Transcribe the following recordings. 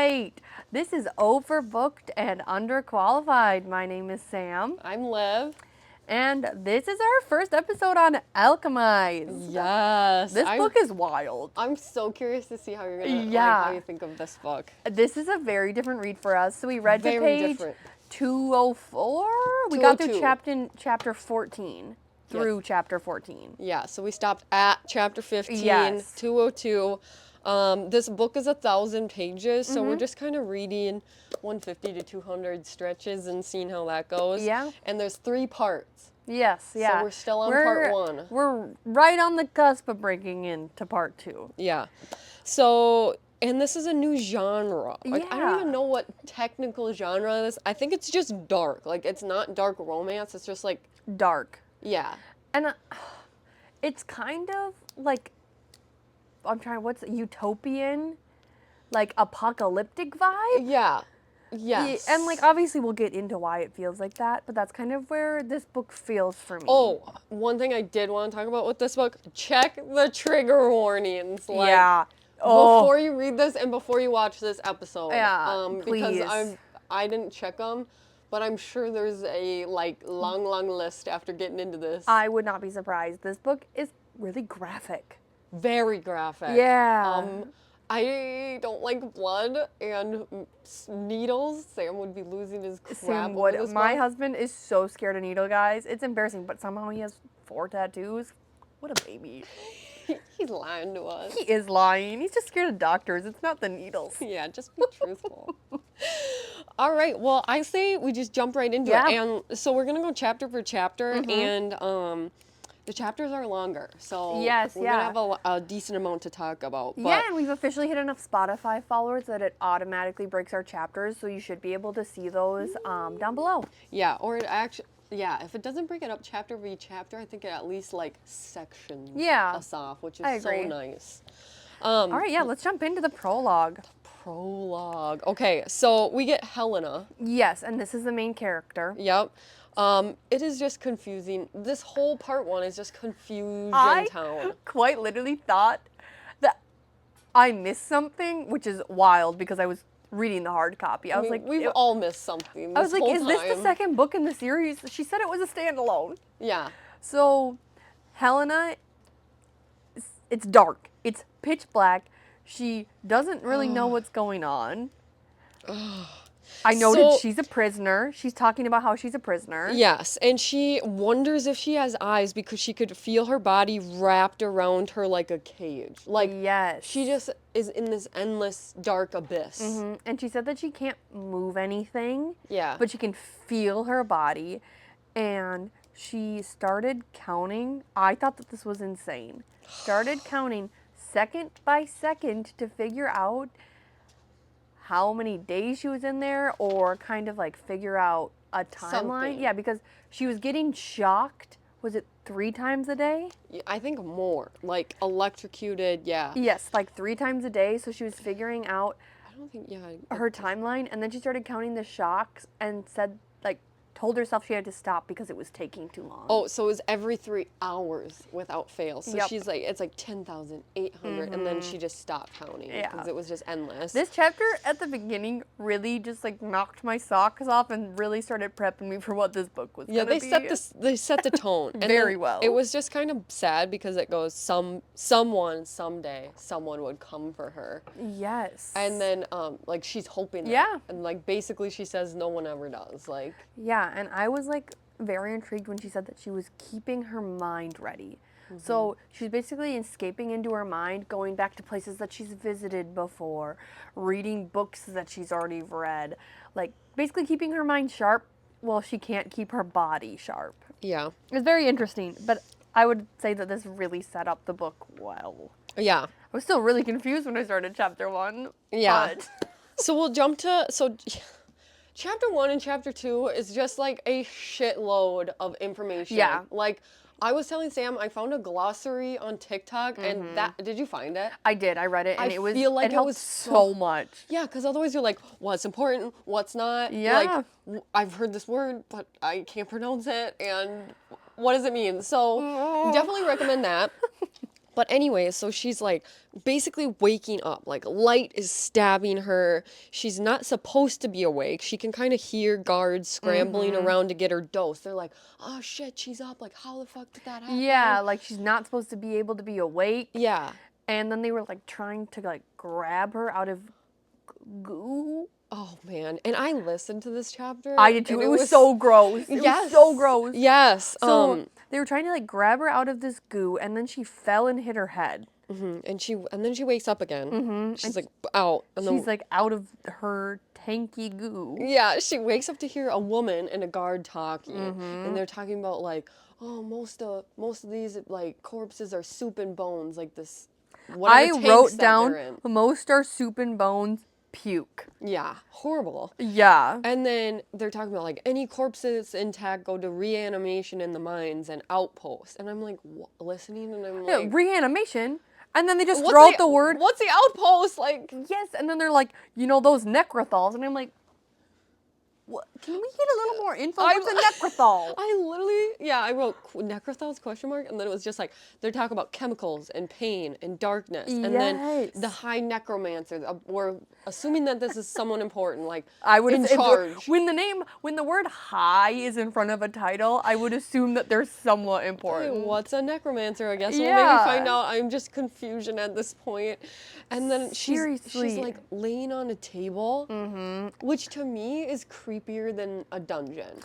right. This is Overbooked and Underqualified. My name is Sam. I'm Liv. And this is our first episode on Alchemised. Yes. This book is wild. I'm so curious to see how you're gonna how you think of this book. This is a very different read for us. So we read to page 204. We got through chapter 14 through chapter 14. Yeah, so we stopped at chapter 15, Yes. 202. This book is 1,000 pages, so we're just kind of reading 150 to 200 stretches and seeing how that goes. Yeah. And there's 3 parts. Yes, yeah. So we're still on part 1. We're right on the cusp of breaking into part 2. Yeah. So, and this is a new genre. Like, I don't even know what technical genre this. I think it's just dark. Like, it's not dark romance. It's just like dark. Yeah. And it's kind of like, what's utopian, like apocalyptic vibe? Yeah. Yes. Yeah, and like obviously we'll get into why it feels like that, but that's kind of where this book feels for me. Oh, one thing I did want to talk about with this book, check the trigger warnings. Like, yeah. Before you read this and before you watch this episode. Yeah, please. Because I didn't check them. But I'm sure there's a long list after getting into this. I would not be surprised. This book is really graphic. Very graphic. Yeah. I don't like blood and needles. Sam would be losing his crap. Sam would. My husband is so scared of needle guys. It's embarrassing, but somehow he has 4 tattoos. What a baby. He's lying to us. He is lying. He's just scared of doctors. It's not the needles. Yeah, just be truthful. All right. Well, I say we just jump right into it. And so we're going to go chapter for chapter. And the chapters are longer. So we're going to have a decent amount to talk about. But yeah, and we've officially hit enough Spotify followers that it automatically breaks our chapters. So you should be able to see those down below. Yeah, or it actually... Yeah, if it doesn't break it up chapter by chapter, I think it at least sections us off, which is so nice. All right, let's jump into the prologue. Prologue. Okay, so we get Helena. Yes, and this is the main character. Yep. It is just confusing. This whole part 1 is just confusion town. I quite literally thought that I missed something, which is wild because I was reading the hard copy. I was like, we've all missed something. I was like, is this the second book in the series? She said it was a standalone. Yeah. So, Helena, it's dark. It's pitch black. She doesn't really know what's going on. I noted she's a prisoner. She's talking about how she's a prisoner. Yes, and she wonders if she has eyes because she could feel her body wrapped around her like a cage. Like, she just is in this endless dark abyss. And she said that she can't move anything. Yeah. But she can feel her body. And she started counting. I thought that this was insane. Started counting second by second to figure out how many days she was in there, or kind of figure out a timeline. Something. Yeah, because she was getting shocked. Was it 3 times a day? Yeah, I think more. Like electrocuted, yeah. Yes, 3 times a day. So she was figuring out I don't think, her timeline, and then she started counting the shocks and said, told herself she had to stop because it was taking too long. Oh, so it was every 3 hours without fail. So she's it's 10,800, and then she just stopped counting because it was just endless. This chapter at the beginning really just knocked my socks off and really started prepping me for what this book was. Yeah, they set the tone very well. It was just kind of sad because it goes someone someday someone would come for her. Yes. And then she's hoping that. Yeah. And basically she says no one ever does. Yeah. And I was very intrigued when she said that she was keeping her mind ready. So she's basically escaping into her mind, going back to places that she's visited before, reading books that she's already read, basically keeping her mind sharp while she can't keep her body sharp. Yeah. It's very interesting, but I would say that this really set up the book well. Yeah. I was still really confused when I started chapter 1. Yeah. But... So we'll jump to... Chapter 1 and Chapter 2 is just a shitload of information. Yeah. I was telling Sam, I found a glossary on TikTok, and did you find it? I did. I read it, and it was so much. Yeah, because otherwise you're what's important, what's not. Yeah. I've heard this word, but I can't pronounce it, and what does it mean? So definitely recommend that. But anyway, so she's like basically waking up. Like light is stabbing her. She's not supposed to be awake. She can kind of hear guards scrambling around to get her dose. They're like, oh shit, she's up. Like, how the fuck did that happen? Yeah, like she's not supposed to be able to be awake. Yeah. And then they were like trying to like grab her out of goo. Oh man, and I listened to this chapter. I did too. It was so gross. It was so gross. Yes. So they were trying to like grab her out of this goo, and then she fell and hit her head. And then she wakes up again. She's like out. And she's like out of her tanky goo. Yeah, she wakes up to hear a woman and a guard talking, and they're talking about like, oh, most of these like corpses are soup and bones, like this. I wrote down most are soup and bones. Puke. Yeah, horrible. Yeah. And then they're talking about like any corpses intact go to reanimation in the mines and outposts. And I'm like listening and I'm like reanimation? And then they just throw out the word. What's the outpost? Like yes, and then they're like, those necrothals, and I'm like, what? Can we get a little more info? What's a necrothal? I wrote necrothals ? And then it was just like they're talking about chemicals and pain and darkness, and then the high necromancer. We're assuming that this is someone important, like I would in charge. When the word high is in front of a title, I would assume that they're somewhat important. Hey, what's a necromancer? I guess we'll maybe find out. I'm just confusion at this point. And then she's like laying on a table, which to me is creepier than a dungeon.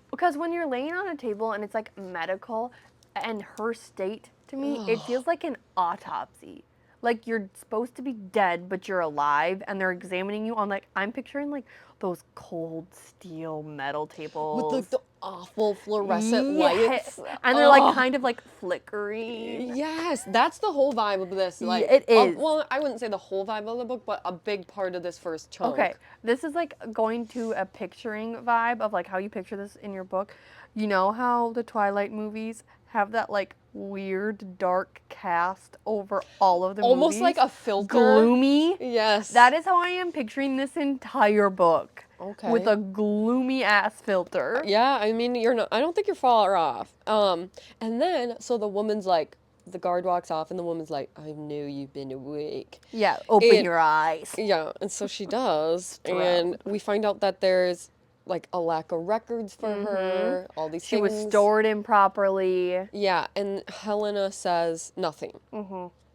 Because when you're laying on a table and it's like medical, and her state to me, it feels like an autopsy. Like you're supposed to be dead, but you're alive, and they're examining you on like I'm picturing like those cold steel metal tables with like the awful fluorescent lights, and they're like kind of like flickering. Yes, that's the whole vibe of this. Like it is. Well, I wouldn't say the whole vibe of the book, but a big part of this first chunk. Okay, this is like going to a picturing vibe of like how you picture this in your book. You know how the Twilight movies have that like weird dark cast over all of the movies? Almost like a filter. Gloomy. Yes. That is how I am picturing this entire book. Okay. With a gloomy ass filter. Yeah, I mean I don't think you're far off. And then so the woman's like, the guard walks off and the woman's like, I knew you've been awake. Yeah, open your eyes. Yeah, and so she does. And we find out that there's like a lack of records for her, all these things. She was stored improperly. Yeah, and Helena says nothing.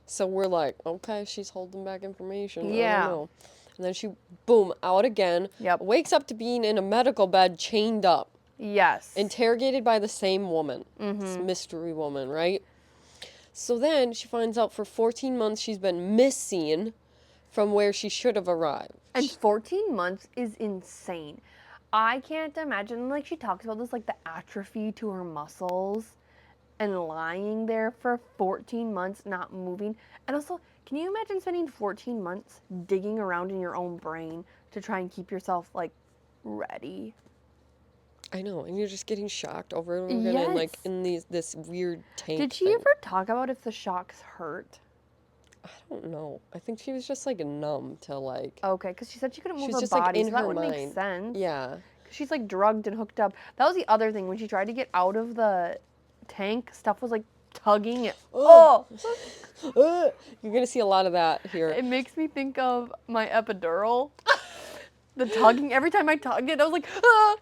So we're like, okay, she's holding back information. Yeah. I don't know. And then she, boom, out again. Yep. Wakes up to being in a medical bed, chained up. Yes. Interrogated by the same woman. This mystery woman, right? So then she finds out for 14 months she's been missing from where she should have arrived. And 14 months is insane. I can't imagine, like she talks about this, like the atrophy to her muscles and lying there for 14 months, not moving. And also, can you imagine spending 14 months digging around in your own brain to try and keep yourself, like, ready? I know, and you're just getting shocked over and over again, and like in this weird tank. Did she ever talk about if the shocks hurt? I don't know. I think she was just like numb to like. Okay, because she said she couldn't move her just body, like in so that her would mind. make sense. Yeah. Because she's like drugged and hooked up. That was the other thing when she tried to get out of the tank. Stuff was like tugging it. Oh. You're gonna see a lot of that here. It makes me think of my epidural. The tugging, every time I tugged it, I was like, ah!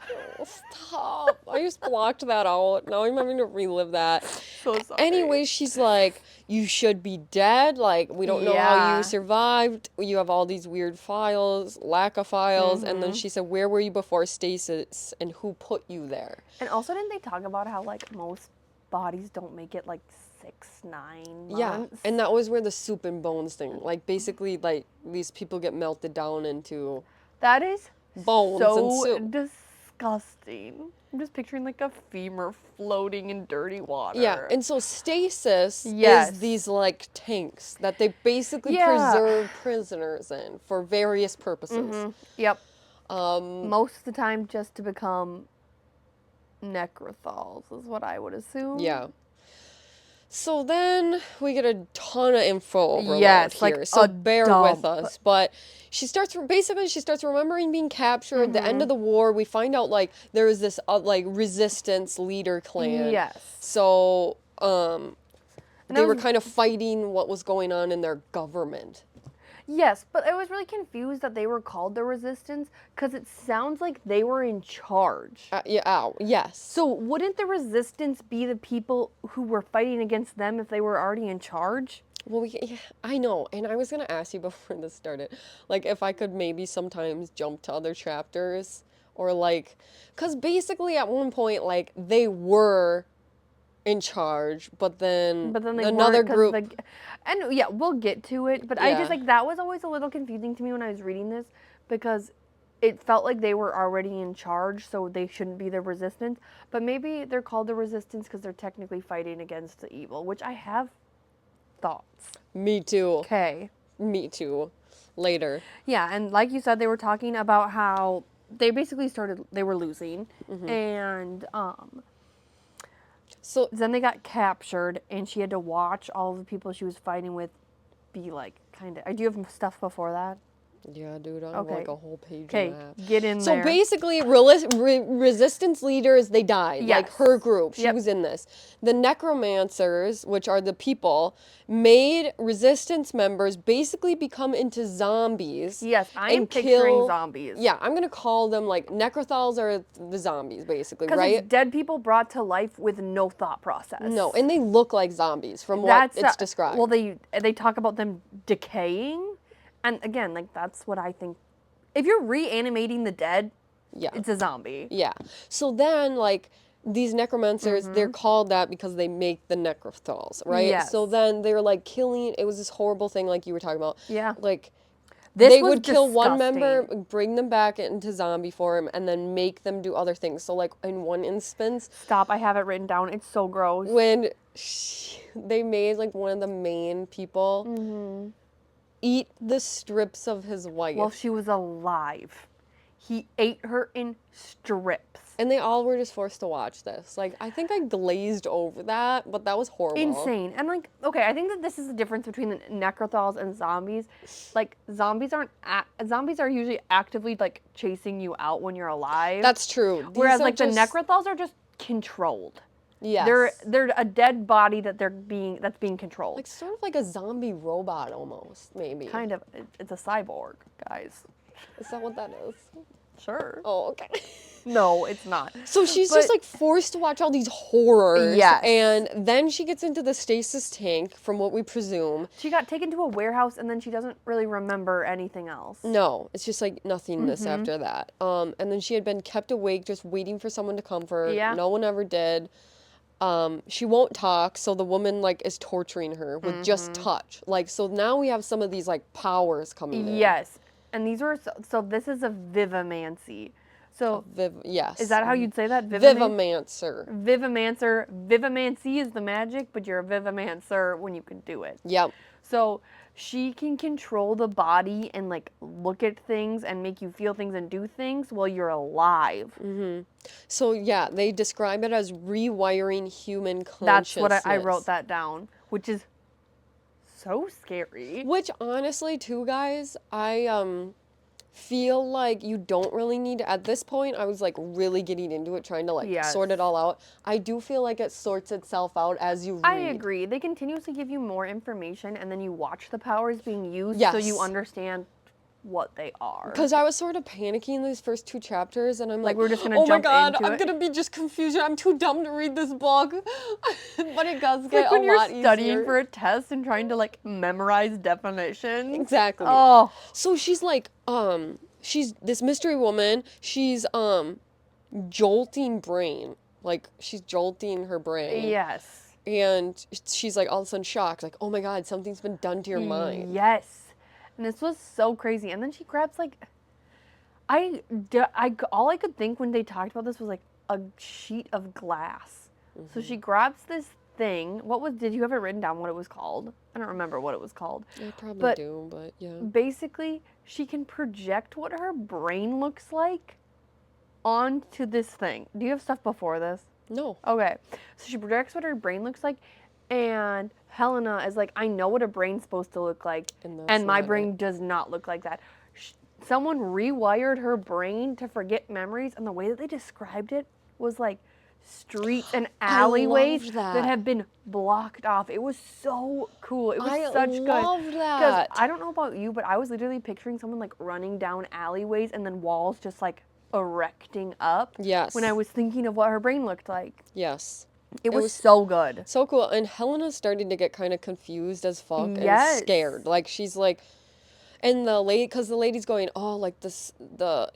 Stop. I just blocked that out. Now I'm having to relive that. So sorry. Anyway, she's like, you should be dead. Like, we don't know how you survived. You have all these weird files, lack of files. And then she said, where were you before stasis and who put you there? And also, didn't they talk about how, like, most bodies don't make it, like, 6-9 months? Yeah, and that was where the soup and bones thing, like, basically, like, these people get melted down into... That is bones so and soup. Disgusting. I'm just picturing like a femur floating in dirty water. Yeah, and so stasis is these like tanks that they basically preserve prisoners in for various purposes. Yep. Most of the time just to become necrothals is what I would assume. Yeah. So then we get a ton of info overload here, like so bear with us. But she starts remembering being captured. At the end of the war, we find out like there was this like resistance leader clan. Yes. So they were kind of fighting what was going on in their government. Yes, but I was really confused that they were called the Resistance because it sounds like they were in charge. Yes. So wouldn't the Resistance be the people who were fighting against them if they were already in charge? Well, I know, and I was going to ask you before this started, like, if I could maybe sometimes jump to other chapters, or, like, because basically at one point, like, they were in charge, but then they another group... and yeah, we'll get to it, but I just, like, that was always a little confusing to me when I was reading this, because it felt like they were already in charge, so they shouldn't be the Resistance, but maybe they're called the Resistance because they're technically fighting against the evil, which I have thoughts. Me too. Okay. Me too. Later. Yeah, and like you said, they were talking about how they basically they were losing, and so then they got captured, and she had to watch all of the people she was fighting with be like, kind of... Do you have stuff before that? Yeah, dude, I have like a whole page Okay, get in there. So basically, resistance leaders, they died. Yes. Like her group, she was in this. The necromancers, which are the people, made resistance members basically become into zombies. Yes, I am picturing zombies. Yeah, I'm going to call them like necrothals are the zombies, basically, right? Because it's dead people brought to life with no thought process. No, and they look like zombies from what it's described. Well, they talk about them decaying. And again, like, that's what I think. If you're reanimating the dead, it's a zombie. Yeah. So then, like, these necromancers, they're called that because they make the necrophals, right? Yes. So then they're, like, killing... It was this horrible thing, like you were talking about. Yeah. Like, they would kill one member, bring them back into zombie form, and then make them do other things. So, like, in one instance... Stop, I have it written down. It's so gross. When they made, like, one of the main people... eat the strips of his wife. Well, she was alive. He ate her in strips. And they all were just forced to watch this. Like, I think I glazed over that, but that was horrible. Insane. And, like, okay, I think that this is the difference between the necrothals and zombies. Like, zombies are usually actively, like, chasing you out when you're alive. That's true. Whereas, like, the necrothals are just controlled. Yes. They're a dead body that's being controlled. Like, sort of like a zombie robot almost, maybe. Kind of. It's a cyborg, guys. Is that what that is? Sure. Oh, okay. No, it's not. So she's just, like, forced to watch all these horrors. Yes. And then she gets into the stasis tank, from what we presume. She got taken to a warehouse, and then she doesn't really remember anything else. No, it's just, like, nothingness after that. And then she had been kept awake, just waiting for someone to comfort. Yeah. No one ever did. She won't talk, so the woman, like, is torturing her with just touch. Like, so now we have some of these, like, powers coming in. Yes. And these are, so this is a vivimancy. So, yes. Is that how you'd say that? Vivimancer. Vivimancer. Vivimancy is the magic, but you're a vivimancer when you can do it. Yep. So, she can control the body and, like, look at things and make you feel things and do things while you're alive. So, yeah, they describe it as rewiring human consciousness. That's what I wrote that down, which is so scary. Which, honestly, too, guys, I feel like you don't really need to... At this point, I was, like, really getting into it, trying to, like, sort it all out. I do feel like it sorts itself out as you read. I agree. They continuously give you more information, and then you watch the powers being used so you understand what they are. Because I was sort of panicking these first two chapters, and I'm like, we're just gonna jump into it. Oh my god, I'm gonna be just confused. I'm too dumb to read this book. But it does get like when a you're lot easier. studying for a test and trying to, like, memorize definitions. Exactly. Oh. So she's like, she's this mystery woman. She's jolting brain. Like, she's jolting her brain. Yes. And she's, like, all of a sudden shocked. Like, oh my god, something's been done to your mind. Yes. And this was so crazy. And then she grabs, like, all I could think when they talked about this was, like, a sheet of glass. So she grabs this thing. Did you have it written down what it was called? I don't remember what it was called. I probably do, but yeah. Basically, she can project what her brain looks like onto this thing. Do you have stuff before this? No. Okay. So she projects what her brain looks like, and Helena is like, I know what a brain's supposed to look like, and my brain does not look like that. Someone rewired her brain to forget memories, and the way that they described it was like streets and alleyways that have been blocked off. It was so cool. It was such good. I love that. Because I don't know about you, but I was literally picturing someone like running down alleyways and then walls just like erecting up. Yes. When I was thinking of what her brain looked like. Yes. It was so good. So cool. And Helena's starting to get kind of confused as fuck and scared. Like, she's like, and the lady, because the lady's going, oh, like this,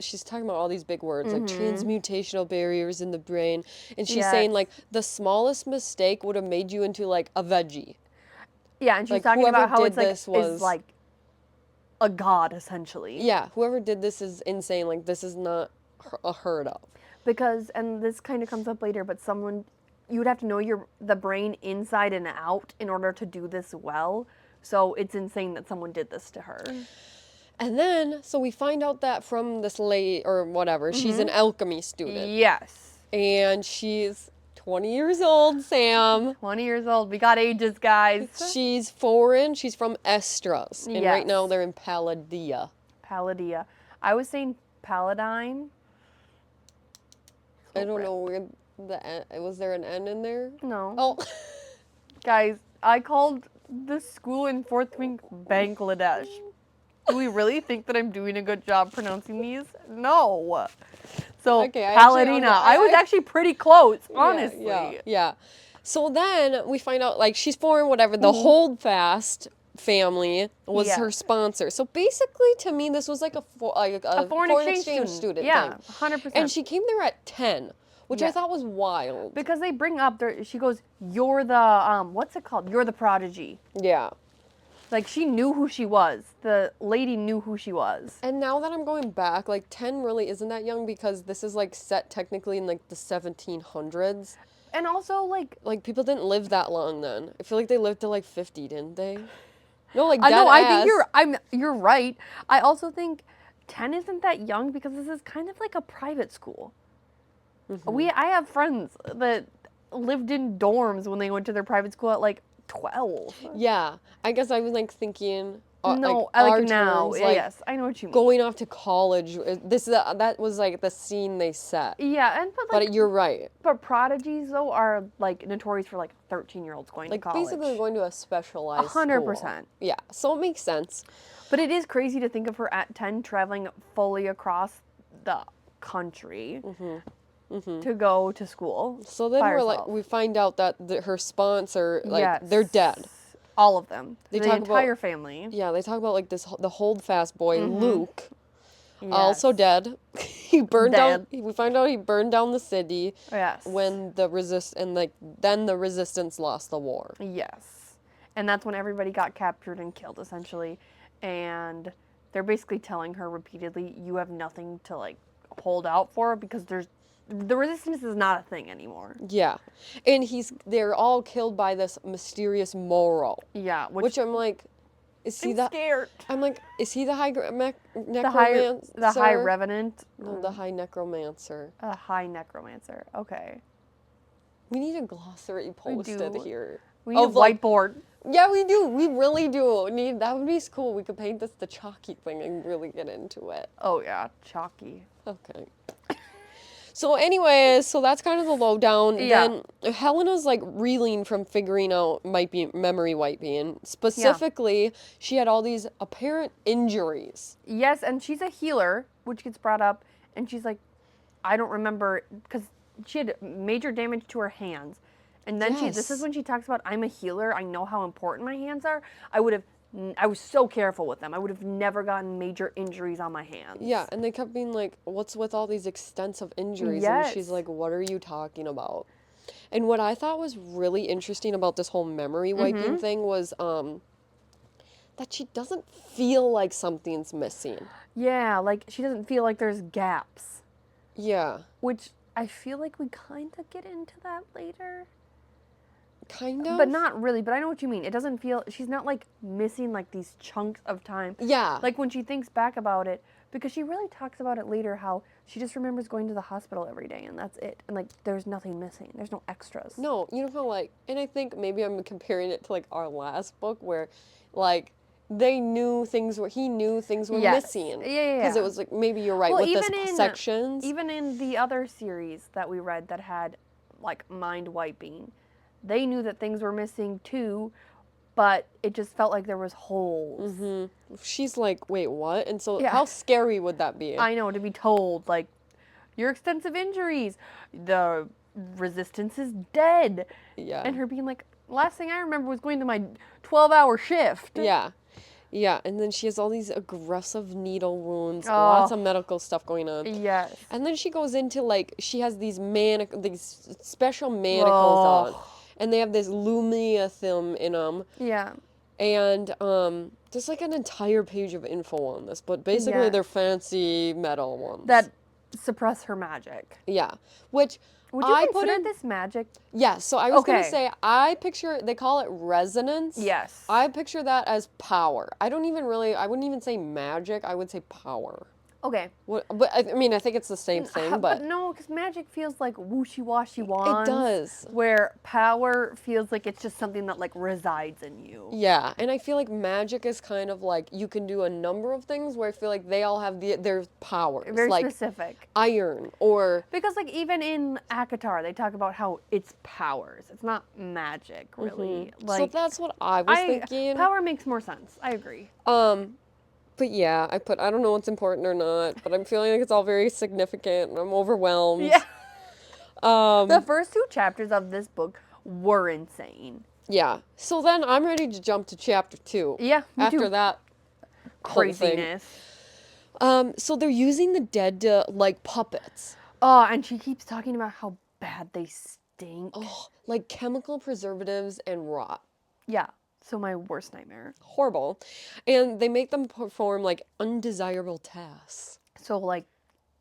she's talking about all these big words, like transmutational barriers in the brain. And she's saying, like, the smallest mistake would have made you into, like, a veggie. Yeah, and she's like, talking about how it's like, is like a god, essentially. Yeah, whoever did this is insane. Like, this is not heard of. Because, and this kind of comes up later, but you would have to know the brain inside and out in order to do this well. So it's insane that someone did this to her. And then, so we find out that from this lady, or whatever, she's an alchemy student. Yes. And she's 20 years old, Sam. 20 years old. We got ages, guys. She's foreign. She's from Estros. And right now they're in Palladia. Palladia. I was saying Paladine. I don't know where was there an N in there? No. Oh. Guys, I called the school in 4th week Bangladesh. Do we really think that I'm doing a good job pronouncing these? No. So, Paladina. I was actually pretty close, honestly. Yeah. So then we find out, like, she's foreign, whatever. The Holdfast family was her sponsor. So basically, to me, this was like a foreign exchange student yeah, thing. 100%. And she came there at 10, which I thought was wild. Because they bring up, she goes, you're the, what's it called? You're the prodigy. Yeah. Like, she knew who she was. The lady knew who she was. And now that I'm going back, like, 10 really isn't that young because this is, like, set technically in, like, the 1700s. And also, like... Like, people didn't live that long then. I feel like they lived to, like, 50, didn't they? No, like, I think you're right. I also think 10 isn't that young because this is kind of like a private school. I have friends that lived in dorms when they went to their private school at like 12. Yeah, I guess I was like thinking. No, like now. Terms, like, yes, I know what you mean. Going off to college. That was like the scene they set. Yeah, but you're right. But prodigies though are like notorious for like 13-year-olds going to college. Like basically going to a specialized 100%. School. Yeah, so it makes sense. But it is crazy to think of her at 10 traveling fully across the country. To go to school. So then we find out that her sponsor, they're dead. All of them. The entire family. Yeah, they talk about like the Holdfast boy, Luke, also dead. He burned down. We find out he burned down the city. Yes. When then the resistance lost the war. Yes, and that's when everybody got captured and killed essentially, and they're basically telling her repeatedly, "You have nothing to like hold out for because the resistance is not a thing anymore." Yeah. And they're all killed by this mysterious Moro. Yeah. Which I'm like, is he scared. I'm like, is he the high necromancer? The high revenant? No, the high necromancer. A high necromancer. Okay. We need a glossary posted here. We need a whiteboard. Yeah, we do. We really do. That would be cool. We could paint the chalky thing and really get into it. Oh yeah, chalky. Okay. So anyways, that's kind of the lowdown. Yeah. Then Helena's like reeling from figuring out memory wiping. Specifically, she had all these apparent injuries. Yes, and she's a healer, which gets brought up, and she's like, I don't remember, because she had major damage to her hands. And then this is when she talks about, I'm a healer, I know how important my hands are. I was so careful with them. I would have never gotten major injuries on my hands. Yeah, and they kept being like, what's with all these extensive injuries? Yes. And she's like, what are you talking about? And what I thought was really interesting about this whole memory wiping thing was that she doesn't feel like something's missing. Yeah, like she doesn't feel like there's gaps. Yeah. Which I feel like we kind of get into that later. Kind of? But not really, but I know what you mean. It doesn't feel, she's not like missing like these chunks of time. Yeah. Like when she thinks back about it, because she really talks about it later, how she just remembers going to the hospital every day and that's it. And like there's nothing missing. There's no extras. No, you know how like, and I think maybe I'm comparing it to like our last book where like he knew things were missing. Yeah. Because it was like, maybe you're right with the sections. Even in the other series that we read that had like mind wiping. They knew that things were missing too, but it just felt like there was holes. Mm-hmm. She's like, wait, what? And so Yeah. how scary would that be? I know, to be told, like, your extensive injuries, the resistance is dead. Yeah. And her being like, last thing I remember was going to my 12-hour shift. Yeah. Yeah, and then she has all these aggressive needle wounds, lots of medical stuff going on. Yes. And then she goes into, like, she has these special manacles on. And they have this luminescence in them. Yeah. And there's like an entire page of info on this, but basically they're fancy metal ones. That suppress her magic. Yeah. Which would you consider this magic? Yeah, so I was going to say, I picture, they call it resonance. Yes. I picture that as power. I wouldn't even say magic, I would say power. Okay. But I mean, I think it's the same thing, but no, because magic feels like whooshy-washy wands. It does. Where power feels like it's just something that, like, resides in you. Yeah, and I feel like magic is kind of like, you can do a number of things where I feel like they all have their powers. Very like specific. Iron, or... Because, like, even in ACOTAR, they talk about how it's powers. It's not magic, really. Mm-hmm. Like, so that's what I was thinking. Power makes more sense. I agree. But yeah, I don't know what's important or not, but I'm feeling like it's all very significant, and I'm overwhelmed. Yeah. The first 2 chapters of this book were insane. Yeah. So then I'm ready to jump to chapter 2. Yeah, me After too. that Craziness. So they're using the dead to, like, puppets. Oh, and she keeps talking about how bad they stink. Oh, like chemical preservatives and rot. Yeah. So my worst nightmare. Horrible. And they make them perform, like, undesirable tasks. So, like,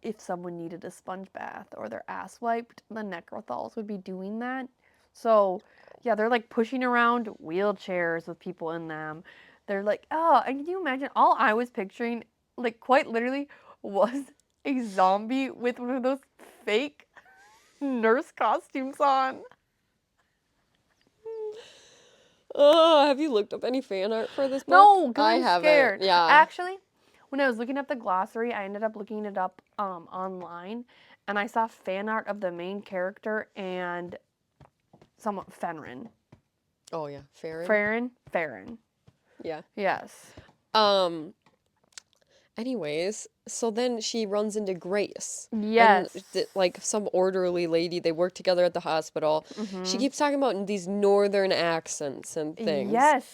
if someone needed a sponge bath or their ass wiped, the Necrothals would be doing that. So, yeah, they're, like, pushing around wheelchairs with people in them. They're like, oh, and can you imagine? All I was picturing, like, quite literally, was a zombie with one of those fake nurse costumes on. Oh, have you looked up any fan art for this book? No, because I I'm haven't. scared. Yeah. Actually, when I was looking up the glossary, I ended up looking it up online, and I saw fan art of the main character and somewhat Fenrin. Oh yeah, Farron. Yeah. Yes. Anyways, so then she runs into Grace. Yes. And, like, some orderly lady, they work together at the hospital. Mm-hmm. She keeps talking about these northern accents and things. Yes.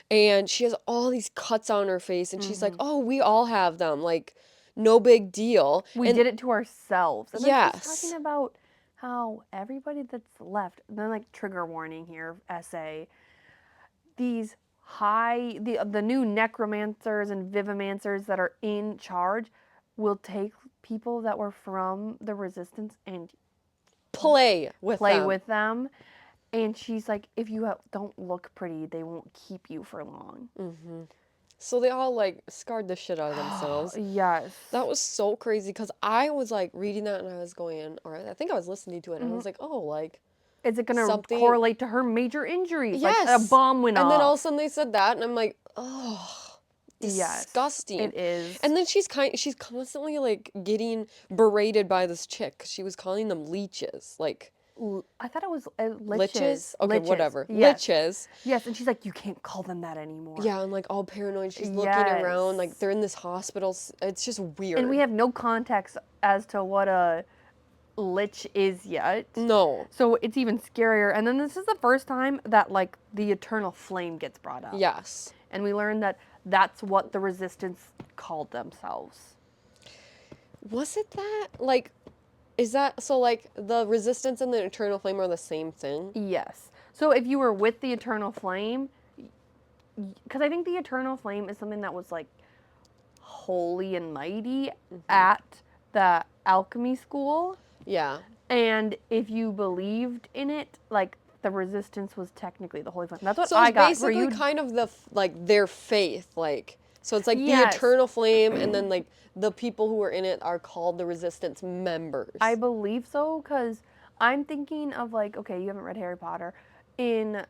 And she has all these cuts on her face, and she's like, oh, we all have them. Like, no big deal. We did it to ourselves. And yes. then she's talking about how everybody that's left, and then, like, trigger warning here, essay, these the new necromancers and vivimancers that are in charge will take people that were from the resistance and play with them. And she's like, if you don't look pretty, they won't keep you for long. Mm-hmm. So they all, like, scarred the shit out of themselves. Yes. That was so crazy, because I was, like, reading that, and I was going, or I think I was listening to it, and I was like, oh, like... Is it going to correlate to her major injuries? Yes. Like, a bomb went off. And then all of a sudden they said that, and I'm like, oh, disgusting. Yes, it is. And then she's constantly, like, getting berated by this chick, because she was calling them leeches. Like... I thought it was liches. Okay, liches. Whatever. Yes. Liches. Yes, and she's like, you can't call them that anymore. Yeah, and, like, all paranoid. She's looking around, like, they're in this hospital. It's just weird. And we have no context as to what a lich is yet. No. So it's even scarier. And then this is the first time that, like, the eternal flame gets brought up. Yes. And we learn that that's what the resistance called themselves. Was it that? Like... Is that, so, like, the resistance and the eternal flame are the same thing? Yes. So if you were with the eternal flame, because I think the eternal flame is something that was, like, holy and mighty at the alchemy school. Yeah. And if you believed in it, like, the resistance was technically the holy flame. That's what I got. So it's basically kind of their faith, like, so it's like the eternal flame, and then, like, the people who are in it are called the resistance members. I believe so, because I'm thinking of, like, okay, you haven't read Harry Potter. No,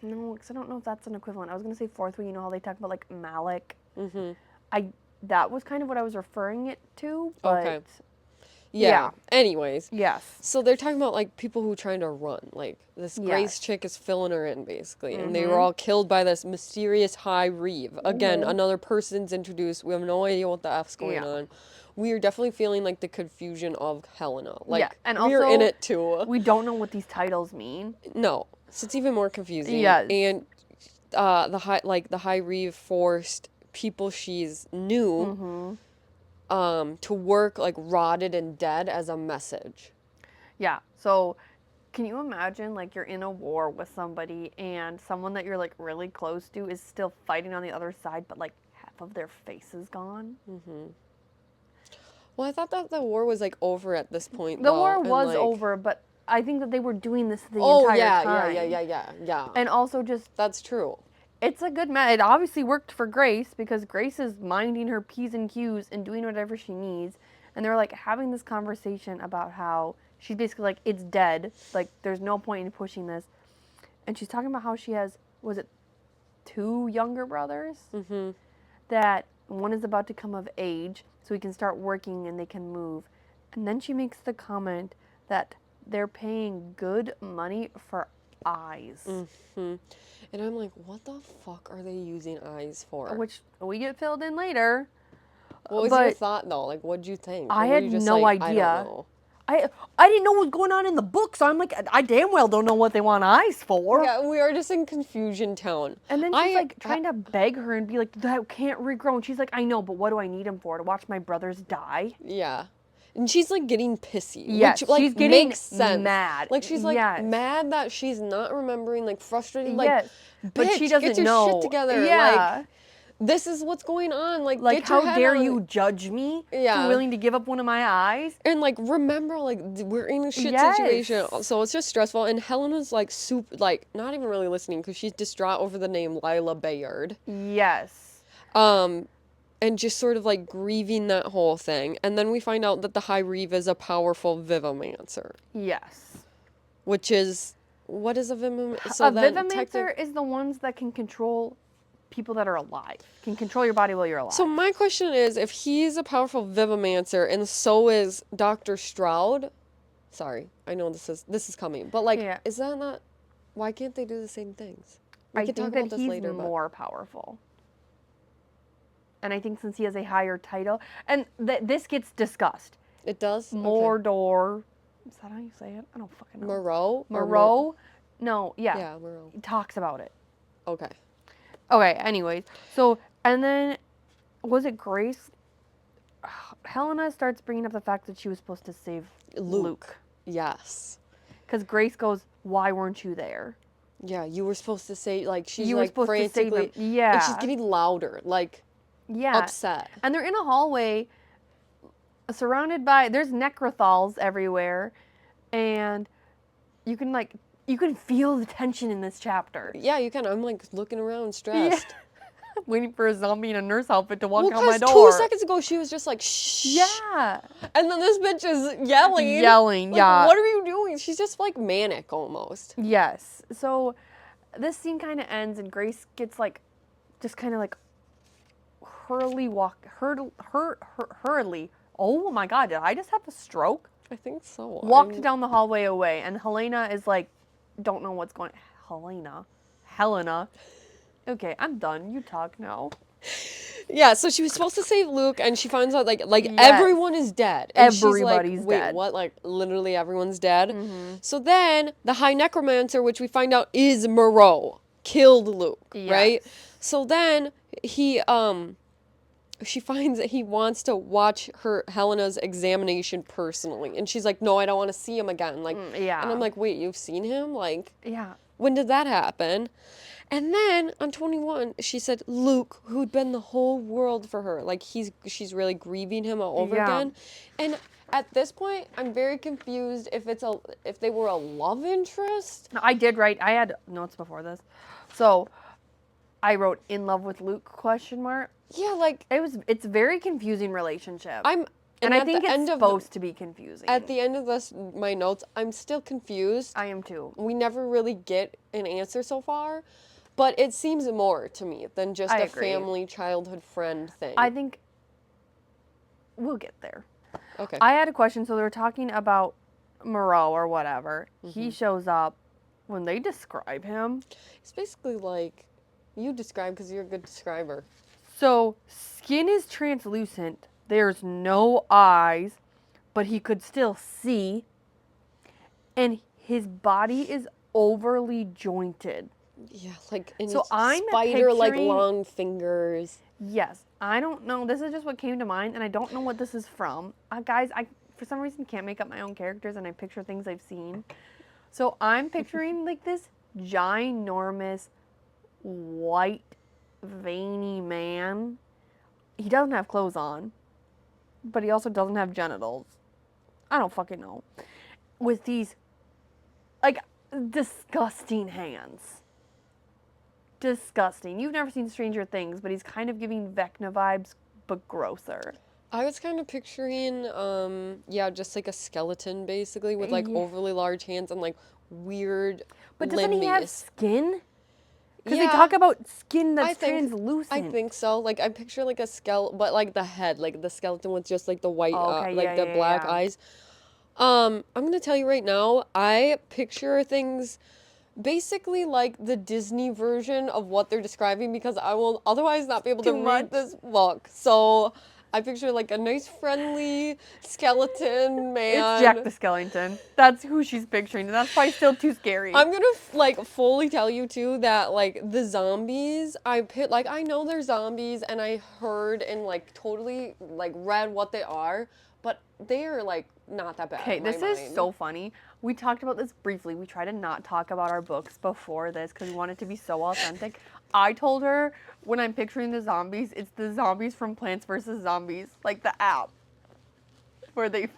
because I don't know if that's an equivalent. I was going to say fourth one, you know how they talk about, like, Malik. Mm-hmm. That was kind of what I was referring it to, but... Okay. Yeah. Anyways. Yes. So they're talking about, like, people who are trying to run. Like, this Grace chick is filling her in, basically. And they were all killed by this mysterious High Reeve. Again, another person's introduced. We have no idea what the F's going on. We are definitely feeling, like, the confusion of Helena. Like, and we're also, in it, too. We don't know what these titles mean. No. So it's even more confusing. Yes. And the High Reeve forced people she's knew to work, like, rotted and dead as a message. Yeah. So can you imagine, like, you're in a war with somebody and someone that you're, like, really close to is still fighting on the other side, but, like, half of their face is gone? Well, I thought that the war was, like, over at this point, The war was over, but I think that they were doing this the entire time. Yeah. And also just... That's true. It's a good it obviously worked for Grace, because Grace is minding her P's and Q's and doing whatever she needs. And they're, like, having this conversation about how she's basically like, it's dead. Like, there's no point in pushing this. And she's talking about how she has, was it 2 younger brothers? That one is about to come of age, so he can start working and they can move. And then she makes the comment that they're paying good money for eyes. And I'm like, what the fuck are they using eyes for? Which we get filled in later. What was your thought, though? Like, what'd you think? I had no idea. I don't know. I didn't know what was going on in the book, so I'm like, I damn well don't know what they want eyes for. Yeah, we are just in confusion town. And then she's like trying to beg her and be like, that can't regrow. And she's like, I know, but what do I need him for? To watch my brothers die? Yeah. And she's, like, getting pissy. Yes, which, like, she's getting makes sense. mad. Like, she's, like, mad that she's not remembering, like, frustrated. Like, yes. But she doesn't get your know. shit together. Yeah. Like, this is what's going on. Like get how your head dare on you judge me Yeah. for willing to give up one of my eyes? And, like, remember, like, we're in a shit situation. So it's just stressful. And Helena's, like, like, not even really listening because she's distraught over the name Lila Bayard. Yes. And just sort of, like, grieving that whole thing. And then we find out that the High Reeve is a powerful Vivomancer. Yes. Which is... What is a Vivomancer? So a Vivomancer is the ones that can control people that are alive. Can control your body while you're alive. So my question is, if he's a powerful Vivomancer and so is Dr. Stroud... Sorry, I know this is coming. But, like, is that not... Why can't they do the same things? We can talk about this later, he's more powerful. And I think since he has a higher title... And this gets discussed. It does? Mordor... Is that how you say it? I don't fucking know. Moreau? No, yeah. Yeah, Moreau. He talks about it. Okay. Okay, anyways. So, and then, was it Grace? Helena starts bringing up the fact that she was supposed to save Luke. Yes. Because Grace goes, why weren't you there? Yeah, you were supposed to say, like, she's, you like, were supposed to save him. Yeah. And she's getting louder, like, upset. And they're in a hallway surrounded by, there's necrothals everywhere, and you can feel the tension in this chapter. Yeah, you can. I'm, like, looking around stressed. Yeah. Waiting for a zombie in a nurse outfit to walk out my door. 2 seconds ago she was just like, shh. Yeah. And then this bitch is yelling. Like, what are you doing? She's just, like, manic almost. Yes. So this scene kind of ends and Grace gets, like, just kind of, like, hurriedly. Oh my God, did I just have a stroke? I think so. Walked down the hallway away, and Helena is like, don't know what's going on. Helena. Okay, I'm done. You talk now. Yeah, so she was supposed to save Luke, and she finds out, like everyone is dead. And everybody's she's like, dead. Wait, what? Like, literally everyone's dead? So then, the High Necromancer, which we find out is Moreau, killed Luke, right? So then, she finds that he wants to watch Helena's examination personally. And she's like, no, I don't want to see him again. Like, And I'm like, wait, you've seen him? Like, when did that happen? And then on 21, she said Luke, who'd been the whole world for her. Like, she's really grieving him all over again. And at this point, I'm very confused if they were a love interest. No, I did write, I had notes before this. So I wrote in love with Luke ? Yeah, like it's a very confusing relationship. And I think it's supposed to be confusing. At the end of my notes, I'm still confused. I am too. We never really get an answer so far, but it seems more to me than just a family childhood friend thing. I think we'll get there. Okay. I had a question. So they were talking about Moreau or whatever. He shows up. When they describe him, it's basically like you describe because you're a good describer. So skin is translucent. There's no eyes, but he could still see. And his body is overly jointed. Yeah, like and so I'm spider like long fingers. Yes, I don't know. This is just what came to mind, and I don't know what this is from. Guys, I for some reason can't make up my own characters, and I picture things I've seen. So I'm picturing like this ginormous, white, veiny man. He doesn't have clothes on, but he also doesn't have genitals. I don't fucking know. With these, like, disgusting hands. Disgusting. You've never seen Stranger Things, but he's kind of giving Vecna vibes, but grosser. I was kind of picturing, just like a skeleton basically with like overly large hands and like weird But doesn't he have skin? Because Yeah, they talk about skin that's translucent. I think so. Like I picture like a skeleton, but like the head, like the skeleton with just like the white, the black eyes. I'm gonna tell you right now, I picture things basically like the Disney version of what they're describing because I will otherwise not be able to read this book. So I picture like a nice friendly skeleton man. It's Jack the Skellington. That's who she's picturing. That's probably still too scary. I'm gonna like fully tell you too that like the zombies, I know they're zombies and I heard and like totally like read what they are, but they are like not that bad. Okay, this is so funny. We talked about this briefly. We try to not talk about our books before this because we want it to be so authentic. I told her when I'm picturing the zombies, it's the zombies from Plants vs. Zombies, like the app. Where they...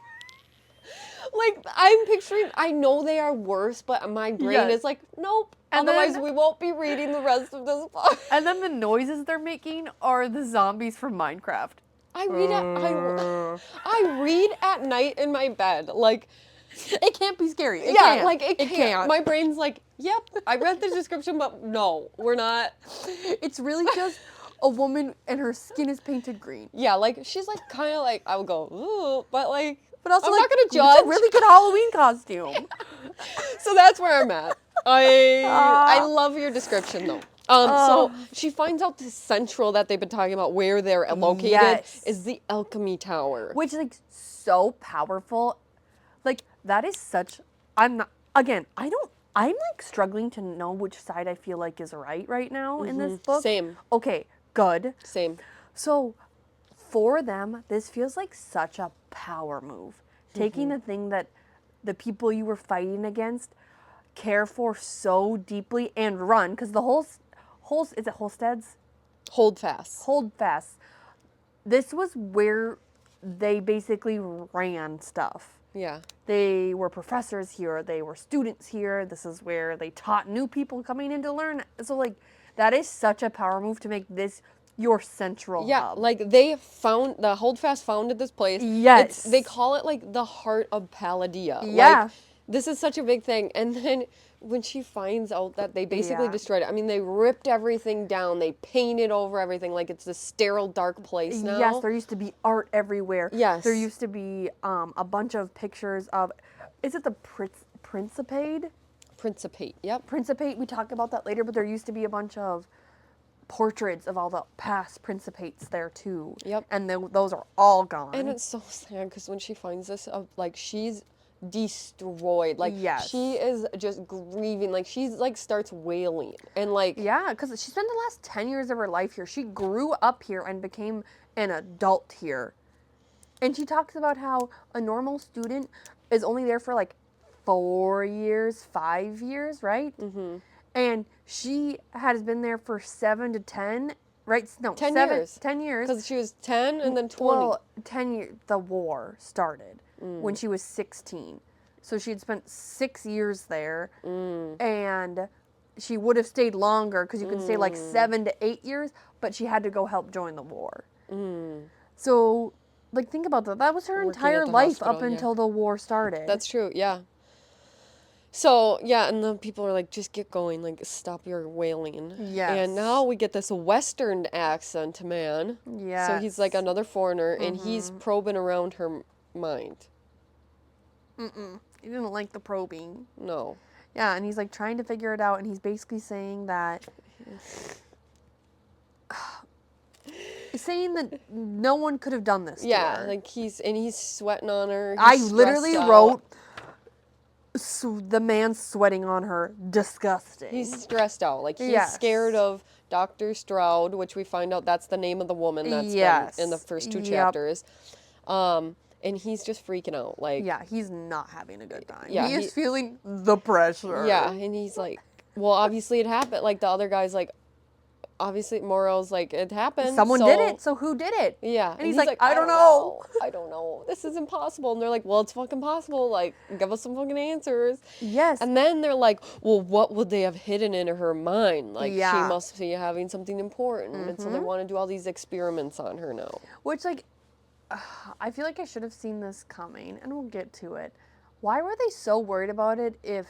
Like, I'm picturing, I know they are worse, but my brain is like, nope. And otherwise, we won't be reading the rest of this book. And then the noises they're making are the zombies from Minecraft. I read at night in my bed. Like, it can't be scary. It can't. It can't. My brain's like, yep, I read the description, but no, we're not. It's really just a woman and her skin is painted green. Yeah, like, she's like, kind of like, I would go, ooh, but like, but also, I'm like, not going to judge. It's a really good Halloween costume. So that's where I'm at. I love your description, though. So she finds out the central that they've been talking about where they're located is the Alchemy Tower. Which is, like, so powerful. Like, that is such... I'm, like, struggling to know which side I feel like is right now in this book. Same. Okay, good. Same. So, for them, this feels like such a power move. Taking the thing that the people you were fighting against care for so deeply and run, because the whole, is it Holstead's? Holdfast. This was where they basically ran stuff. Yeah. They were professors here. They were students here. This is where they taught new people coming in to learn. So, like, that is such a power move to make this your central hub. Like, the Holdfast founded this place. Yes. They call it, like, the heart of Palladia. Yeah. Like, this is such a big thing. And then when she finds out that they basically destroyed it, I mean, they ripped everything down. They painted over everything like it's a sterile, dark place now. Yes, there used to be art everywhere. Yes. There used to be a bunch of pictures of, is it the Principate? Principate, yep. Principate, we talk about that later, but there used to be a bunch of portraits of all the past Principates there too. Yep. And those are all gone. And it's so sad because when she finds this, like, she's destroyed. Like, she is just grieving. Like, she's like starts wailing and like because she spent the last 10 years of her life here. She grew up here and became an adult here. And she talks about how a normal student is only there for like 4 years, 5 years, right? And she has been there for 7 to 10, right? No, 10 years. 10 years. Because she was 10 and then 20. Well, 10 years. The war started when she was 16. So she had spent 6 years there. And she would have stayed longer because you can stay like 7 to 8 years, but she had to go help join the war. So, like, think about that. That was her entire life up until the war started. That's true, yeah. So, yeah, and then people are like, just get going, like, stop your wailing. Yes. And now we get this Western accent man. Yeah. So he's like another foreigner, and he's probing around her mind. He didn't like the probing. No. Yeah, and he's like trying to figure it out, and he's basically saying that no one could have done this to her. Like he's sweating on her. I literally wrote the man sweating on her. Disgusting. He's stressed out. Like he's scared of Dr. Stroud, which we find out that's the name of the woman that's been in the first 2 chapters. And he's just freaking out. Like, yeah, he's not having a good time. Yeah, he is feeling the pressure. Yeah, and he's like, well, obviously it happened. Like the other guy's like, obviously Morrow's like, it happened. Someone did it, so who did it? Yeah. And he's like, I don't know. I don't know. This is impossible. And they're like, well, it's fucking possible. Like, give us some fucking answers. Yes. And then they're like, well, what would they have hidden in her mind? Like, she must be having something important. And so they want to do all these experiments on her now. Which, like, I feel like I should have seen this coming, and we'll get to it. Why were they so worried about it if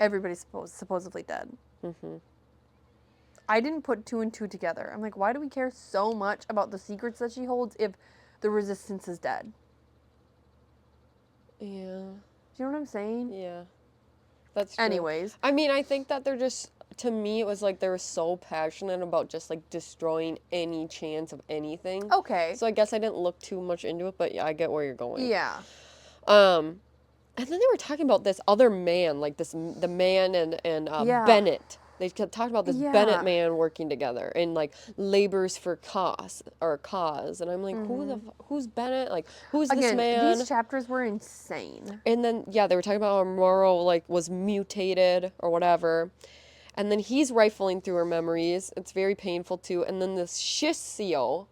everybody's supposedly dead? I didn't put 2 and 2 together. I'm like, why do we care so much about the secrets that she holds if the resistance is dead? Yeah. Do you know what I'm saying? Yeah. That's true. Anyways. I mean, I think that they're just, to me, it was like they were so passionate about just like destroying any chance of anything. Okay. So I guess I didn't look too much into it, but yeah, I get where you're going. Yeah. And then they were talking about this other man, like the man and Bennett. They kept talking about this Bennett man working together and like labors for cause. And I'm like, who's Bennett? Like, who's this man? These chapters were insane. And then, they were talking about how Morrow like was mutated or whatever. And then he's rifling through her memories. It's very painful too. And then this Shisio,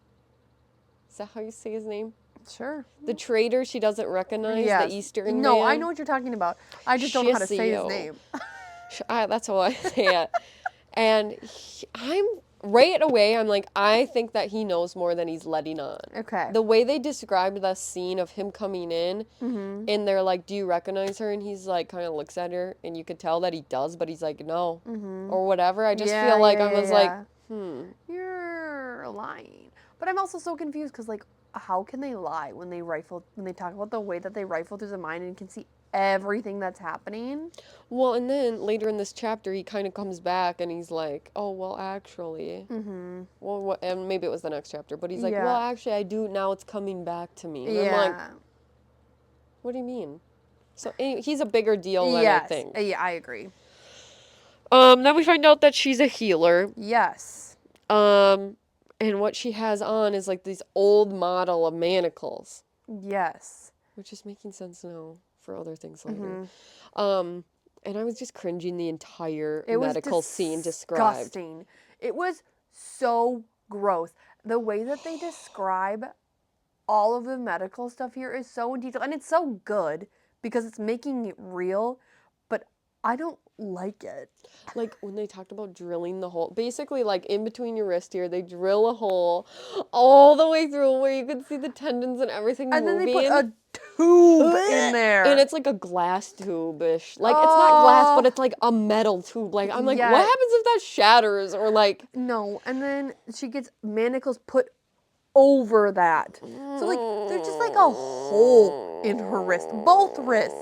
is that how you say his name? Sure. The traitor she doesn't recognize, the Eastern man. I know what you're talking about. I just don't know how to say his name. That's how I say it. And I'm right away, I'm like, I think that he knows more than he's letting on. Okay. The way they described the scene of him coming in, and they're like, do you recognize her? And he's like, kind of looks at her, and you could tell that he does, but he's like, no, or whatever. I just feel like I was like, You're lying. But I'm also so confused because, like, how can they lie when they talk about the way that they rifle through the mind and can see everything that's happening? Well, and then later in this chapter, he kind of comes back and he's like, oh, well, actually, well, and maybe it was the next chapter, but he's like, well, actually, I do, now it's coming back to me. And I'm like, what do you mean? So he's a bigger deal than I think. Yeah, I agree. Then we find out that she's a healer. Yes. And what she has on is like these old model of manacles. Yes. Which is making sense now for other things later. And I was just cringing the entire medical scene described. It was so gross. The way that they describe all of the medical stuff here is so in detail. And it's so good because it's making it real. But I don't like it. Like when they talked about drilling the hole, basically like in between your wrist here, they drill a hole all the way through where you can see the tendons and everything moving. And then they put a tube in there. And it's like a glass tube-ish. Like it's not glass, but it's like a metal tube. Like I'm like, what happens if that shatters or like... No, and then she gets manacles put over that. So like there's just like a hole in her wrist. Both wrists.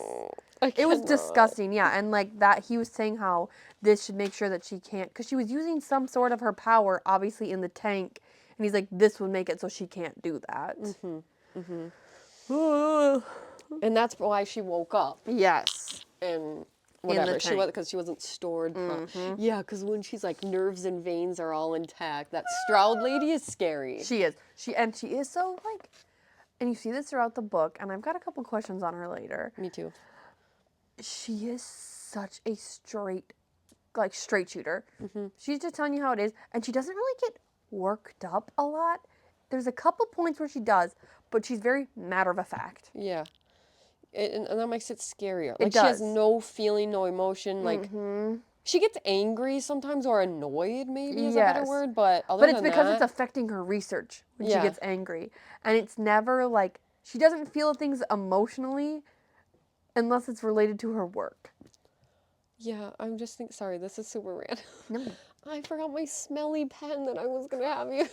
It was disgusting, and like that, he was saying how this should make sure that she can't, because she was using some sort of her power, obviously, in the tank, and he's like, this would make it so she can't do that. And that's why she woke up. Yes. And whatever, because she wasn't stored. Yeah, because when she's like, nerves and veins are all intact, that Stroud lady is scary. She is. She is so like, and you see this throughout the book, and I've got a couple questions on her later. Me too. She is such a straight shooter. She's just telling you how it is, and she doesn't really get worked up a lot. There's a couple points where she does, but she's very matter of fact. Yeah. And that makes it scarier. Like, she has no feeling, no emotion. Like, she gets angry sometimes or annoyed, maybe is a better word, but other than that... But it's because it's affecting her research when she gets angry. And it's never, like, she doesn't feel things emotionally unless it's related to her work. Yeah, I'm just thinking, sorry, this is super random. No. I forgot my smelly pen that I was going to have you.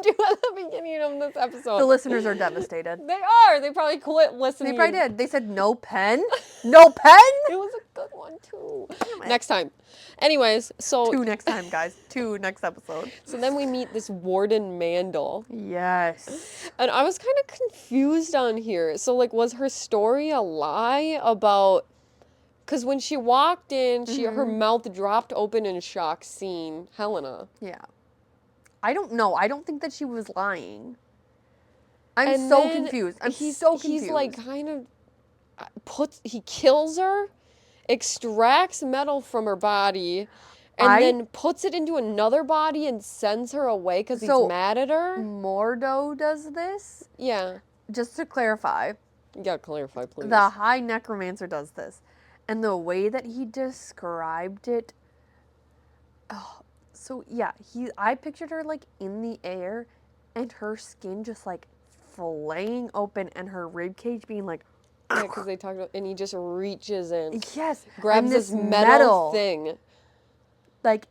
you at the beginning of this episode. The listeners are devastated. They are. They probably quit listening. They probably did. They said, no pen? No pen? It was a good one, too. Next time. Anyways, so... 2 next time, guys. 2 next episode. So then we meet this Warden Mandel. Yes. And I was kind of confused on here. So, like, was her story a lie about... Because when she walked in, her mouth dropped open in shock, seeing Helena. Yeah. I don't know. I don't think that she was lying. I'm And so then confused. I'm so confused. He's like kind of he kills her, extracts metal from her body, and then puts it into another body and sends her away because he's mad at her. Mordo does this? Yeah. Just to clarify. You gotta clarify, please. The High Necromancer does this. And the way that he described it, so yeah, I pictured her like in the air and her skin just like flaying open and her rib cage being like, yeah, because they talked about, and he just reaches in. Yes. Grabs this metal thing. Like,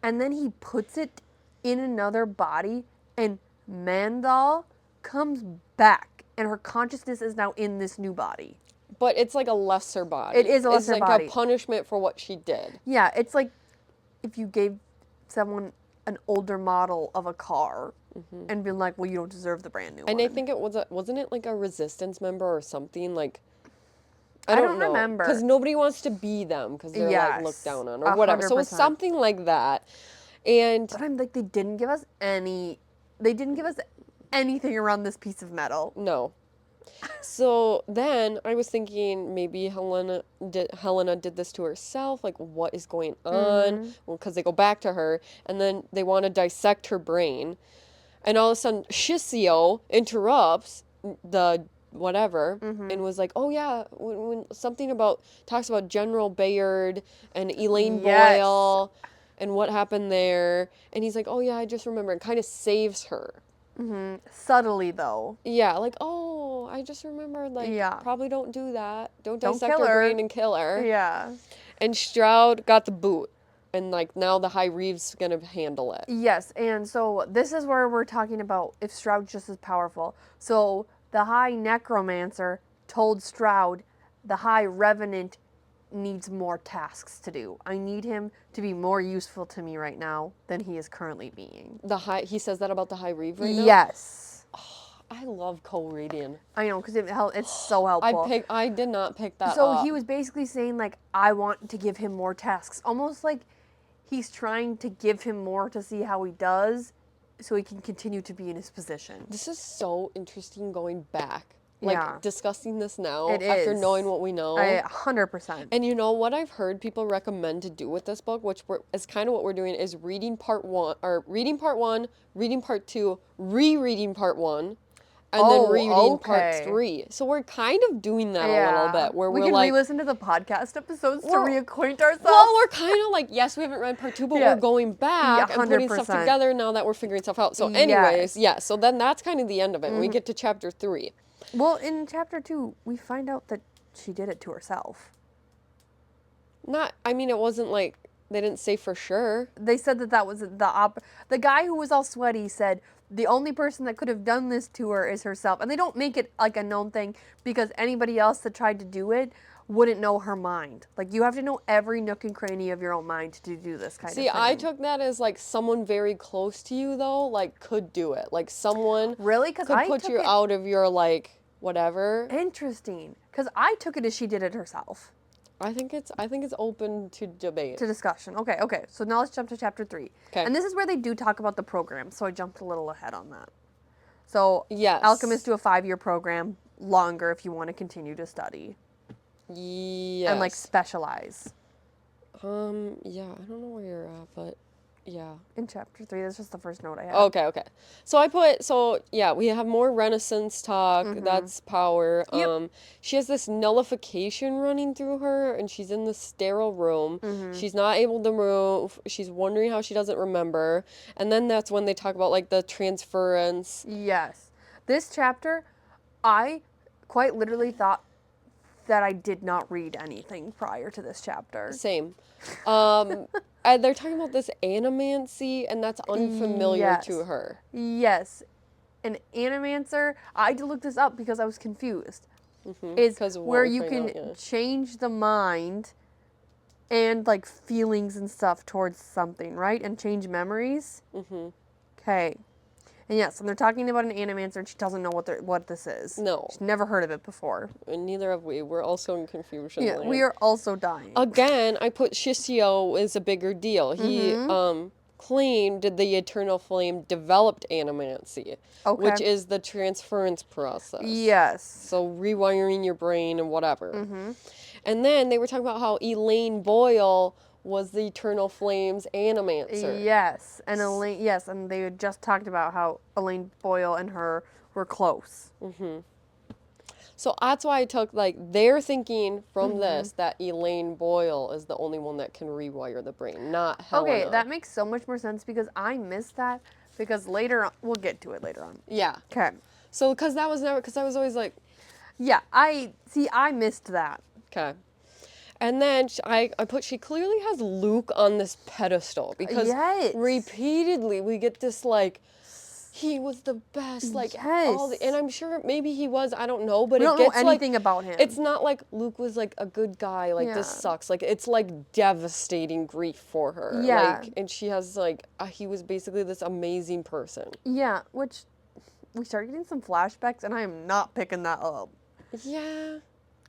and then he puts it in another body and Mandal comes back and her consciousness is now in this new body. But it's like a lesser body. It is a lesser body. It's like a punishment for what she did. Yeah, it's like if you gave someone an older model of a car and been like, well, you don't deserve the brand new one. And I think it was, wasn't it like a resistance member or something? Like, I don't know. Remember. Because nobody wants to be them because they're like looked down on or whatever. 100%. So it's something like that. But I'm like, they didn't give us anything around this piece of metal. No. So then I was thinking maybe Helena did this to herself. Like, what is going on? Well, because they go back to her, and then they want to dissect her brain. And all of a sudden, Shissio interrupts the whatever and was like, oh, yeah, when something talks about General Bayard and Elaine Boyle and what happened there. And he's like, oh, yeah, I just remember. And kind of saves her. Subtly, though. Yeah, like, oh, I just remembered, like, probably don't do that. Don't dissect her brain and kill her. Yeah. And Stroud got the boot. And, like, now the High Reeve's going to handle it. Yes, and so this is where we're talking about if Stroud's just as powerful. So the High Necromancer told Stroud the High Revenant needs more tasks to do. I need him to be more useful to me right now than he is currently being. He says that about the High Reeve right now? Yes. Oh, I love co-reading. I know, because it's so helpful. I did not pick that up. So he was basically saying, like, I want to give him more tasks. Almost like he's trying to give him more to see how he does so he can continue to be in his position. This is so interesting going back. Like, discussing this now after knowing what we know. 100%. And you know what I've heard people recommend to do with this book, which is kind of what we're doing, is reading part 1, reading part 2, rereading part 1, and then rereading part 3. So we're kind of doing that a little bit, where we can re-listen to the podcast episodes to reacquaint ourselves. Well, we're kind of like, yes, we haven't read part 2, but we're going back and putting stuff together now that we're figuring stuff out. So anyways, so then that's kind of the end of it. We get to chapter 3. Well, in chapter 2, we find out that she did it to herself. It wasn't like, they didn't say for sure. They said that was the guy who was all sweaty said the only person that could have done this to her is herself. And they don't make it like a known thing because anybody else that tried to do it wouldn't know her mind. Like, you have to know every nook and cranny of your own mind to do this kind of thing. See, I took that as, like, someone very close to you, though, like, could do it. Like, someone really could put you out of your, like, whatever. Interesting. Because I took it as she did it herself. I think it's open to debate. To discussion. Okay. So now let's jump to chapter 3. Okay. And this is where they do talk about the program, so I jumped a little ahead on that. So, yes. Alchemists do a 5-year program, longer if you want to continue to study. Yes. And, like, specialize. Yeah, I don't know where you're at, but yeah. In chapter 3, that's just the first note I have. Okay. So we have more Renaissance talk. That's power. Yep. She has this nullification running through her, and she's in the sterile room. She's not able to move. She's wondering how she doesn't remember. And then that's when they talk about, like, the transference. Yes. This chapter, I quite literally thought that I did not read anything prior to this chapter. Same. They're talking about this animancy, and that's unfamiliar to her. Yes. An animancer, I had to look this up because I was confused, is where you can change the mind and, like, feelings and stuff towards something, right? And change memories? Okay. And yes, and they're talking about an animancer, and she doesn't know what this is. No. She's never heard of it before. And neither have we. We're also in confusion. Yeah, we are also dying. Again, I put Shishio as a bigger deal. He claimed the eternal flame developed animancy, which is the transference process. Yes. So rewiring your brain and whatever. And then they were talking about how Elaine Boyle was the Eternal Flame's animancer. Yes, and and they had just talked about how Elaine Boyle and her were close. So that's why I took, like, they're thinking from this that Elaine Boyle is the only one that can rewire the brain, not Helena. Okay, that makes so much more sense because I missed that because later on, we'll get to it later on. Yeah. Okay. So, because I was always like... Yeah, I missed that. Okay. And then I put, she clearly has Luke on this pedestal because repeatedly we get this, like, he was the best, like, and I'm sure maybe he was, I don't know, but we don't know anything about him. It's not like Luke was, like, a good guy, like, this sucks. Like, it's, like, devastating grief for her. Yeah. Like, and she has, like, he was basically this amazing person. Yeah, which we start getting some flashbacks, and I am not picking that up. Yeah.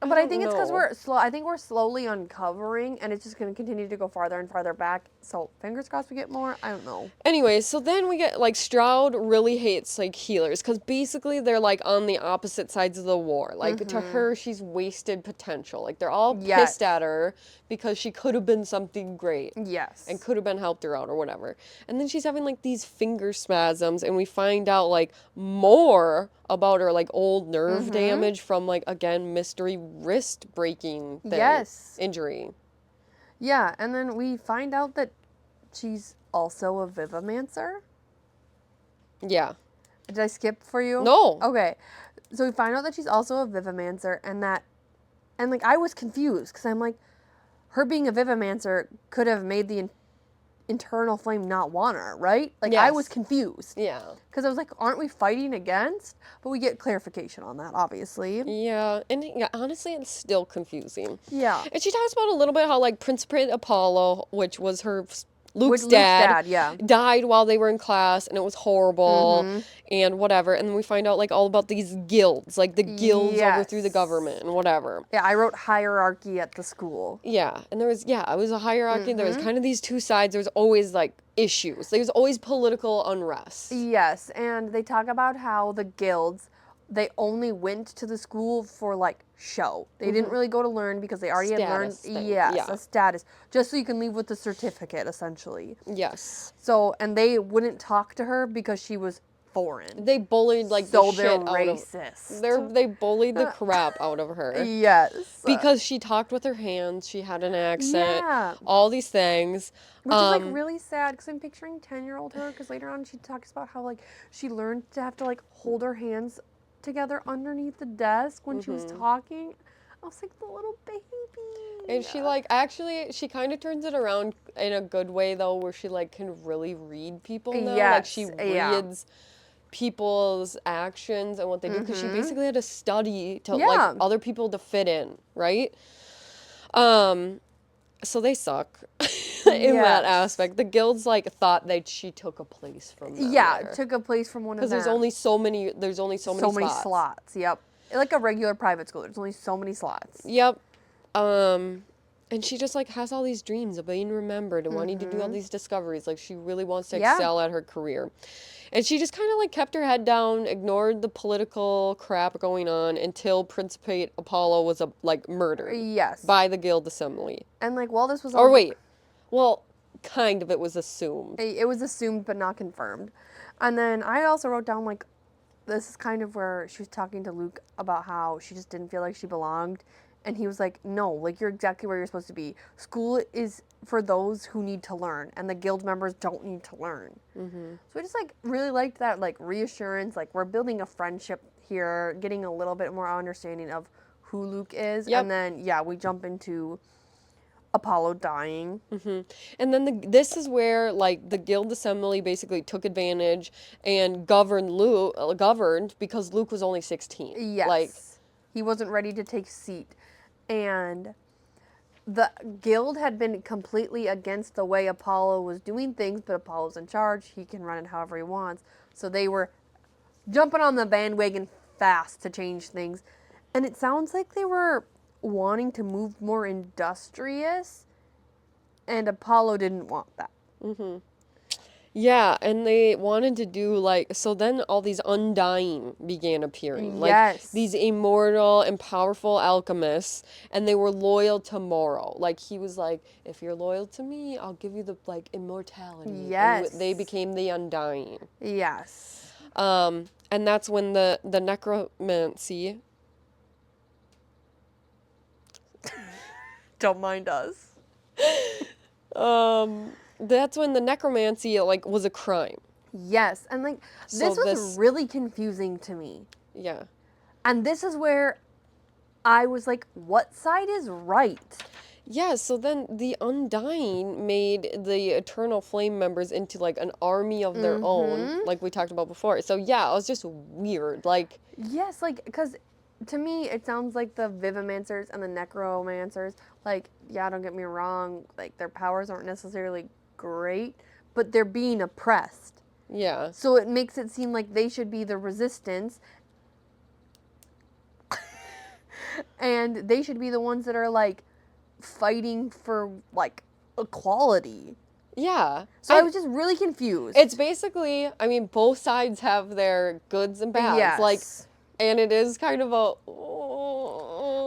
But I think it's because we're slowly uncovering, and it's just going to continue to go farther and farther back. So fingers crossed we get more. I don't know. Anyway, so then we get, like, Stroud really hates, like, healers because basically they're, like, on the opposite sides of the war. Like, to her, she's wasted potential. Like, they're all pissed at her because she could have been something great. Yes. And could have been helped her out or whatever. And then she's having, like, these finger spasms, and we find out, like, more about her, like, old nerve damage from, like, again, mystery wrist breaking thing. Injury. Yeah, and then we find out that she's also a Vivamancer. Yeah. Did I skip for you? No. Okay. So we find out that she's also a Vivamancer, and like, I was confused, because I'm like, her being a Vivamancer could have made the internal flame not want her, right? Like, I was confused. Yeah. Because I was like, aren't we fighting against? But we get clarification on that, obviously. Yeah, and honestly, it's still confusing. Yeah. And she talks about a little bit how, like, Principate Apollo, which was her... Luke's dad died while they were in class, and it was horrible, and whatever. And then we find out, like, all about these guilds, like the guilds overthrew the government and whatever. Yeah, I wrote hierarchy at the school. Yeah, and there was, it was a hierarchy. There was kind of these two sides. There was always, like, issues. There was always political unrest. Yes, and they talk about how the guilds, they only went to the school for, like, show. They didn't really go to learn because they already had learned. A status. Just so you can leave with the certificate, essentially. Yes. So, and they wouldn't talk to her because she was foreign. They bullied, like, so the shit out of her. racist. They bullied the crap out of her. Yes. Because she talked with her hands, she had an accent, all these things. Which is, like, really sad, because I'm picturing 10-year-old her, because later on she talks about how, like, she learned to have to, like, hold her hands together underneath the desk when she was talking. I was like, the little baby. And she, like, actually, she kind of turns it around in a good way, though, where she, like, can really read people now. Like, she reads people's actions and what they do, because she basically had to study to, like, other people to fit in, right? So they suck in that aspect. The guilds, like, thought that she took a place from them. Yeah, took a place from one of them. Because there's only so many slots. Yep. Like a regular private school, there's only so many slots. Yep. And she just, like, has all these dreams of being remembered and wanting to do all these discoveries. Like, she really wants to excel at her career. And she just kind of, like, kept her head down, ignored the political crap going on until Principate Apollo was, like, murdered. Yes. By the guild assembly. And, like, while this was all... Or wait. Well, kind of it was assumed. It was assumed but not confirmed. And then I also wrote down, like, this is kind of where she was talking to Luke about how she just didn't feel like she belonged. And he was like, no, like, you're exactly where you're supposed to be. School is for those who need to learn, and the guild members don't need to learn. So I just, like, really liked that, like, reassurance. Like, we're building a friendship here, getting a little bit more understanding of who Luke is. Yep. And then, yeah, we jump into Apollo dying. Mm-hmm. And then this is where, like, the Guild Assembly basically took advantage and governed because Luke was only 16. Yes. Like, he wasn't ready to take seat. And the Guild had been completely against the way Apollo was doing things, but Apollo's in charge. He can run it however he wants. So they were jumping on the bandwagon fast to change things. And it sounds like they were wanting to move more industrious, and Apollo didn't want that. mm-hmm. Yeah, and they wanted to do, like, so then all these Undying began appearing. Like, these immortal and powerful alchemists, and they were loyal to Morrow. Like, he was like, if you're loyal to me, I'll give you the, like, immortality. Yes. And they became the Undying. Yes. And that's when the necromancy... Don't mind us. That's when the necromancy, like, was a crime. Yes, and, like, this was really confusing to me. Yeah. And this is where I was like, what side is right? Yeah, so then the Undying made the Eternal Flame members into, like, an army of their own, like we talked about before. So, yeah, it was just weird, like... Yes, like, because to me, it sounds like the Vivimancers and the Necromancers, like, yeah, don't get me wrong, like, their powers aren't necessarily great, but they're being oppressed. Yeah. So it makes it seem like they should be the resistance, and they should be the ones that are, like, fighting for, like, equality. Yeah. So I was just really confused. It's basically, I mean, both sides have their goods and bads. Yes. Like, and it is kind of a...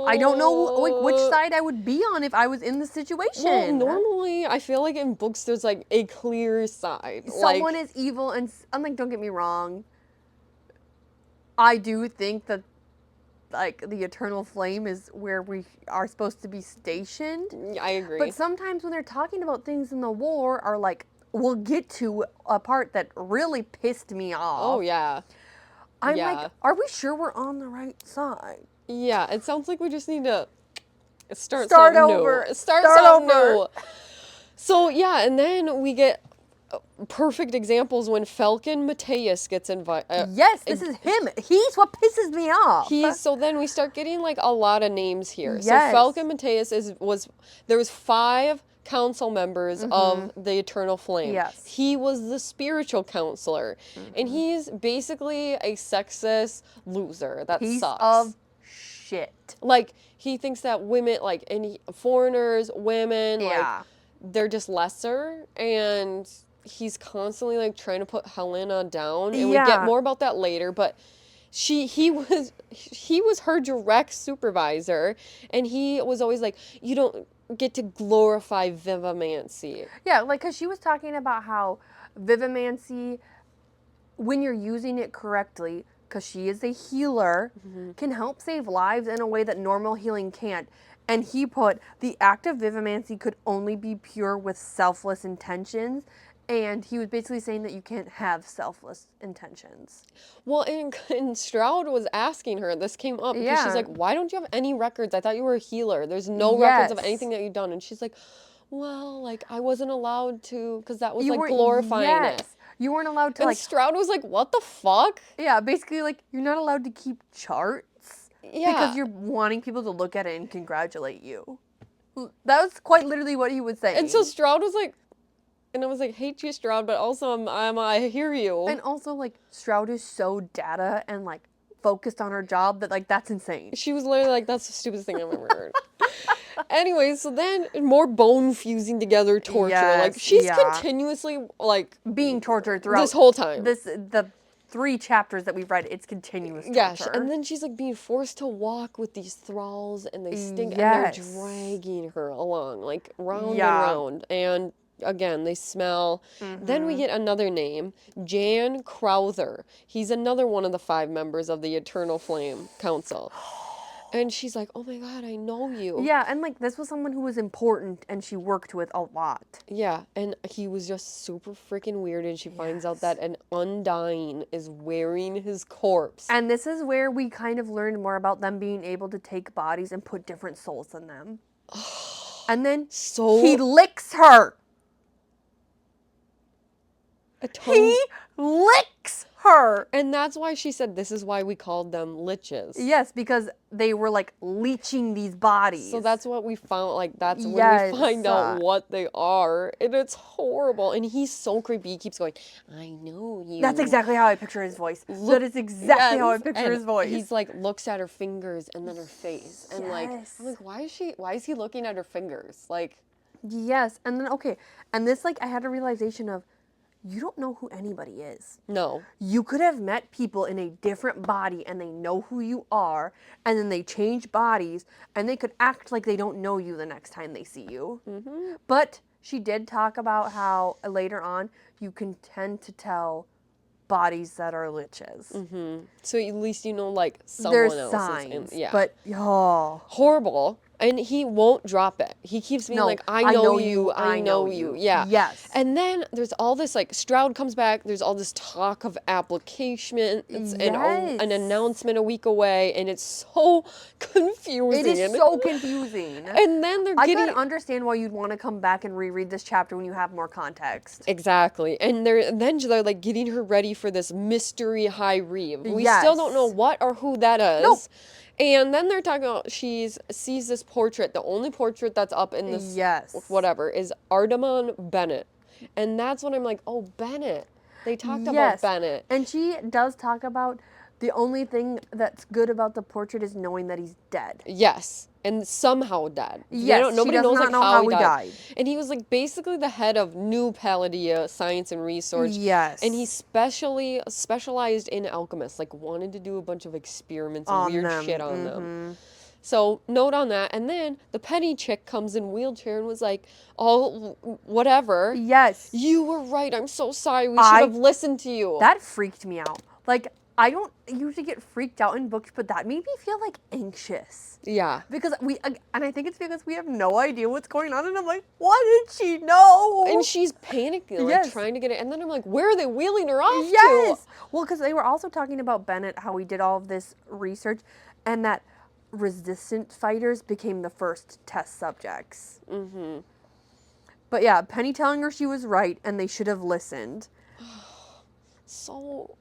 I don't know like, which side I would be on if I was in the situation. Well, normally, I feel like in books there's, like, a clear side. Someone is evil, and like, don't get me wrong, I do think that, like, the Eternal Flame is where we are supposed to be stationed. I agree. But sometimes when they're talking about things in the war are, like, we'll get to a part that really pissed me off. Oh, yeah. I'm like, are we sure we're on the right side? Yeah, it sounds like we just need to start over. New. Start something new. So, yeah, and then we get perfect examples when Falcon Mateus gets invited. Yes, this is him. He's what pisses me off. So then we start getting, like, a lot of names here. Yes. So Falcon Mateus there was 5 council members of the Eternal Flame. Yes. He was the spiritual counselor. And he's basically a sexist loser. That Piece sucks. of shit. Like, he thinks that women, like, any foreigners, women, like, they're just lesser. And he's constantly, like, trying to put Helena down. And we get more about that later. But he was her direct supervisor. And he was always like, you don't get to glorify Vivimancy. Yeah, like, because she was talking about how Vivimancy, when you're using it correctly, because she is a healer, can help save lives in a way that normal healing can't. And he put, the act of Vivimancy could only be pure with selfless intentions. And he was basically saying that you can't have selfless intentions. Well, and Stroud was asking her, this came up, because she's like, why don't you have any records? I thought you were a healer. There's no records of anything that you've done. And she's like, well, like, I wasn't allowed to, because that was, like, glorifying it. You weren't allowed to, and like... Stroud was like, what the fuck? Yeah, basically, like, you're not allowed to keep charts. Yeah. Because you're wanting people to look at it and congratulate you. That was quite literally what he was saying. And so Stroud was like... And I was like, hate you, Stroud, but also I hear you. And also, like, Stroud is so data and, like, focused on her job that, like, that's insane. She was literally like, that's the stupidest thing I've ever heard. Anyway, so then more bone fusing together torture. Like, she's continuously, like... being tortured throughout... this whole time. The 3 chapters that we've read, it's continuous torture. Yeah, and then she's, like, being forced to walk with these thralls, and they stink, and they're dragging her along, like, round and round. And... again, they smell. Then we get another name, Jan Crowther. He's another one of the 5 members of the Eternal Flame Council. And she's like, oh my God, I know you. Yeah, and like this was someone who was important and she worked with a lot. Yeah, and he was just super freaking weird, and she finds out that an Undying is wearing his corpse. And this is where we kind of learned more about them being able to take bodies and put different souls in them. And then he licks her. He licks her. And that's why she said this is why we called them liches. Yes, because they were like leeching these bodies. So that's what we found, like that's when we find out what they are. And it's horrible. And he's so creepy. He keeps going, I know you. That's exactly how I picture his voice. That is exactly how I picture his voice. He's like looks at her fingers and then her face. And like I'm like, why is he looking at her fingers? Like yes. And then and this like I had a realization of you don't know who anybody is. No. You could have met people in a different body and they know who you are, and then they change bodies and they could act like they don't know you the next time they see you. Mm-hmm. But she did talk about how later on you can tend to tell bodies that are liches. Mm-hmm. So at least you know like someone else. There's signs. Yeah. But horrible. And he won't drop it. He keeps being like, I know you, I know you. Yeah. Yes. And then there's all this, like, Stroud comes back. There's all this talk of application. It's an announcement a week away. And it's so confusing. It is so confusing. And then I could understand why you'd want to come back and reread this chapter when you have more context. Exactly. And they're like getting her ready for this mystery high reeve. We still don't know what or who that is. Nope. And then they're talking about she sees this portrait. The only portrait that's up in this whatever is Ardamon Bennett. And that's when I'm like, oh, Bennett. They talked about Bennett. And she does talk about the only thing that's good about the portrait is knowing that he's dead. Yes. And somehow dead. Yes, nobody knows like how he died. died. And he was like basically the head of New Palladia Science and Research. Yes. And he specialized in alchemists, like wanted to do a bunch of experiments and weird shit on them. So note on that. And then the petty chick comes in wheelchair and was like, oh, whatever. Yes. You were right. I'm so sorry. We should have listened to you. That freaked me out. Like, I don't usually get freaked out in books, but that made me feel like anxious. Yeah. Because and I think it's because we have no idea what's going on, and I'm like, what did she know? And she's panicking, like trying to get it. And then I'm like, where are they wheeling her off to? Well, because they were also talking about Bennett, how he did all of this research, and that resistant fighters became the first test subjects. Mm-hmm. But yeah, Penny telling her she was right, and they should have listened. So...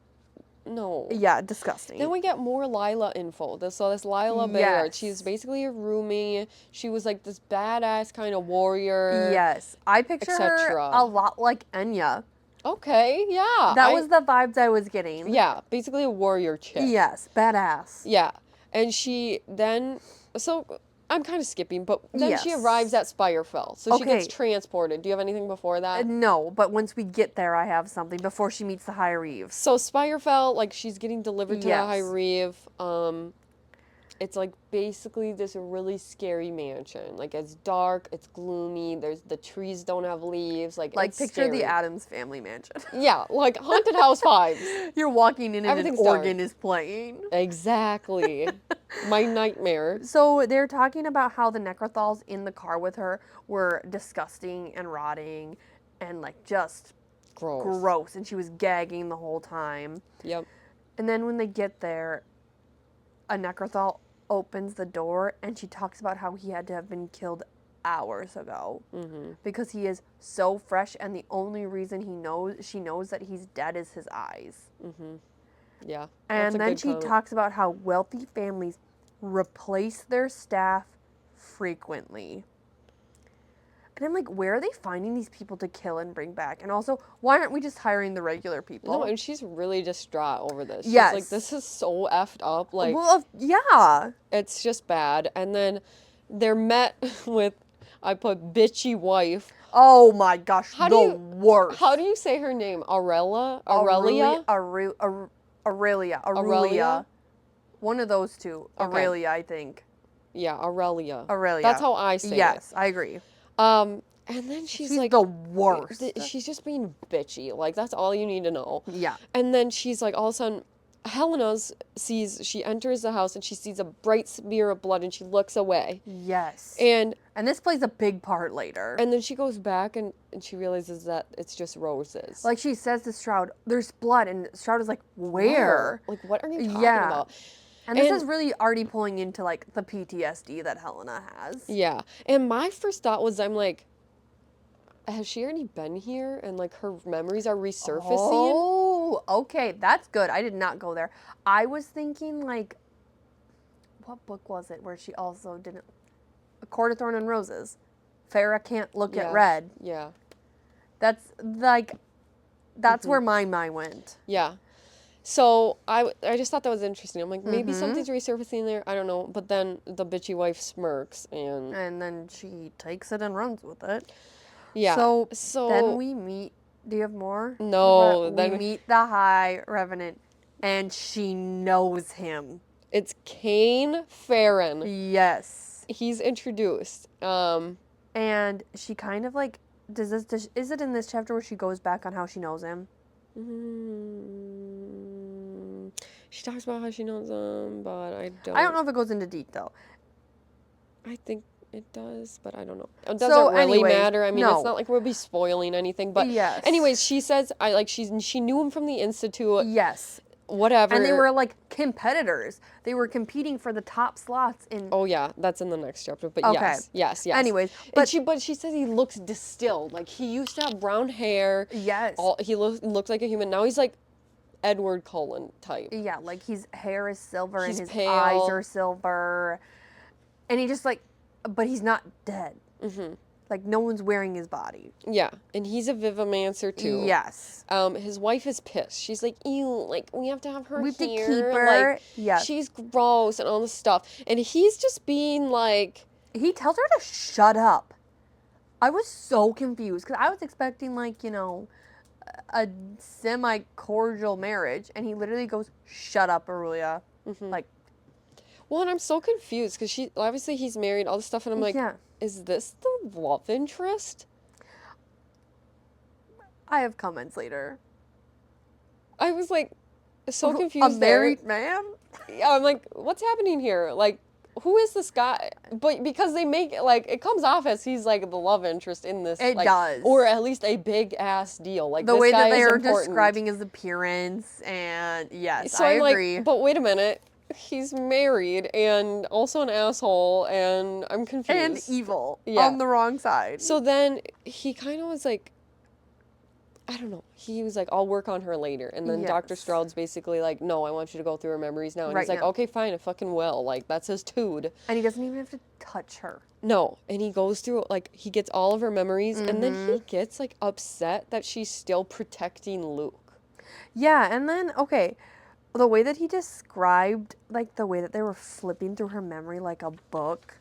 No. Yeah, disgusting. Then we get more Lila info. So this Lila Bayard, she's basically a roomie. She was like this badass kind of warrior. Yes. I picture her a lot like Enya. Okay, yeah. That was the vibes I was getting. Yeah, basically a warrior chick. Yes, badass. Yeah. And she then... So... I'm kind of skipping, but then she arrives at Spirefell. So she gets transported. Do you have anything before that? No, but once we get there, I have something before she meets the High Reeve. So Spirefell, like, she's getting delivered to the High Reeve. It's, like, basically this really scary mansion. Like, it's dark, it's gloomy, the trees don't have leaves. Like it's picture scary. the Addams Family mansion. Yeah, like Haunted House vibes. You're walking in and an organ is playing. Exactly. My nightmare. So they're talking about how the Necrothals in the car with her were disgusting and rotting and, like, just gross. And she was gagging the whole time. Yep. And then when they get there, a Necrothal opens the door and she talks about how he had to have been killed hours ago because he is so fresh, and the only reason she knows that he's dead is his eyes. Yeah. And then she talks about how wealthy families replace their staff frequently. And I'm like, where are they finding these people to kill and bring back? And also, why aren't we just hiring the regular people? No, and she's really distraught over this. She's like, this is so effed up. Like, well, yeah. It's just bad. And then they're met with, I put, bitchy wife. Oh my gosh, worst. How do you say her name? Aurelia? Aurelia. One of those two. Aurelia, I think. Yeah, Aurelia. Aurelia. That's how I say it. Yes, I agree. And then she's like the worst. She's just being bitchy. Like, that's all you need to know. Yeah. And then she's like, all of a sudden, Helena she enters the house and she sees a bright smear of blood and she looks away. Yes. And this plays a big part later. And then she goes back and she realizes that it's just roses. Like she says to Stroud, there's blood. And Stroud is like, where? Like, what are you talking about? And this is really already pulling into like the PTSD that Helena has. Yeah. And my first thought was, I'm like, has she already been here? And like her memories are resurfacing? Oh, okay. That's good. I did not go there. I was thinking like, what book was it where she also didn't? A Court of Thorn and Roses. Farrah can't look at red. Yeah. That's where my mind went. Yeah. So I just thought that was interesting. I'm like, maybe something's resurfacing there. I don't know. But then the bitchy wife smirks and then she takes it and runs with it. Yeah. So then we meet. Do you have more? No. We meet the High Revenant, and she knows him. It's Kane Farron. Yes. He's introduced. And she kind of like is it in this chapter where she goes back on how she knows him? She talks about how she knows him, but I don't know if it goes into detail. I think it does, but I don't know. It doesn't really matter. I mean, no. It's not like we'll be spoiling anything, but yes. Anyways, she says she knew him from the Institute. Yes. Whatever. And they were like competitors. They were competing for the top slots in. Oh yeah, that's in the next chapter. But okay. yes. Anyways, but she says he looks distilled. Like he used to have brown hair. Yes. He looked like a human. Now he's like Edward Cullen type. Yeah, like his hair is silver and his pale. eyes are silver, and he just like, but he's not dead. Like no one's wearing his body. Yeah, and he's a Vivimancer too. Yes. His wife is pissed. She's like, ew, like we have to have her we have here. to keep her. Like, she's gross and all this stuff. And he's just being like, he tells her to shut up. I was so confused because I was expecting like a semi-cordial marriage, and he literally goes, "Shut up, Aurelia." Like, well, and I'm so confused because obviously he's married, all this stuff, and I'm like, is this the love interest? I have comments later. I was like, so confused. A married man? Yeah, I'm like, what's happening here? Like, who is this guy? But because they make it like, it comes off as he's like the love interest in this. It like, does. Or at least a big ass deal. Like the this way guy that they are important. describing his appearance, and yes, so I I'm agree. Like, but wait a minute. He's married and also an asshole, and I'm confused. And evil on the wrong side. So then he kind of was like, I don't know. He was like, I'll work on her later. And then Dr. Stroud's basically like, no, I want you to go through her memories now. And he's like, okay, fine, I fucking will. Like, that's his dude. And he doesn't even have to touch her. No. And he goes through, like, he gets all of her memories. And then he gets, like, upset that she's still protecting Luke. Yeah, and then, okay, the way that he described, like, the way that they were flipping through her memory like a book.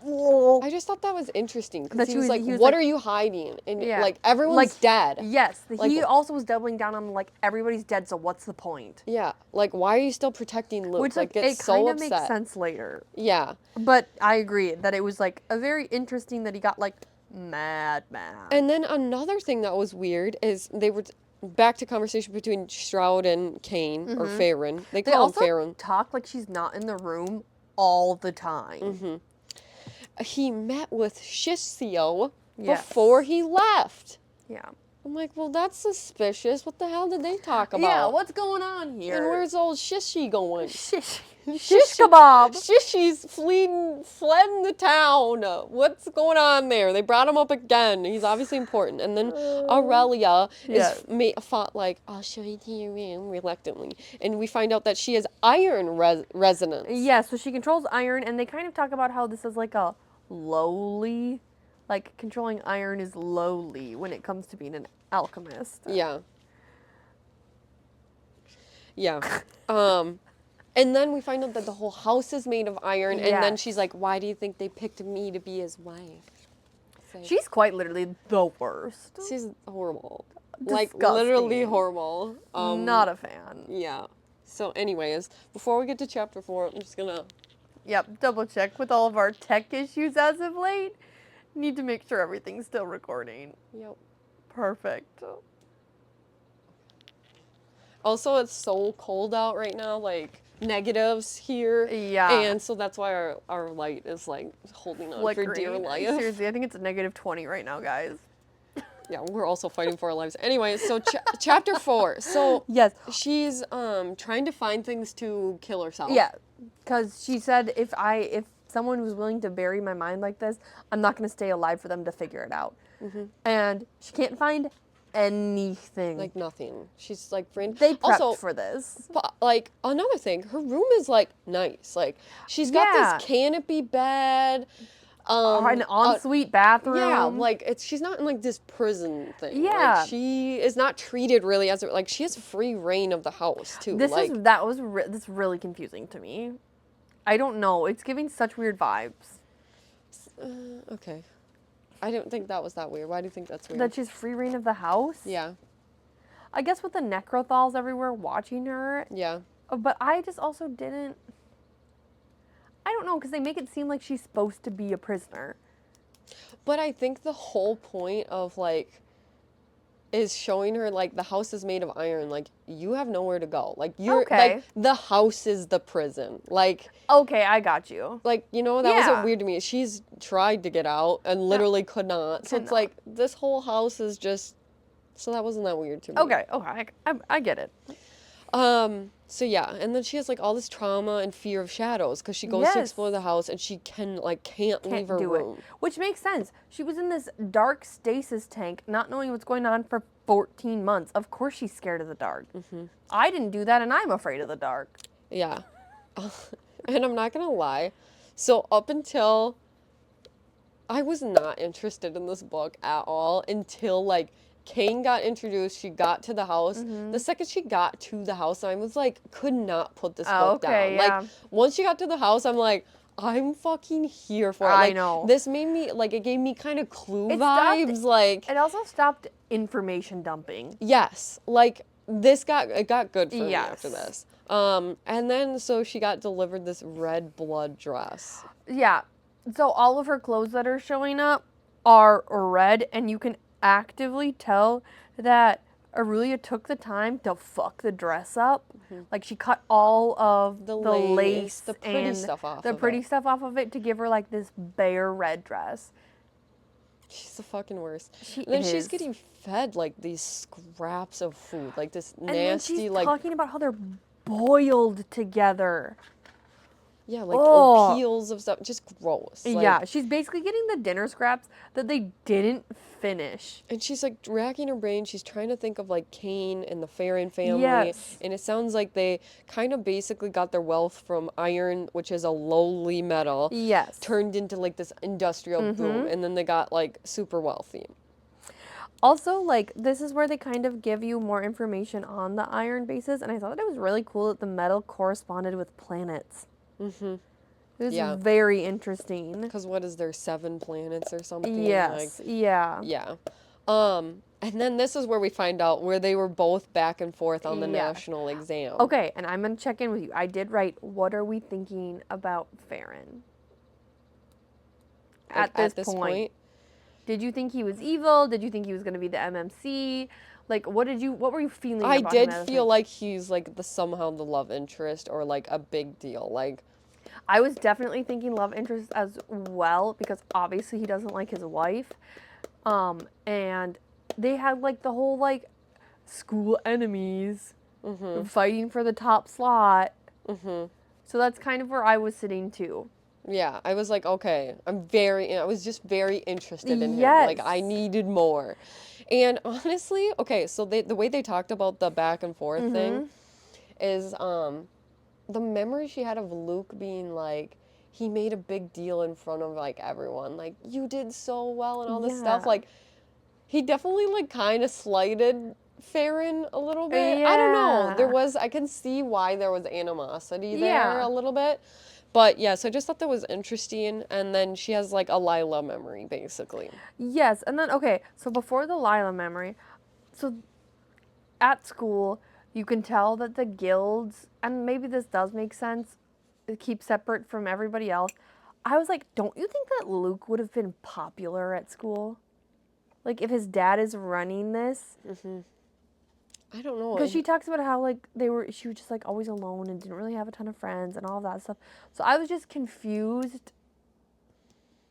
I just thought that was interesting. Because he was like, what are you hiding? And, like, everyone's dead. Yes. Like, he also was doubling down on, like, everybody's dead, so what's the point? Yeah. Like, why are you still protecting Luke? Which, like, it so kind of upset. makes sense later. Yeah. But I agree that it was, like, a very interesting that he got, like, mad. And then another thing that was weird is they were... back to conversation between Stroud and Kane, or Farron. They call him Farron. They also talk like she's not in the room all the time. He met with Shishio before he left. Yeah. I'm like, well, that's suspicious. What the hell did they talk about? Yeah, what's going on here? And where's old Shishi going? Shish kebab. Shishi's fled the town. What's going on there? They brought him up again. He's obviously important. And then Aurelia fought like, I'll show you to your room, reluctantly. And we find out that she has iron resonance. Yeah, so she controls iron, and they kind of talk about how this is like a lowly, like controlling iron is lowly when it comes to being an alchemist. Yeah. Yeah. And then we find out that the whole house is made of iron, and then she's like, why do you think they picked me to be his wife? Like, she's quite literally the worst. She's horrible. Disgusting. Like, literally horrible. Not a fan. Yeah. So anyways, before we get to chapter 4, I'm just gonna... Yep, double check with all of our tech issues as of late. Need to make sure everything's still recording. Yep. Perfect. Also, it's so cold out right now, like negatives here. Yeah. And so that's why our light is like holding on for dear life. Seriously, I think it's -20 right now, guys. Yeah, we're also fighting for our lives. Anyway, so chapter 4. So yes, she's trying to find things to kill herself. Yeah, because she said if someone was willing to bury my mind like this, I'm not going to stay alive for them to figure it out. And she can't find anything. Like nothing. She's like They prepped for this. Like another thing, her room is like nice. Like she's got this canopy bed. An ensuite bathroom. Yeah, like she's not in like this prison thing. Yeah. Like she is not treated really as like she has free reign of the house too. This is really confusing to me. I don't know. It's giving such weird vibes. Okay. I don't think that was that weird. Why do you think that's weird? That she's free reign of the house? Yeah. I guess with the necrothals everywhere watching her. Yeah. But I just also didn't. I don't know, because they make it seem like she's supposed to be a prisoner. But I think the whole point of, like, is showing her, like, the house is made of iron. Like, you have nowhere to go. Like, you're, like, the house is the prison. Like... Okay, I got you. Like, you know, that wasn't weird to me. She's tried to get out and literally could not. So it's like, this whole house is just... So that wasn't that weird to me. Okay, I get it. So yeah, and then she has like all this trauma and fear of shadows because she goes to explore the house and she can't leave her room. Which makes sense. She was in this dark stasis tank, not knowing what's going on for 14 months. Of course she's scared of the dark. I didn't do that and I'm afraid of the dark. Yeah. And I'm not gonna lie. So up until I was not interested in this book at all until like Kane got introduced, she got to the house. The second she got to the house, I was like, could not put this book down. Like, once she got to the house, I'm like, I'm fucking here for it. Like, I know. This made me, like, it gave me kind of Clue vibes. Like, it also stopped information dumping. Yes. Like, it got good for me after this. And then, so she got delivered this red blood dress. Yeah. So all of her clothes that are showing up are red, and you can actively tell that Aurelia took the time to fuck the dress up. Like she cut all of the lace, the pretty stuff off of it to give her like this bare red dress. She's the fucking worst. She and then is. She's getting fed like these scraps of food, like this nasty, and she's talking about how they're boiled together. Yeah, like peels of stuff, just gross. Like, yeah, she's basically getting the dinner scraps that they didn't finish. And she's like racking her brain. She's trying to think of like Kane and the Farron family. Yes. And it sounds like they kind of basically got their wealth from iron, which is a lowly metal. Yes. Turned into like this industrial boom. And then they got like super wealthy. Also, like, this is where they kind of give you more information on the iron bases. And I thought it was really cool that the metal corresponded with planets. It was very interesting. Because what is there, 7 planets or something? Yes, yeah. Yeah. And then this is where we find out where they were both back and forth on the national exam. Okay, and I'm going to check in with you. I did write, what are we thinking about Farron? At this point. Did you think he was evil? Did you think he was going to be the MMC? Like, what were you feeling about him? I did feel like he's, like, somehow the love interest or, like, a big deal. Like, I was definitely thinking love interest as well because obviously he doesn't like his wife. And they had, like, the whole, like, school enemies fighting for the top slot. So that's kind of where I was sitting, too. Yeah, I was like, okay, I was just very interested in him. Like, I needed more. And honestly, okay, so the way they talked about the back and forth thing is, the memory she had of Luke being like, he made a big deal in front of, like, everyone. Like, you did so well and all this stuff. Like, he definitely, like, kind of slighted Farron a little bit. I don't know. I can see why there was animosity there a little bit. But, yeah, so I just thought that was interesting. And then she has, like, a Lila memory, basically. Yes. And then, okay, so before the Lila memory, so at school, you can tell that the guilds, and maybe this does make sense, keep separate from everybody else. I was like, don't you think that Luke would have been popular at school? Like, if his dad is running this? I don't know. Because she talks about how, like, she was just, like, always alone and didn't really have a ton of friends and all of that stuff. So I was just confused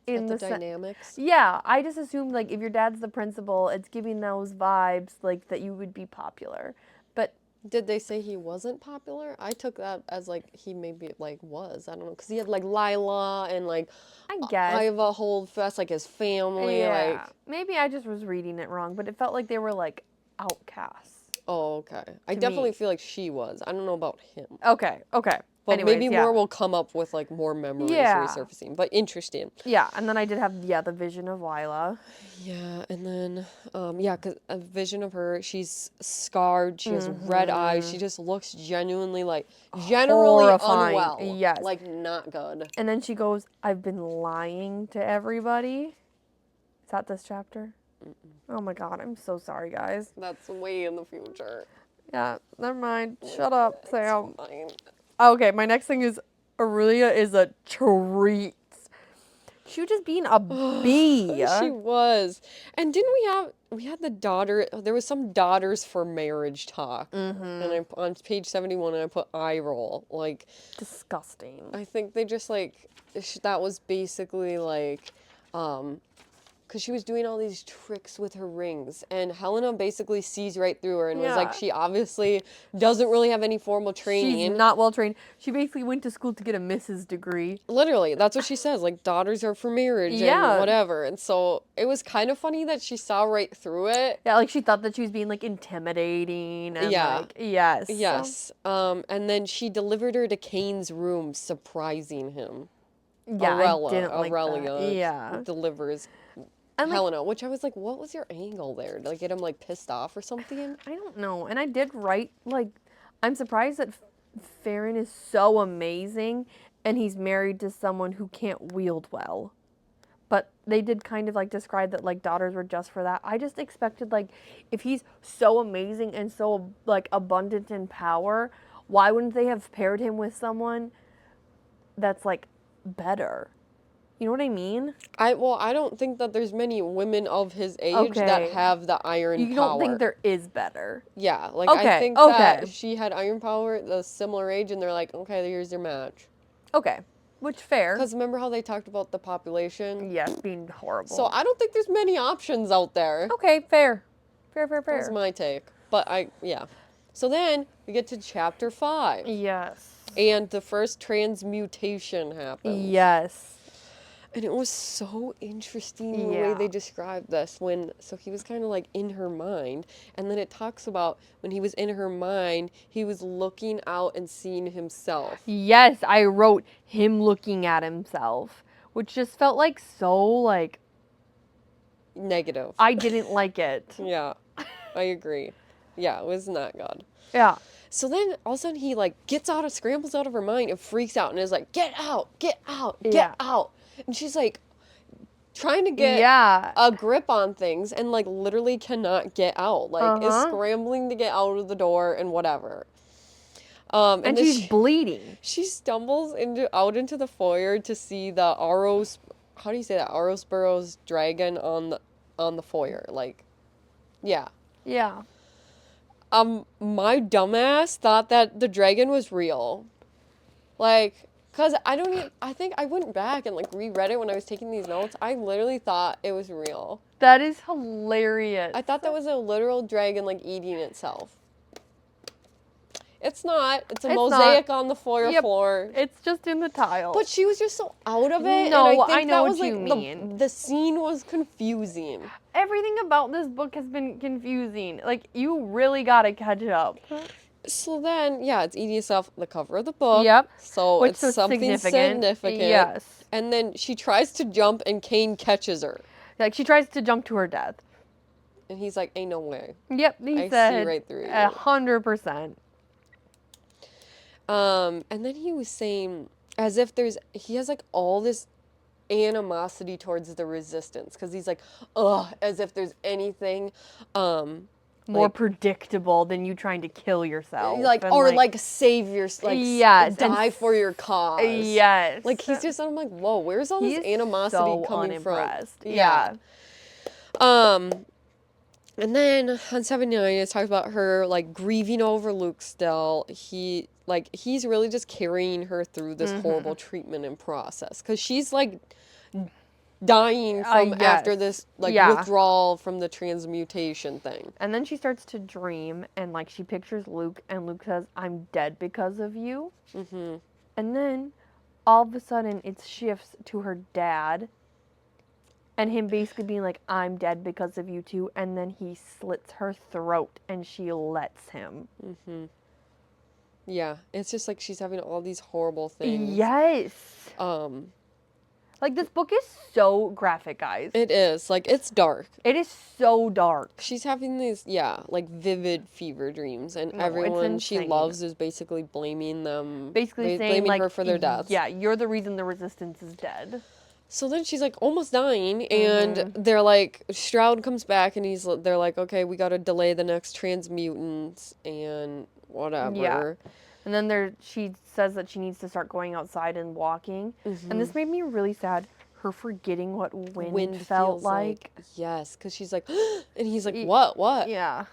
in the dynamics. Yeah, I just assumed, like, if your dad's the principal, it's giving those vibes, like, that you would be popular. But did they say he wasn't popular? I took that as, like, he maybe, like, was. I don't know. Because he had, like, Lila and, like, I guess. Iva Holdfast, like, his family. Yeah. Like, maybe I just was reading it wrong, but it felt like they were, like, outcasts. Oh, okay. I definitely feel like she was. I don't know about him. Okay. But maybe more will come up with, like, more memories resurfacing. But interesting. Yeah, and then I did have, the vision of Lila. Yeah, and then, because a vision of her, she's scarred, she has red eyes, she just looks genuinely, like, generally horrifying. Unwell. Yes. Like, not good. And then she goes, I've been lying to everybody. Is that this chapter? Mm-mm. Oh my god, I'm so sorry, guys. That's way in the future. Yeah, never mind. Shut up, Sam. Fine. Okay, my next thing is Aurelia is a treat. She was just being a bee. She was. And didn't we had the daughter, there was some daughters for marriage talk. And on page 71, and I put eye roll. Like, disgusting. I think they just, like, that was basically, like, because she was doing all these tricks with her rings, and Helena basically sees right through her and was like, she obviously doesn't really have any formal training. She's not well trained. She basically went to school to get a Mrs. degree. Literally, that's what she says. Like, daughters are for marriage and whatever. And so it was kind of funny that she saw right through it. Yeah, like she thought that she was being like intimidating. And like, yes. And then she delivered her to Kane's room, surprising him. Yeah, I didn't like that. Yeah, delivers. And Helena, which I was like, what was your angle there? To, like, get him, like, pissed off or something? I don't know. And I did write, like, I'm surprised that Farron is so amazing and he's married to someone who can't wield well. But they did kind of, like, describe that, like, daughters were just for that. I just expected, like, if he's so amazing and so, like, abundant in power, why wouldn't they have paired him with someone that's, like, better? You know what I mean? I don't think that there's many women of his age that have the iron power. You don't think there is better? Yeah, like, I think that she had iron power at a similar age, and they're like, okay, here's your match. Okay, which fair. Because remember how they talked about the population? Yes, being horrible. So I don't think there's many options out there. Okay, fair. Fair. That's my take. But So then we get to chapter 5. Yes. And the first transmutation happens. Yes. And it was so interesting the way they described this so he was kind of like in her mind, and then it talks about when he was in her mind, he was looking out and seeing himself. Yes, I wrote him looking at himself, which just felt like so like negative. I didn't like it. Yeah, I agree. Yeah, it was not good. Yeah. So then all of a sudden he like scrambles out of her mind and freaks out and is like, get out, get out, get out. And she's like trying to get a grip on things and like literally cannot get out. Like is scrambling to get out of the door and whatever. And she's bleeding. She stumbles out into the foyer to see the how do you say that? Ouroboros dragon on the foyer. Like, yeah. Yeah. My dumbass thought that the dragon was real. Like, because I think I went back and, like, reread it when I was taking these notes. I literally thought it was real. That is hilarious. I thought that was a literal dragon, like, eating itself. It's not. It's a mosaic on the foyer floor. It's just in the tile. But she was just so out of it. No, and I know that was, what you like, mean. The scene was confusing. Everything about this book has been confusing. Like, you really gotta catch up. So then, it's eating itself, the cover of the book. Yep. So it's something significant. Yes. And then she tries to jump and Kane catches her. Like, she tries to jump to her death. And he's like, ain't no way. Yep, I see right through you. 100%. And then he was saying, as if he has like all this animosity towards the resistance. Because he's like, as if there's anything, more predictable than you trying to kill yourself. Like, or like save yourself, like die for your cause. Yes. Like he's just, I'm like, whoa, where's all this animosity coming from? Yeah. And then on 79, it talks about her, like, grieving over Luke still. He's really just carrying her through this horrible treatment and process. Because she's, like, dying from after this, like, withdrawal from the transmutation thing. And then she starts to dream, and, like, she pictures Luke, and Luke says, I'm dead because of you. Mm-hmm. And then, all of a sudden, it shifts to her dad, and him basically being like, I'm dead because of you too, and then he slits her throat, and she lets him. Mm-hmm. Yeah, it's just, like, she's having all these horrible things. Yes! Like, this book is so graphic, guys. It is. Like, it's dark. It is so dark. She's having these, like, vivid fever dreams, and everyone she loves is basically blaming them. Basically saying, blaming like, her for their deaths. Yeah, you're the reason the resistance is dead. So then she's, like, almost dying, and they're, like, Stroud comes back, and they're like, okay, we gotta delay the next transmutants, and whatever. Yeah. And then she says that she needs to start going outside and walking. Mm-hmm. And this made me really sad. Her forgetting what wind felt like. Yes, because she's like, and he's like, what? Yeah.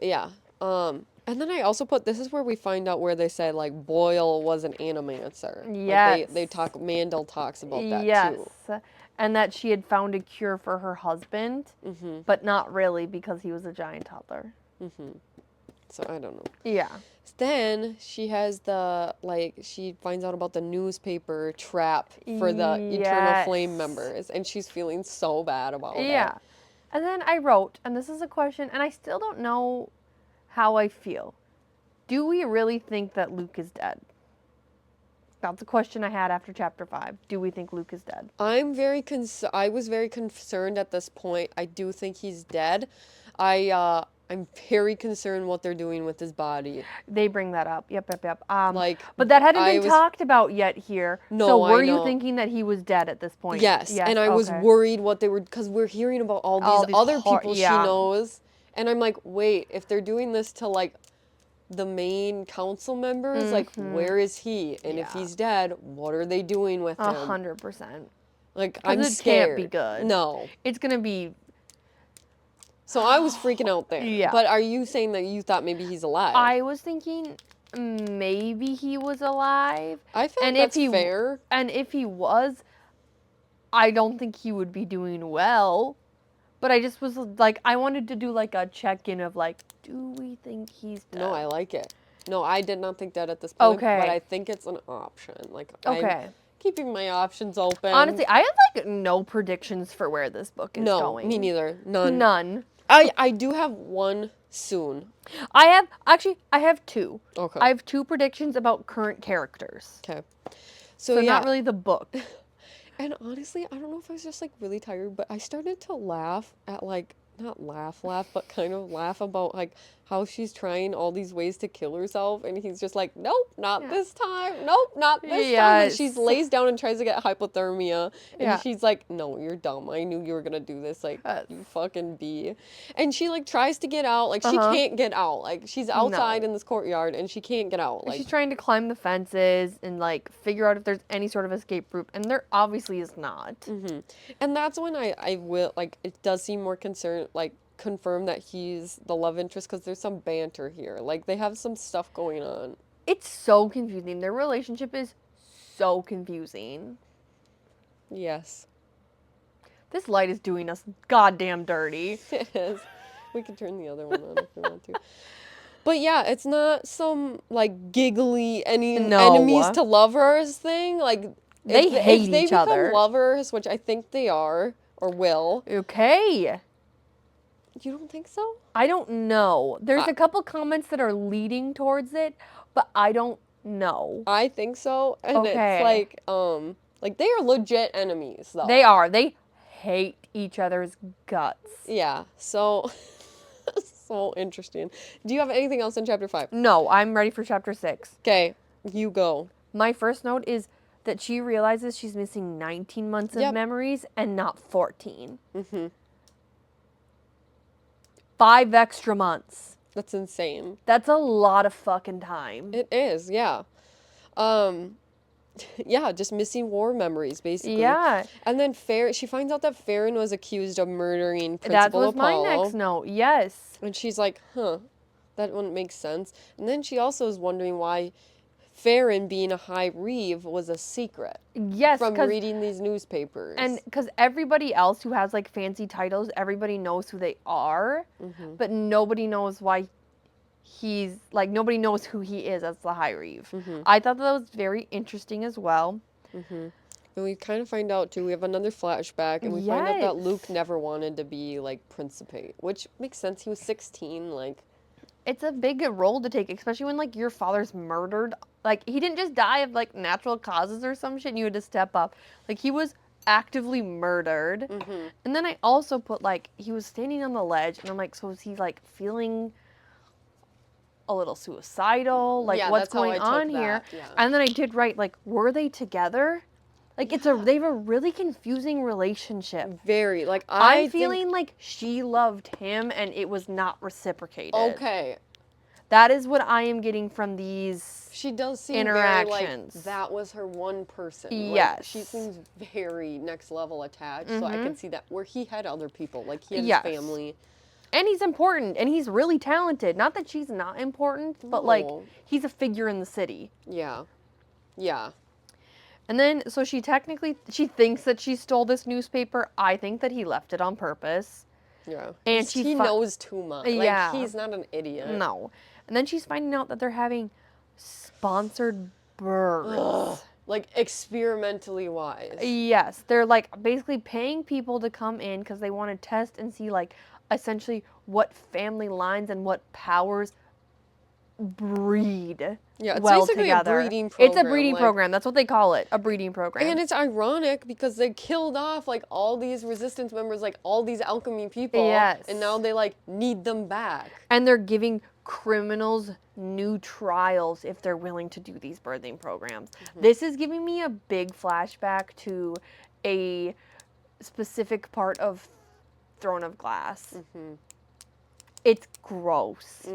Yeah. And then I also put, this is where we find out where they said, like, Boyle was an animancer. Yes. Like Mandel talks about that, too. Yes. And that she had found a cure for her husband, but not really because he was a giant toddler. Mm-hmm. So I don't know. Yeah. Then she has she finds out about the newspaper trap for the Eternal Flame members, and she's feeling so bad about it. Yeah. And then I wrote, and this is a question, and I still don't know how I feel. Do we really think that Luke is dead? That's the question I had after chapter 5. Do we think Luke is dead? I was very concerned at this point. I do think he's dead. I'm very concerned what they're doing with his body. They bring that up. Yep. But that hadn't been talked about yet here. No, so were you thinking that he was dead at this point? Yes. And I was worried what they were, because we're hearing about all these other people she knows. And I'm like, wait, if they're doing this to, like, the main council members, like, where is he? And if he's dead, what are they doing with him? 100%. Like, I'm scared. It can't be good. No. It's going to be... So I was freaking out there. Yeah. But are you saying that you thought maybe he's alive? I was thinking maybe he was alive. I think that's fair. And if he was, I don't think he would be doing well. But I just was like, I wanted to do like a check-in of like, do we think he's dead? No, I like it. No, I did not think that at this point. Okay. But I think it's an option. Like, okay. I'm keeping my options open. Honestly, I have like no predictions for where this book is going. No, me neither. None. None. I do have one soon. I have two. Okay. I have two predictions about current characters. Okay. So not really the book. And honestly, I don't know if I was just, like, really tired, but I started to laugh at, like, not laugh, but kind of laugh about, like, how she's trying all these ways to kill herself, and he's just like, nope, not this time, nope, not this time, and she lays down and tries to get hypothermia, and she's like, no, you're dumb, I knew you were gonna do this, like, you fucking bee, and she, like, tries to get out, like, she can't get out, like, she's outside in this courtyard, and she can't get out, like, she's trying to climb the fences and, like, figure out if there's any sort of escape route, and there obviously is not. And that's when I will, like, it does seem more concerned, like, confirm that he's the love interest, because there's some banter here. Like, they have some stuff going on. It's so confusing. Their relationship is so confusing. Yes. This light is doing us goddamn dirty. It is. We can turn the other one on if we want to. But yeah, it's not some, like, giggly enemies to lovers thing. Like, they hate if they each other. become lovers, which I think they are, or will. Okay. You don't think so? I don't know. There's a couple comments that are leading towards it, but I don't know. I think so. And it's like they are legit enemies, though. They are. They hate each other's guts. Yeah. So so interesting. Do you have anything else in chapter 5? No, I'm ready for chapter 6. Okay, you go. My first note is that she realizes she's missing 19 months of memories and not 14. 5 extra months. That's insane. That's a lot of fucking time. It is, yeah. Yeah, just missing war memories, basically. Yeah. And then she finds out that Farron was accused of murdering Principal That was Apollo. my next note, yes. And she's like, that wouldn't make sense. And then she also is wondering why Farron being a high reeve was a secret. Yes, from reading these newspapers. And because everybody else who has like fancy titles, everybody knows who they are, but nobody knows why nobody knows who he is as the High Reeve. I thought that was very interesting as well. And we kind of find out too, we have another flashback, and we find out that Luke never wanted to be like Principate, which makes sense. He was 16, like. It's a big role to take, especially when like your father's murdered. Like he didn't just die of like natural causes or some shit and you had to step up. Like he was actively murdered. And then I also put like he was standing on the ledge and I'm like, so is he like feeling a little suicidal? Like what's going on here? Yeah. And then I did write like, were they together? Like they have a really confusing relationship. Very. Like I'm feeling like she loved him and it was not reciprocated. Okay. That is what I am getting from these She does seem interactions. Very, like, that was her one person. Yes. Like, she seems very next level attached, so I can see that where he had other people. Like he had his family. And he's important and he's really talented. Not that she's not important, but like he's a figure in the city. Yeah. Yeah. And then, so she thinks that she stole this newspaper. I think that he left it on purpose. Yeah. And he knows too much. Like, he's not an idiot. No. And then she's finding out that they're having sponsored births. Like, experimentally wise. Yes. They're, like, basically paying people to come in because they want to test and see, like, essentially what family lines and what powers breed it's well basically together. A breeding program. It's a breeding program. That's what they call it, a breeding program. And it's ironic because they killed off like all these resistance members, like all these alchemy people. Yes. And now they like need them back. And they're giving criminals new trials if they're willing to do these birthing programs. This is giving me a big flashback to a specific part of Throne of Glass. It's gross.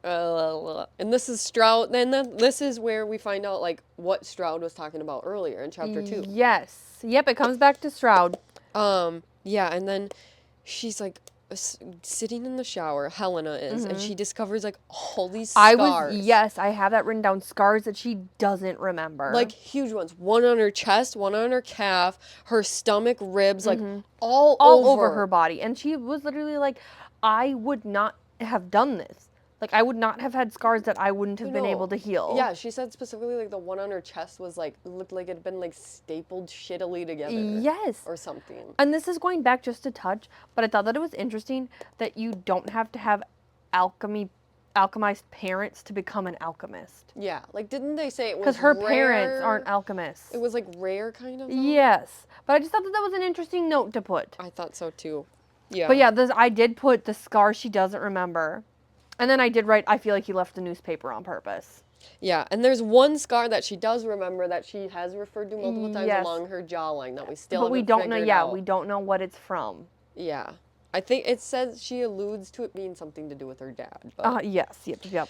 And this is Stroud. Then this is where we find out like what Stroud was talking about earlier in chapter 2. Yes. Yep. It comes back to Stroud. Yeah, and then she's like sitting in the shower. Helena is, and she discovers like all these scars. I have that written down. Scars that she doesn't remember. Like huge ones. One on her chest, one on her calf, her stomach, ribs, like all over her body. And she was literally like, I would not have done this. Like, I would not have had scars that I wouldn't have been able to heal. Yeah, she said specifically, like, the one on her chest was, like, looked like it had been, like, stapled shittily together. Yes. Or something. And this is going back just a touch, but I thought that it was interesting that you don't have to have alchemized parents to become an alchemist. Yeah. Like, didn't they say it was because her parents aren't alchemists. It was, like, rare, kind of? Yes. But I just thought that that was an interesting note to put. I thought so, too. Yeah. But, yeah, I did put the scar she doesn't remember. And then I did write, I feel like he left the newspaper on purpose. Yeah, and there's one scar that she does remember that she has referred to multiple times along her jawline that we still haven't figured out. But we don't know, we don't know what it's from. Yeah. I think it says she alludes to it being something to do with her dad. But, yes, yep.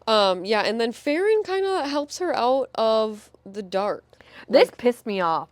Yeah, and then Farron kind of helps her out of the dark. This pissed me off.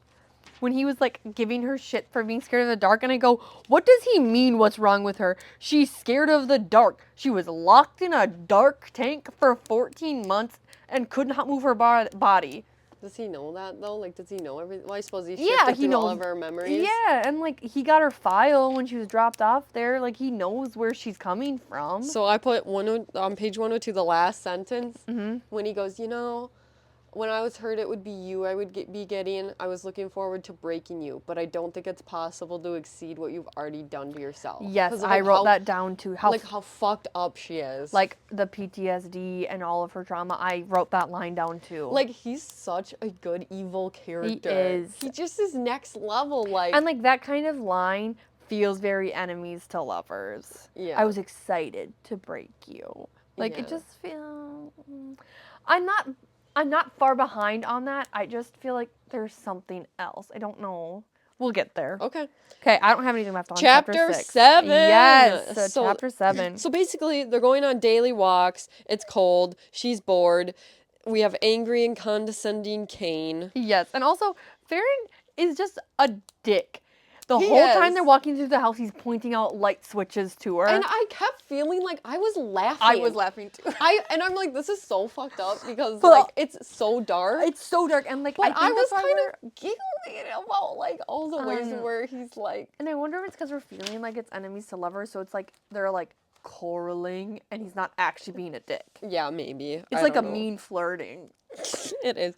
When he was, like, giving her shit for being scared of the dark, and I go, what does he mean what's wrong with her? She's scared of the dark. She was locked in a dark tank for 14 months and could not move her body. Does he know that, though? Like, does he know everything? Well, I suppose he shifted through all of her memories. Yeah, and, like, he got her file when she was dropped off there. Like, he knows where she's coming from. So I put on page 102, the last sentence, when he goes, when I was hurt, it would be you I would be getting. I was looking forward to breaking you, but I don't think it's possible to exceed what you've already done to yourself. Yes, I wrote that down too. How fucked up she is. Like, the PTSD and all of her trauma, I wrote that line down too. Like, he's such a good evil character. He is. He just is next level, like. And, like, that kind of line feels very enemies to lovers. Yeah. I was excited to break you. Like, it just feels... I'm not far behind on that. I just feel like there's something else. I don't know. We'll get there. Okay. Okay, I don't have anything left on chapter 6. 7. Yes, so chapter 7. So basically, they're going on daily walks. It's cold. She's bored. we have angry and condescending Kane. Yes, and also Farron is just a dick. The whole time they're walking through the house, he's pointing out light switches to her. And I kept feeling like I was laughing. I was laughing too. I'm like, this is so fucked up because like it's so dark. It's so dark, and like but I was kind of giggling about like all the ways where he's like. And I wonder if it's because we're feeling like it's enemies to lovers, so it's like they're like quarreling, and he's not actually being a dick. Yeah, maybe. It's like a mean flirting. It is.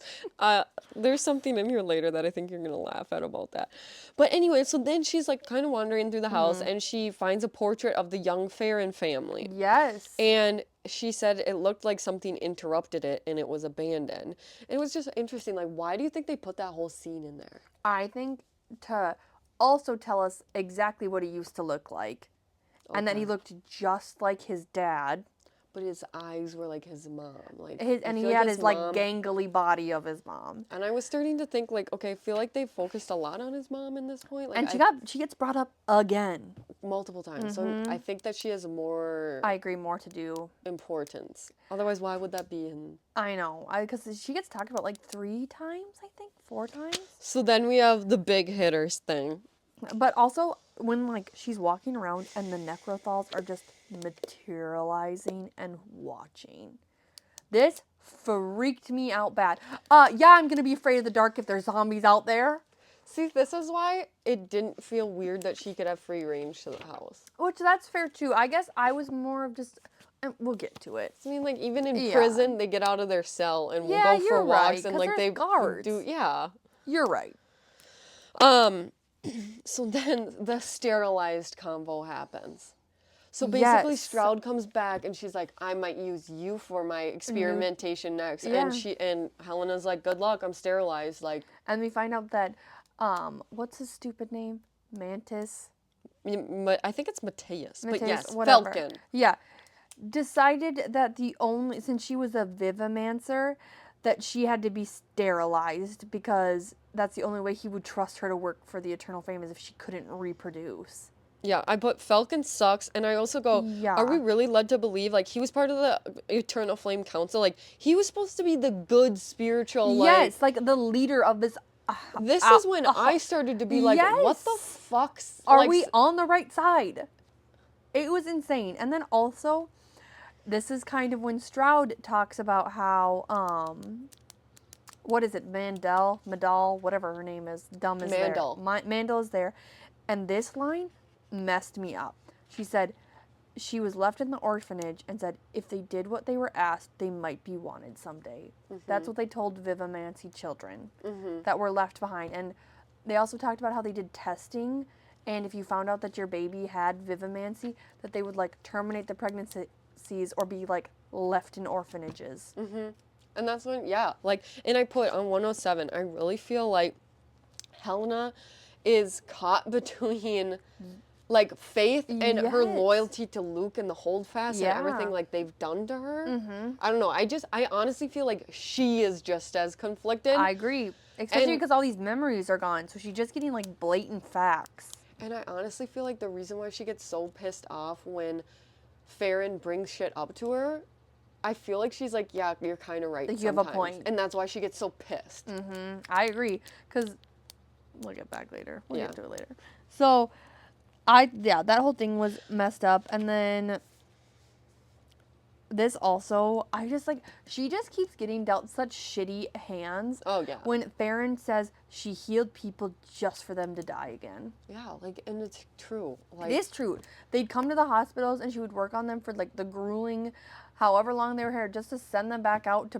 There's something in here later that I think you're gonna laugh at about that. But anyway, so then she's like kind of wandering through the house and she finds a portrait of the young Farron family. Yes. And she said it looked like something interrupted it and it was abandoned. It was just interesting. Like, why do you think they put that whole scene in there? I think to also tell us exactly what he used to look like. Okay. And that he looked just like his dad. But his eyes were like his mom, like and he had his like gangly body of his mom. And I was starting to think like, okay, I feel like they focused a lot on his mom in this point. Like, and she gets brought up again multiple times. So I think that she has more. I agree, more to do. Importance. Otherwise, why would that be in? I know, because she gets talked about like 3 times, I think 4 times. So then we have the big hitters thing. But also when like she's walking around and the necrothals are just materializing and watching. This freaked me out bad. Yeah, I'm gonna be afraid of the dark if there's zombies out there. See, this is why it didn't feel weird that she could have free range to the house. Which that's fair too. I guess I was more of just, we'll get to it. I mean, like even in prison, they get out of their cell and will go for walks and like they guards. do. Yeah, you're right. So then the sterilized convo happens. So basically Stroud comes back and she's like, I might use you for my experimentation next. Yeah. And Helena's like, good luck, I'm sterilized. Like, and we find out that, what's his stupid name? Mantis? I think it's Mateus, but yes, whatever. Falcon. Yeah. Decided that since she was a Vivamancer, that she had to be sterilized because that's the only way he would trust her to work for the Eternal Flame is if she couldn't reproduce. Yeah, I put Falcon sucks, and I also go, are we really led to believe, like, he was part of the Eternal Flame Council? Like, he was supposed to be the good spiritual, yes, like the leader of this. This is when I started to be like, what the fuck's... Are we on the right side? It was insane. And then also, this is kind of when Stroud talks about how, what is it, Madal, whatever her name is, dumb is Mandel. there. Mandel is there. And this line messed me up. She said she was left in the orphanage and said if they did what they were asked, they might be wanted someday. That's what they told Vivamancy children that were left behind. And they also talked about how they did testing, and if you found out that your baby had Vivamancy, that they would like terminate the pregnancies or be like left in orphanages. And that's when, and I put on 107, I really feel like Helena is caught between like faith and her loyalty to Luke and the holdfast and everything like they've done to her. I don't know. I honestly feel like she is just as conflicted. I agree. Especially because all these memories are gone. So she's just getting like blatant facts. And I honestly feel like the reason why she gets so pissed off when Farron brings shit up to her, I feel like she's like, yeah, you're kind of right. Like you have a point. And that's why she gets so pissed. I agree. Because we'll get back later. We'll get to it later. So, that whole thing was messed up. And then this also, she just keeps getting dealt such shitty hands. Oh, yeah. When Farron says she healed people just for them to die again. Yeah, like, and it's true. Like, it is true. They'd come to the hospitals and she would work on them for, like, the grueling, however long they were here, just to send them back out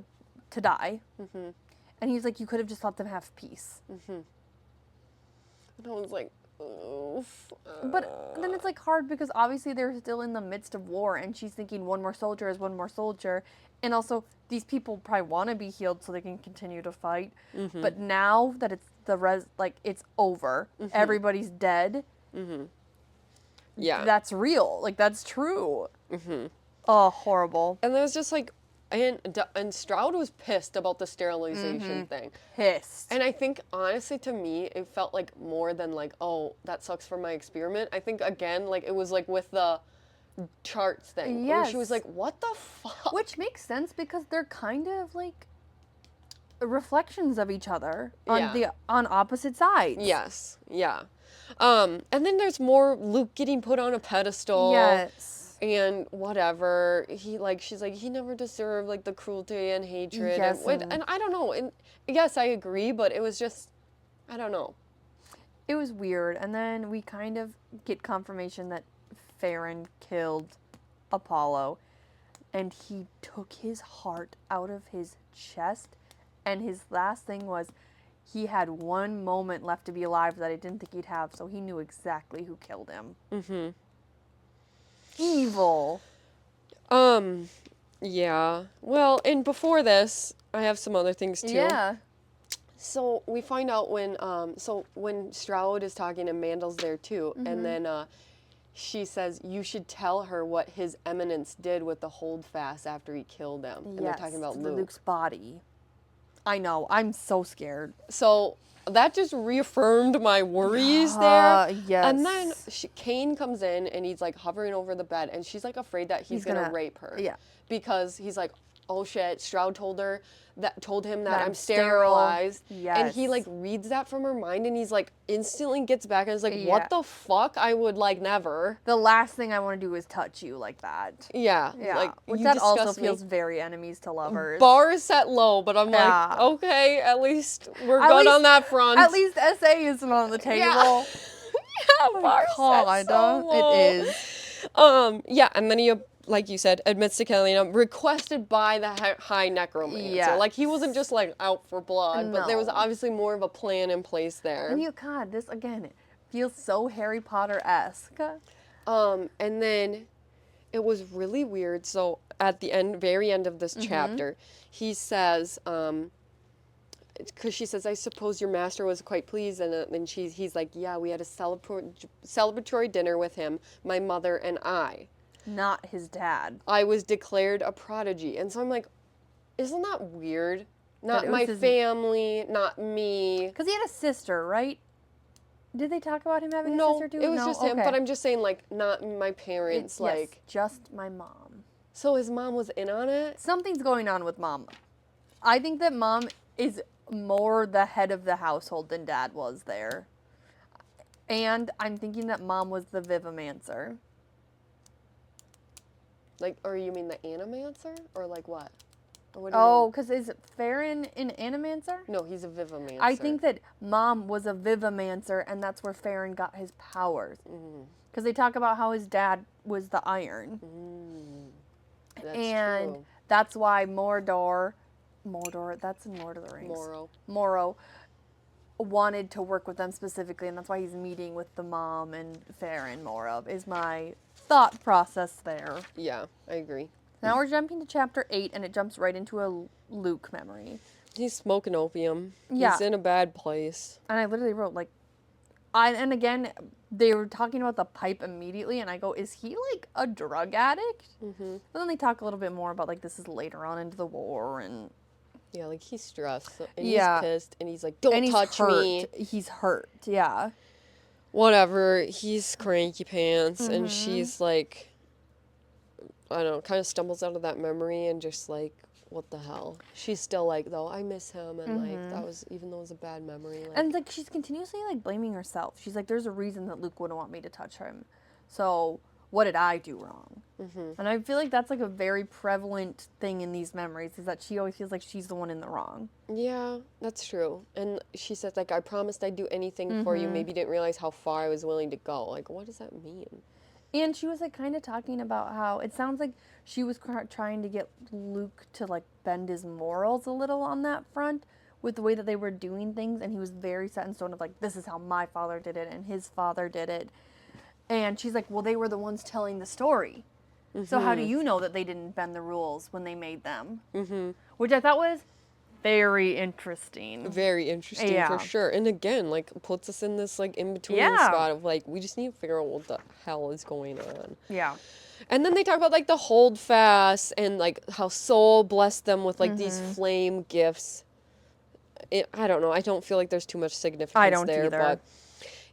to die. And he's like, you could have just let them have peace. And I was like, oof. But then it's like hard because obviously they're still in the midst of war and she's thinking one more soldier is one more soldier. And also these people probably want to be healed so they can continue to fight. But now that it's it's over, everybody's dead. Yeah. That's real. Like that's true. Oh, horrible. And there's just like, and Stroud was pissed about the sterilization thing. Pissed. And I think, honestly, to me, it felt like more than like, oh, that sucks for my experiment. I think, again, like, it was like with the charts thing. Yes. Where she was like, what the fuck? Which makes sense because they're kind of like reflections of each other on opposite sides. Yes. Yeah. And then there's more Luke getting put on a pedestal. Yes. And whatever. She's like, he never deserved, like, the cruelty and hatred. Yes. And I don't know. And yes, I agree, but it was just, I don't know. It was weird. And then we kind of get confirmation that Farron killed Apollo. And he took his heart out of his chest. And his last thing was, he had one moment left to be alive that I didn't think he'd have. So he knew exactly who killed him. Mm-hmm. Evil. Yeah. Well, and before this, I have some other things too. Yeah. So we find out when Stroud is talking and Mandel's there too, and then she says, you should tell her what His Eminence did with the holdfast after he killed him. And they're talking about Luke's body. I know. I'm so scared. So that just reaffirmed my worries there. Yes. And then Kane comes in and he's like hovering over the bed and she's like afraid that he's gonna rape her. Yeah. Because he's like, oh shit, Stroud told him that I'm sterilized. Yes. And he like reads that from her mind and he's like instantly gets back and is like, what the fuck? I would like never. The last thing I want to do is touch you like that. Yeah. Like, which that also feels very enemies to lovers. Bar is set low, but I'm like, okay, at least we're good on that front. At least SA isn't on the table. Yeah, bar set so low. It is. Yeah, and then he, like you said, admits to killing him, requested by the high necromancer. Yes. Like, he wasn't just, like, out for blood, but there was obviously more of a plan in place there. And God, this, again, it feels so Harry Potter-esque. And then it was really weird. So, at the very end of this chapter, he says, because she says, I suppose your master was quite pleased, and then he's like, yeah, we had a celebratory dinner with him, my mother and I. Not his dad. I was declared a prodigy. And so I'm like, isn't that weird? Not my family, not me. Because he had a sister, right? Did they talk about him having a sister too? It was just him, but I'm just saying, like, not my parents, yes, just my mom. So his mom was in on it? Something's going on with mom. I think that mom is more the head of the household than dad was there. And I'm thinking that mom was the Vivamancer. Like, or you mean the Animancer? Or like what? Or what because is Farron an Animancer? No, he's a Vivamancer. I think that mom was a Vivamancer, and that's where Farron got his powers. Because they talk about how his dad was the Iron. That's true. That's why Mordor, that's in Lord of the Rings. Morrow wanted to work with them specifically, and that's why he's meeting with the mom and Farron more of, is my thought process there. Yeah, I agree. Now we're jumping to chapter 8, and it jumps right into a Luke memory. He's smoking opium. Yeah. He's in a bad place. And I literally wrote, like, and again, they were talking about the pipe immediately, and I go, is he, like, a drug addict? But then they talk a little bit more about, like, this is later on into the war, and... Yeah, like, he's stressed, and he's pissed, and he's like, don't touch me. He's hurt, yeah. Whatever, he's cranky pants, and she's like, I don't know, kind of stumbles out of that memory and just like, what the hell? She's still like, though, I miss him, and like, that was, even though it was a bad memory. Like, and like, she's continuously like blaming herself. She's like, there's a reason that Luke wouldn't want me to touch him. So, what did I do wrong? And I feel like that's like a very prevalent thing in these memories, is that she always feels like she's the one in the wrong. Yeah, that's true. And she says, like, I promised I'd do anything for you. Maybe you didn't realize how far I was willing to go. Like, what does that mean? And she was like kind of talking about how it sounds like she was trying to get Luke to like bend his morals a little on that front with the way that they were doing things. And he was very set in stone of like, this is how my father did it and his father did it. And she's like, well, they were the ones telling the story. So how do you know that they didn't bend the rules when they made them? Which I thought was very interesting. Very interesting, for sure. And again, like, puts us in this, like, in-between spot of, like, we just need to figure out what the hell is going on. Yeah. And then they talk about, like, the holdfast and, like, how Soul blessed them with, like, these flame gifts. I don't know. I don't feel like there's too much significance there. But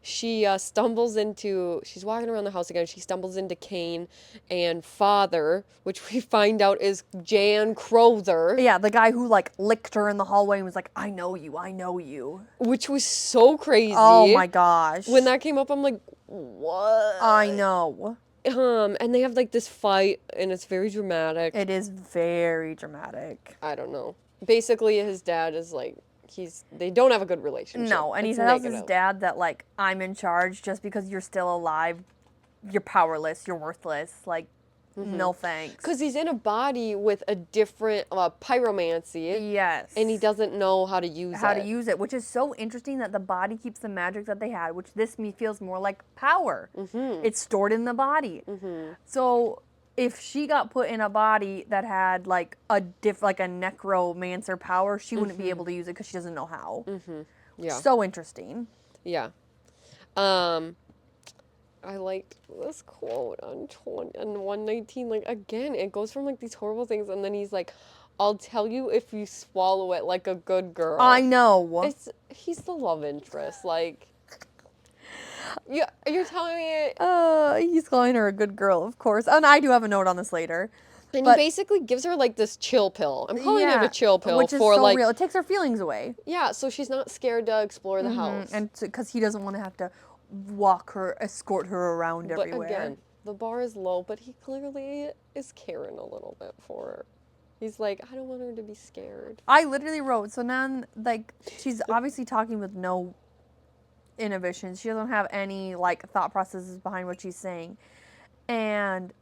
She she's walking around the house again. She stumbles into Kane and Father, which we find out is Jan Crowther. Yeah, the guy who like licked her in the hallway and was like, I know you, I know you. Which was so crazy. Oh my gosh. When that came up, I'm like, what? I know. And they have like this fight and it's very dramatic. It is very dramatic. I don't know. Basically, his dad is like, they don't have a good relationship. No, and he tells his dad that, like, I'm in charge just because you're still alive. You're powerless. You're worthless. Like, no thanks. Because he's in a body with a different pyromancy. Yes. And he doesn't know how to use it, which is so interesting that the body keeps the magic that they had, which this feels more like power. It's stored in the body. So if she got put in a body that had like a necromancer power, she wouldn't be able to use it because she doesn't know how. Yeah. So interesting. Yeah. I liked this quote on 119. Like, again, it goes from like these horrible things, and then he's like, I'll tell you if you swallow it like a good girl. I know. He's the love interest. Like, you're telling me he's calling her a good girl, of course. And I do have a note on this later. And he basically gives her like this chill pill. I'm calling it a chill pill, which is for so like real. It takes her feelings away. Yeah, so she's not scared to explore the house. And because he doesn't want to have to escort her around everywhere. But again, the bar is low, but he clearly is caring a little bit for her. He's like, I don't want her to be scared. I literally wrote, so now, like, she's obviously talking with no inhibitions. She doesn't have any, like, thought processes behind what she's saying. And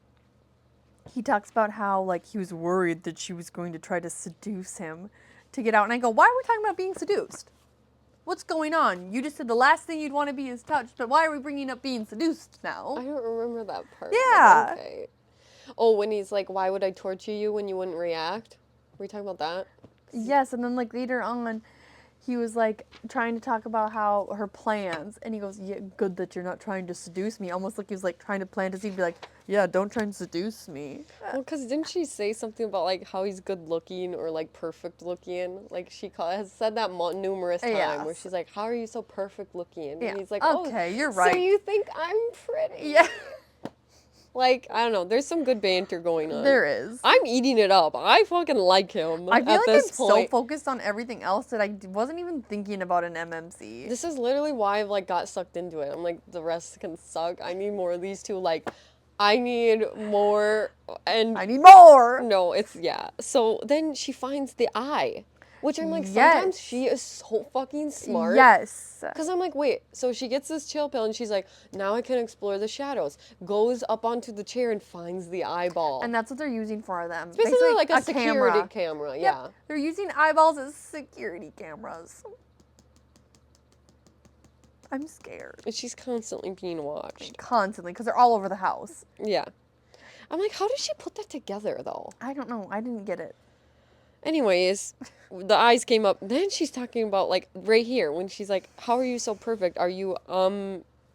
he talks about how, like, he was worried that she was going to try to seduce him to get out. And I go, why are we talking about being seduced? What's going on? You just said the last thing you'd want to be is touched, but why are we bringing up being seduced now? I don't remember that part. Yeah. Okay. Oh, when he's like, why would I torture you when you wouldn't react? Were you talking about that? Yes, and then like later on, he was like trying to talk about how her plans, and he goes, yeah, good that you're not trying to seduce me. Almost like he was like trying to plant his seed, be like, yeah, don't try and seduce me. Well, because didn't she say something about like how he's good looking or like perfect looking? Like she has said that numerous times where she's like, how are you so perfect looking? Yeah. And he's like, okay, you're right. So you think I'm pretty? Yeah. Like, I don't know. There's some good banter going on. There is. I'm eating it up. I fucking like him. I feel like I'm so focused on everything else that I wasn't even thinking about an MMC. This is literally why I've like got sucked into it. I'm like, the rest can suck. I need more of these two. Like, I need more. And I need more. No, So then she finds the eye. Which I'm like, sometimes she is so fucking smart. Yes. Because I'm like, wait, so she gets this chill pill and she's like, now I can explore the shadows. Goes up onto the chair and finds the eyeball. And that's what they're using for them. It's basically like a security camera. Yeah. Yep. They're using eyeballs as security cameras. I'm scared. And she's constantly being watched. Constantly, because they're all over the house. Yeah. I'm like, how did she put that together, though? I don't know. I didn't get it. Anyways, the eyes came up. Then she's talking about, like, right here, when she's like, how are you so perfect? Are you,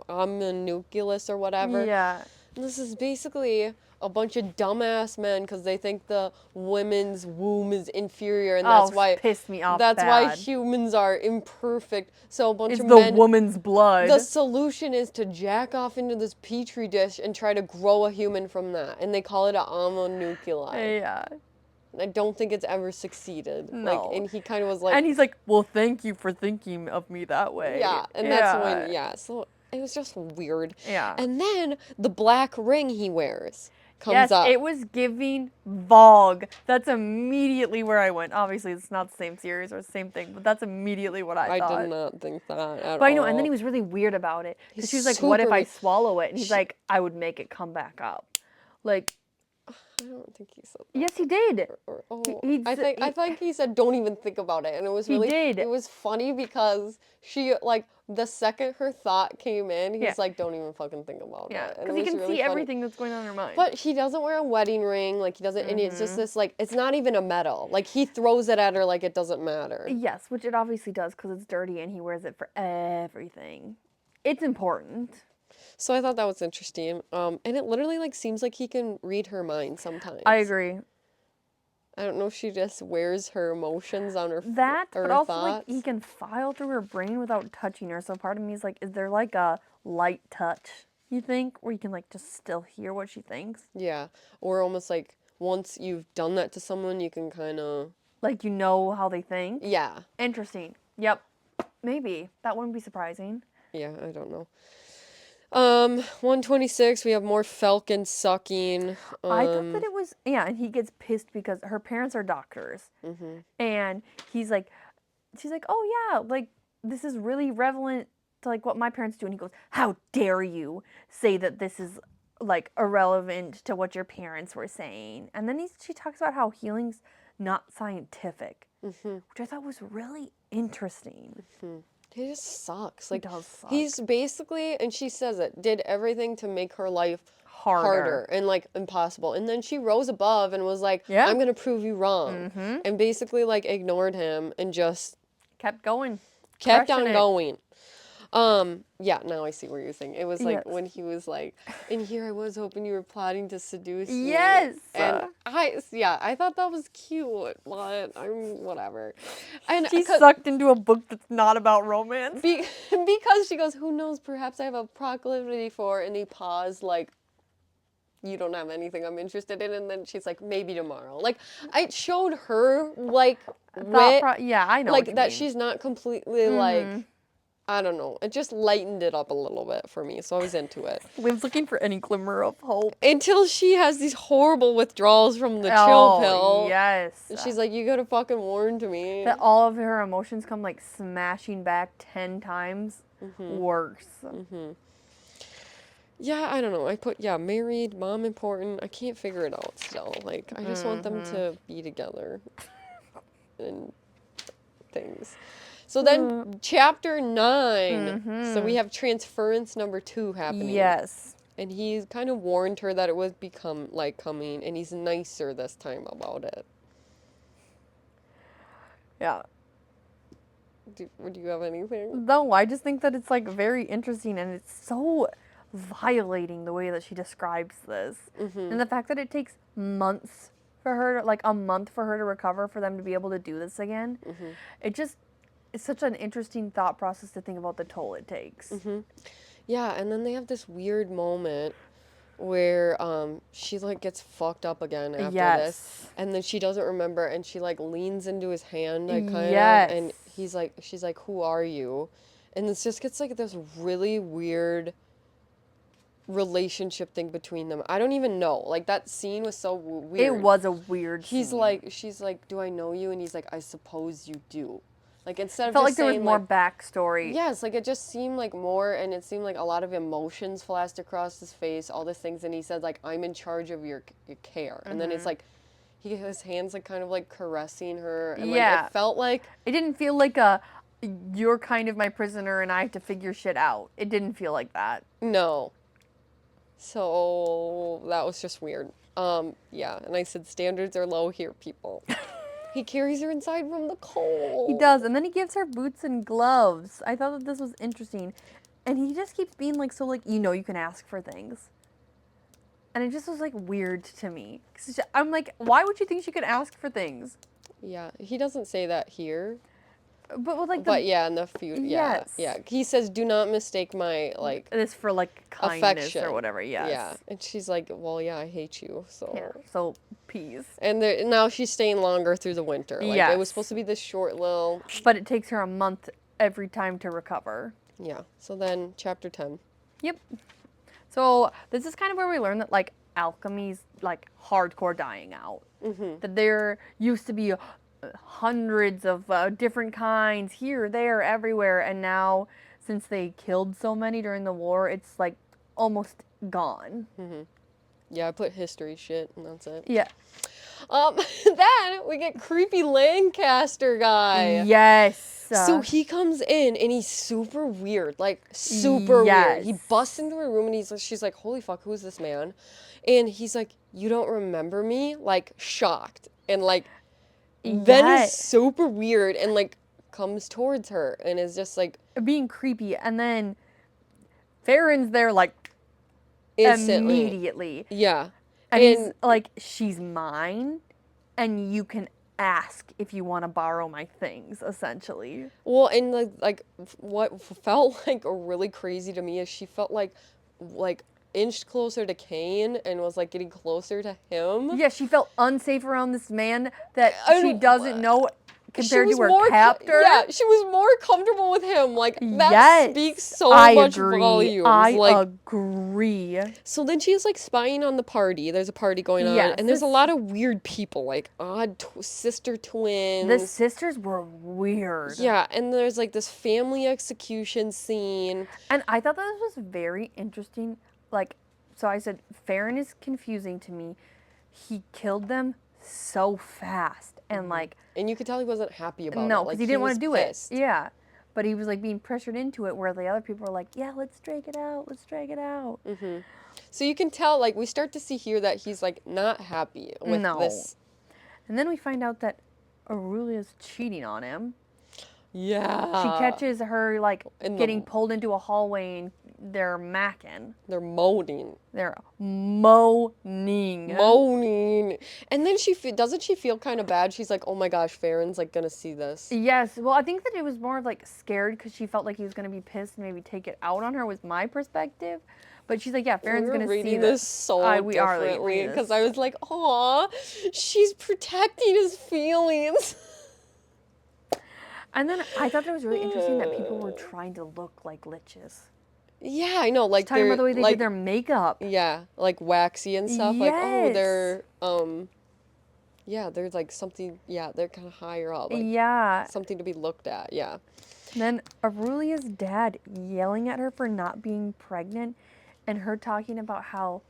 nucleus or whatever? Yeah. And this is basically a bunch of dumbass men because they think the women's womb is inferior, and that's why it pissed me off. That's why humans are imperfect. So a bunch of men. It's the woman's blood. The solution is to jack off into this petri dish and try to grow a human from that, and they call it an homonuclei. Yeah. I don't think it's ever succeeded. No. Like, and he kind of was like... And he's like, well, thank you for thinking of me that way. Yeah, and that's when, so it was just weird. Yeah. And then the black ring he wears comes up. Yes, it was giving Vogue. That's immediately where I went. Obviously, it's not the same series or the same thing, but that's immediately what I thought. I did not think that at all. But I know, and then he was really weird about it. Because she was like, what if I swallow it? And he's like, I would make it come back up. Like... I don't think he said that. Yes, he did. I think he said, don't even think about it. And it was really... He did. It was funny because she, like, the second her thought came in, he's like, don't even fucking think about it. Because he can see everything that's going on in her mind. But he doesn't wear a wedding ring. Like, he doesn't... And it's just this, like... It's not even a medal. Like, he throws it at her like it doesn't matter. Yes, which it obviously does because it's dirty and he wears it for everything. It's important. So I thought that was interesting. And it literally, like, seems like he can read her mind sometimes. I agree. I don't know if she just wears her emotions on her but also thoughts. like he can file through her brain without touching her. So part of me is like, is there like a light touch, you think, where you can like just still hear what she thinks? Yeah, or almost like once you've done that to someone, you can kind of like you know how they think. Yeah. Interesting. Yep. Maybe that wouldn't be surprising. Yeah, I don't know. 126, we have more falcon sucking. I thought that it was, yeah, and he gets pissed because her parents are doctors. Mm-hmm. And she's like, oh yeah, like this is really relevant to like what my parents do. And he goes, how dare you say that this is like irrelevant to what your parents were saying. And then she talks about how healing's not scientific, which I thought was really interesting. He just sucks. Like, he does suck. He's basically, and she says it, did everything to make her life harder and like impossible. And then she rose above and was like, I'm going to prove you wrong. And basically like ignored him and just kept going. Kept on going. Yeah, now I see where you're saying. It was like when he was like, and here I was hoping you were plotting to seduce me. Yes. And I thought that was cute, but whatever. And she's sucked into a book that's not about romance. Because she goes, who knows, perhaps I have a proclivity for, and he paused like, you don't have anything I'm interested in, and then she's like, maybe tomorrow. Like, I showed her, like, wit. I know like, what you that mean. She's not completely, like, I don't know. It just lightened it up a little bit for me, so I was into it. Liv's looking for any glimmer of hope. Until she has these horrible withdrawals from the chill pill. Yes. And she's like, you gotta fucking warn to me. That all of her emotions come, like, smashing back 10 times worse. Yeah, I don't know. I put, married, mom important. I can't figure it out still. Like, I just want them to be together. And things. So then, chapter 9. So we have transference number 2 happening. Yes. And he's kind of warned her that it was coming, and he's nicer this time about it. Yeah. Do you have anything? No, I just think that it's, like, very interesting, and it's so violating the way that she describes this. And the fact that it takes months for her, like, a month for her to recover, for them to be able to do this again. It's such an interesting thought process to think about the toll it takes. Yeah, and then they have this weird moment where she like gets fucked up again after this, and then she doesn't remember, and she like leans into his hand, like kind of, and she's like, who are you? And this just gets like this really weird relationship thing between them. I don't even know. Like, that scene was so weird. It was a weird scene. She's like, do I know you? And he's like, I suppose you do. Like, instead of felt just like there saying, was more backstory. Yes, like, it just seemed like more, and it seemed like a lot of emotions flashed across his face, all these things, and he said, like, I'm in charge of your care. And then it's like, his hands, like, kind of, like, caressing her, and, like, it felt like... It didn't feel like you're kind of my prisoner and I have to figure shit out. It didn't feel like that. No. So, that was just weird. Yeah, and I said, standards are low here, people. He carries her inside from the cold. He does, and then he gives her boots and gloves. I thought that this was interesting. And he just keeps being like, so like, you know you can ask for things. And it just was like weird to me. I'm like, why would you think she could ask for things? Yeah, he doesn't say that here. But with like but yeah, in the future, yeah. He says, do not mistake my, like... This for, like, kindness affection. Or whatever, yes. Yeah, and she's like, well, yeah, I hate you, so... Yeah, so, peace. And now she's staying longer through the winter. Like, it was supposed to be this short little... But it takes her a month every time to recover. Yeah, so then, chapter 10. Yep. So, this is kind of where we learn that, like, alchemy's, like, hardcore dying out. That there used to be... hundreds of different kinds here, there, everywhere, and now since they killed so many during the war, it's like almost gone. Yeah, I put history shit, and that's it. Yeah. Then we get creepy Lancaster guy. Yes. So he comes in and he's super weird, like super weird. He busts into her room and she's like, holy fuck, who's this man? And he's like, you don't remember me? Like, shocked. And like, then is super weird and like comes towards her and is just like being creepy, and then Farron's there like instantly. immediately. Yeah. And he's like, she's mine. and you can ask if you want to borrow my things, essentially. Well, and like what felt like really crazy to me is she felt like inched closer to Kane and was like getting closer to him. Yeah, she felt unsafe around this man that she doesn't know compared to her captor. Yeah, she was more comfortable with him. Like, that speaks so much volumes. I agree. So then she's like spying on the party. There's a party going on, and there's a lot of weird people, like odd sister twins. The sisters were weird. Yeah, and there's like this family execution scene. And I thought that this was very interesting. Like, so I said, Farron is confusing to me. He killed them so fast. And like... And you could tell he wasn't happy about it. No, because he didn't want to do pissed. it. Yeah. But he was like being pressured into it, where the other people were like, yeah, let's drag it out. Let's drag it out. Mm-hmm. So you can tell, like, we start to see here that he's like not happy with this. And then we find out that Aurelia's cheating on him. Yeah. She catches her, like, getting pulled into a hallway and they're macking. They're moaning. They're moaning. Moaning. And then doesn't she feel kind of bad? She's like, oh my gosh, Farron's, like, gonna see this. Yes. Well, I think that it was more of, like, scared because she felt like he was gonna be pissed and maybe take it out on her was my perspective. But she's like, yeah, Farron's gonna see this. Reading this so differently because I was like, aw, she's protecting his feelings. And then I thought it was really interesting that people were trying to look like liches. Yeah, I know. Like, talking about the way they did their makeup. Yeah, like waxy and stuff. Yes. Like, oh, they're yeah, there's like something. Yeah, they're kind of higher up. Like, yeah, something to be looked at. Yeah. And then Aurelia's dad yelling at her for not being pregnant, and her talking about how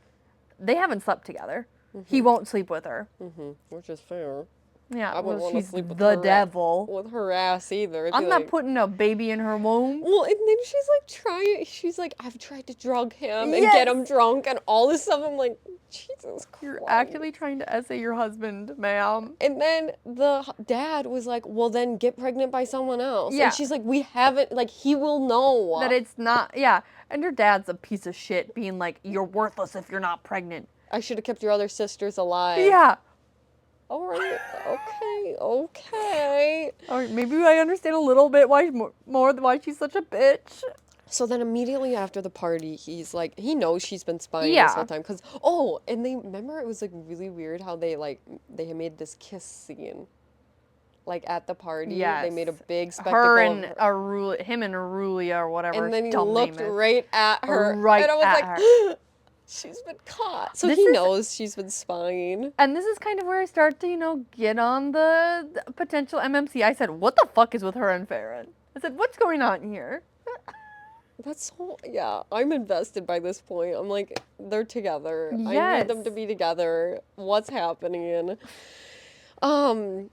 they haven't slept together. Mm-hmm. He won't sleep with her. Mm-hmm. Which is fair. Yeah, I wouldn't want to sleep with the devil. With her ass either. I'm not putting a baby in her womb. Well, and then she's like, I've tried to drug him and get him drunk and all this stuff. I'm like, Jesus Christ. You're actively trying to essay your husband, ma'am. And then the dad was like, well, then get pregnant by someone else. Yeah. And she's like, we haven't, like, he will know. That it's not, yeah. And your dad's a piece of shit being like, you're worthless if you're not pregnant. I should have kept your other sisters alive. Yeah. All right, okay. All right, maybe I understand a little bit why she's such a bitch. So then immediately after the party, he's like, he knows she's been spying this whole time. Because, and they, remember it was like really weird how they had made this kiss scene. Like at the party. Yes. They made a big spectacle. Him and Aurelia or whatever. And then he looked right at her. And I was like, she's been caught. So he knows she's been spying. And this is kind of where I start to, get on the potential MMC. I said, what the fuck is with her and Farron? I said, what's going on here? That's so, yeah, I'm invested by this point. I'm like, they're together. Yes. I need them to be together. What's happening? And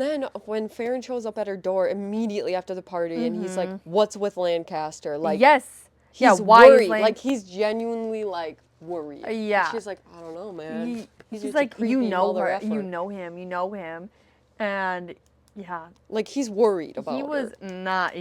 then when Farron shows up at her door immediately after the party and he's like, what's with Lancaster? Like, yes. He's worried. Like, he's genuinely, like, worried. Yeah. And she's like, I don't know, man. He's like, you know her. You know him. And, yeah. Like, he's worried about her. He was not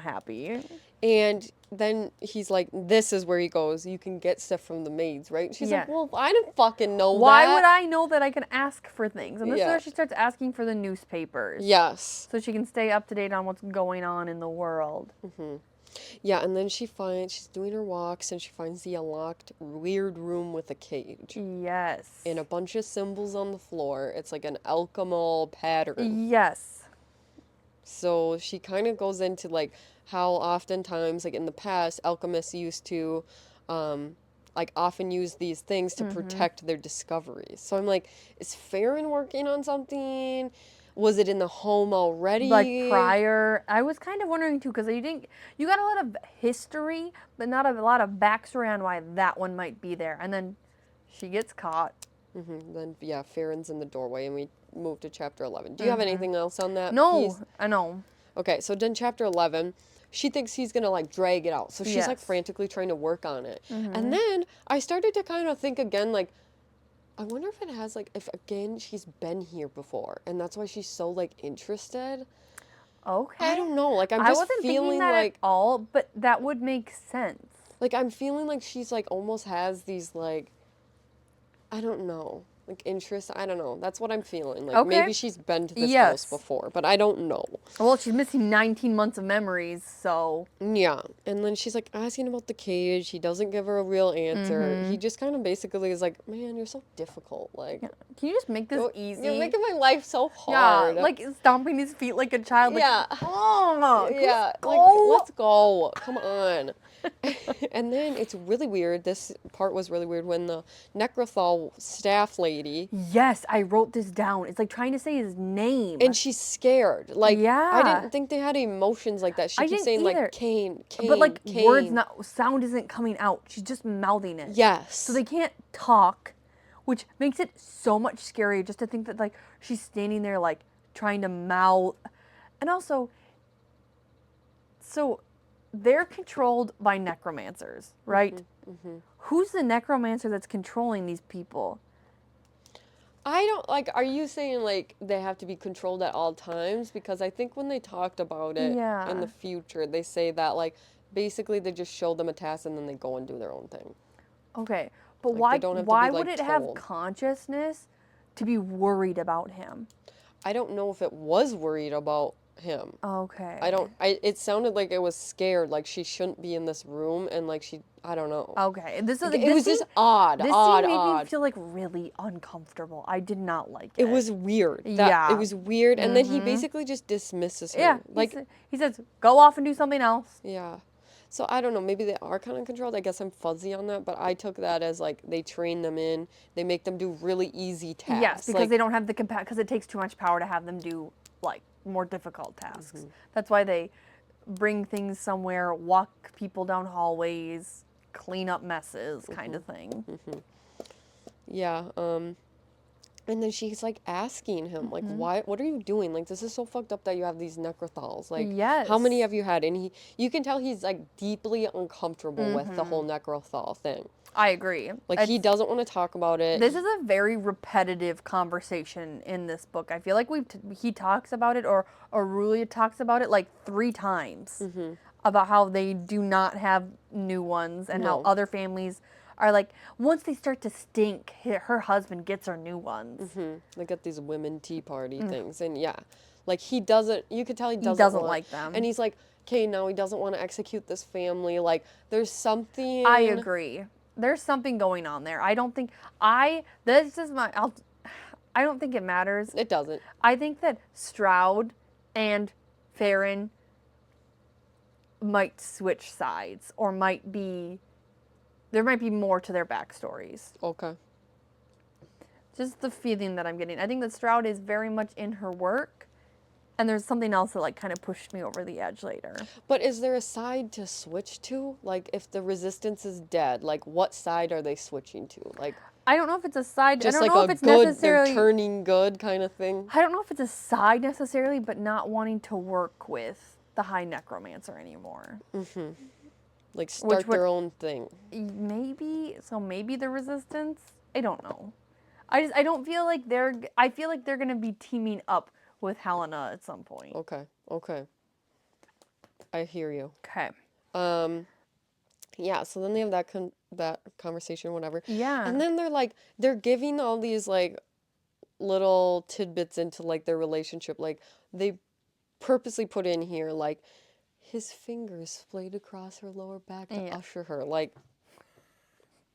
happy. And then he's like, this is where he goes, you can get stuff from the maids, right? She's like, well, I didn't fucking know Why would I know that I can ask for things? And this is where she starts asking for the newspapers. Yes. So she can stay up to date on what's going on in the world. Mm-hmm. Yeah, and then she's doing her walks, and she finds the unlocked weird room with a cage. Yes. And a bunch of symbols on the floor. It's like an alchemical pattern. Yes. So she kind of goes into, like, how oftentimes, like, in the past, alchemists used to, often use these things to protect their discoveries. So I'm like, is Farron working on something? Was it in the home already? Like prior? I was kind of wondering too, because you got a lot of history, but not a lot of backstory on why that one might be there. And then she gets caught. Mm-hmm. Then, Farron's in the doorway, and we move to chapter 11. Do you have anything else on that? No, I know. Okay, so then chapter 11, she thinks he's going to, like, drag it out. So she's, like, frantically trying to work on it. Mm-hmm. And then I started to kind of think again, like, I wonder if it has, like, if, again, she's been here before, and that's why she's so, like, interested. Okay. I don't know. Like, I wasn't feeling that like... at all, but that would make sense. Like, I'm feeling like she's, like, almost has these, like, I don't know. like interest. I don't know. That's what I'm feeling. Like maybe she's been to this house before, but I don't know. Well, she's missing 19 months of memories, so. Yeah. And then she's like asking about the cage. He doesn't give her a real answer. He just kind of basically is like, man, you're so difficult. Like, can you just make this easy? You're making my life so hard. Yeah, like stomping his feet like a child. Like, yeah. Oh, yeah. Go. Like, let's go. Come on. And then it's really weird. This part was really weird when the Necrothal staff lady. Yes, I wrote this down. It's like trying to say his name. And she's scared. Like, I didn't think they had emotions like that. She keeps saying, like, Cain, but like Cain. words, sound isn't coming out. She's just mouthing it. Yes. So they can't talk, which makes it so much scarier just to think that like she's standing there like trying to mouth. And also, so they're controlled by necromancers, right? Who's the necromancer that's controlling these people? I don't, like, are you saying, like, they have to be controlled at all times? Because I think when they talked about it in the future, they say that, like, basically they just show them a task and then they go and do their own thing. Okay, but like, why would it have consciousness to be worried about him? I don't know if it was worried about him. Okay. It sounded like it was scared, like she shouldn't be in this room, and like I don't know. Okay, it was just odd. This scene made me feel like really uncomfortable. I did not like it. It was weird. It was weird, and then he basically just dismisses her. Yeah, like he says, "Go off and do something else." Yeah. So I don't know, maybe they are kind of controlled. I guess I'm fuzzy on that, but I took that as like they train them in, they make them do really easy tasks. Yes, because they don't have the because it takes too much power to have them do like more difficult tasks. That's why they bring things somewhere, walk people down hallways, clean up messes, kind of thing. Yeah. And then she's like asking him, like, what are you doing? Like, this is so fucked up that you have these necrothals. Like, how many have you had? And you can tell he's like deeply uncomfortable with the whole necrothal thing. I agree. Like, he doesn't want to talk about it. This is a very repetitive conversation in this book. I feel like he talks about it, or Aurelia talks about it like 3 times about how they do not have new ones and how other families are like, once they start to stink, her husband gets her new ones. They get these women tea party things. And yeah, like he doesn't, you could tell he doesn't like them. And he's like, okay, now he doesn't want to execute this family. Like, there's something. I agree. There's something going on there. I don't think, I don't think it matters. It doesn't. I think that Stroud and Farron might switch sides, or there might be more to their backstories. Okay. Just the feeling that I'm getting. I think that Stroud is very much in her work, and there's something else that like kind of pushed me over the edge later. But is there a side to switch to? Like, if the resistance is dead, like what side are they switching to? Like, I don't know if it's a side. Just I don't like know a if it's good, necessarily they're turning good kind of thing. I don't know if it's a side necessarily, but not wanting to work with the High Necromancer anymore. Like start their own thing. Maybe the resistance. I don't know. I don't feel like I feel like they're gonna be teaming up with Helena at some point. Okay. I hear you. Okay. Yeah. So then they have that conversation or whatever. Yeah. And then they're giving all these like little tidbits into like their relationship. Like they purposely put in here like his fingers splayed across her lower back to usher her. Like,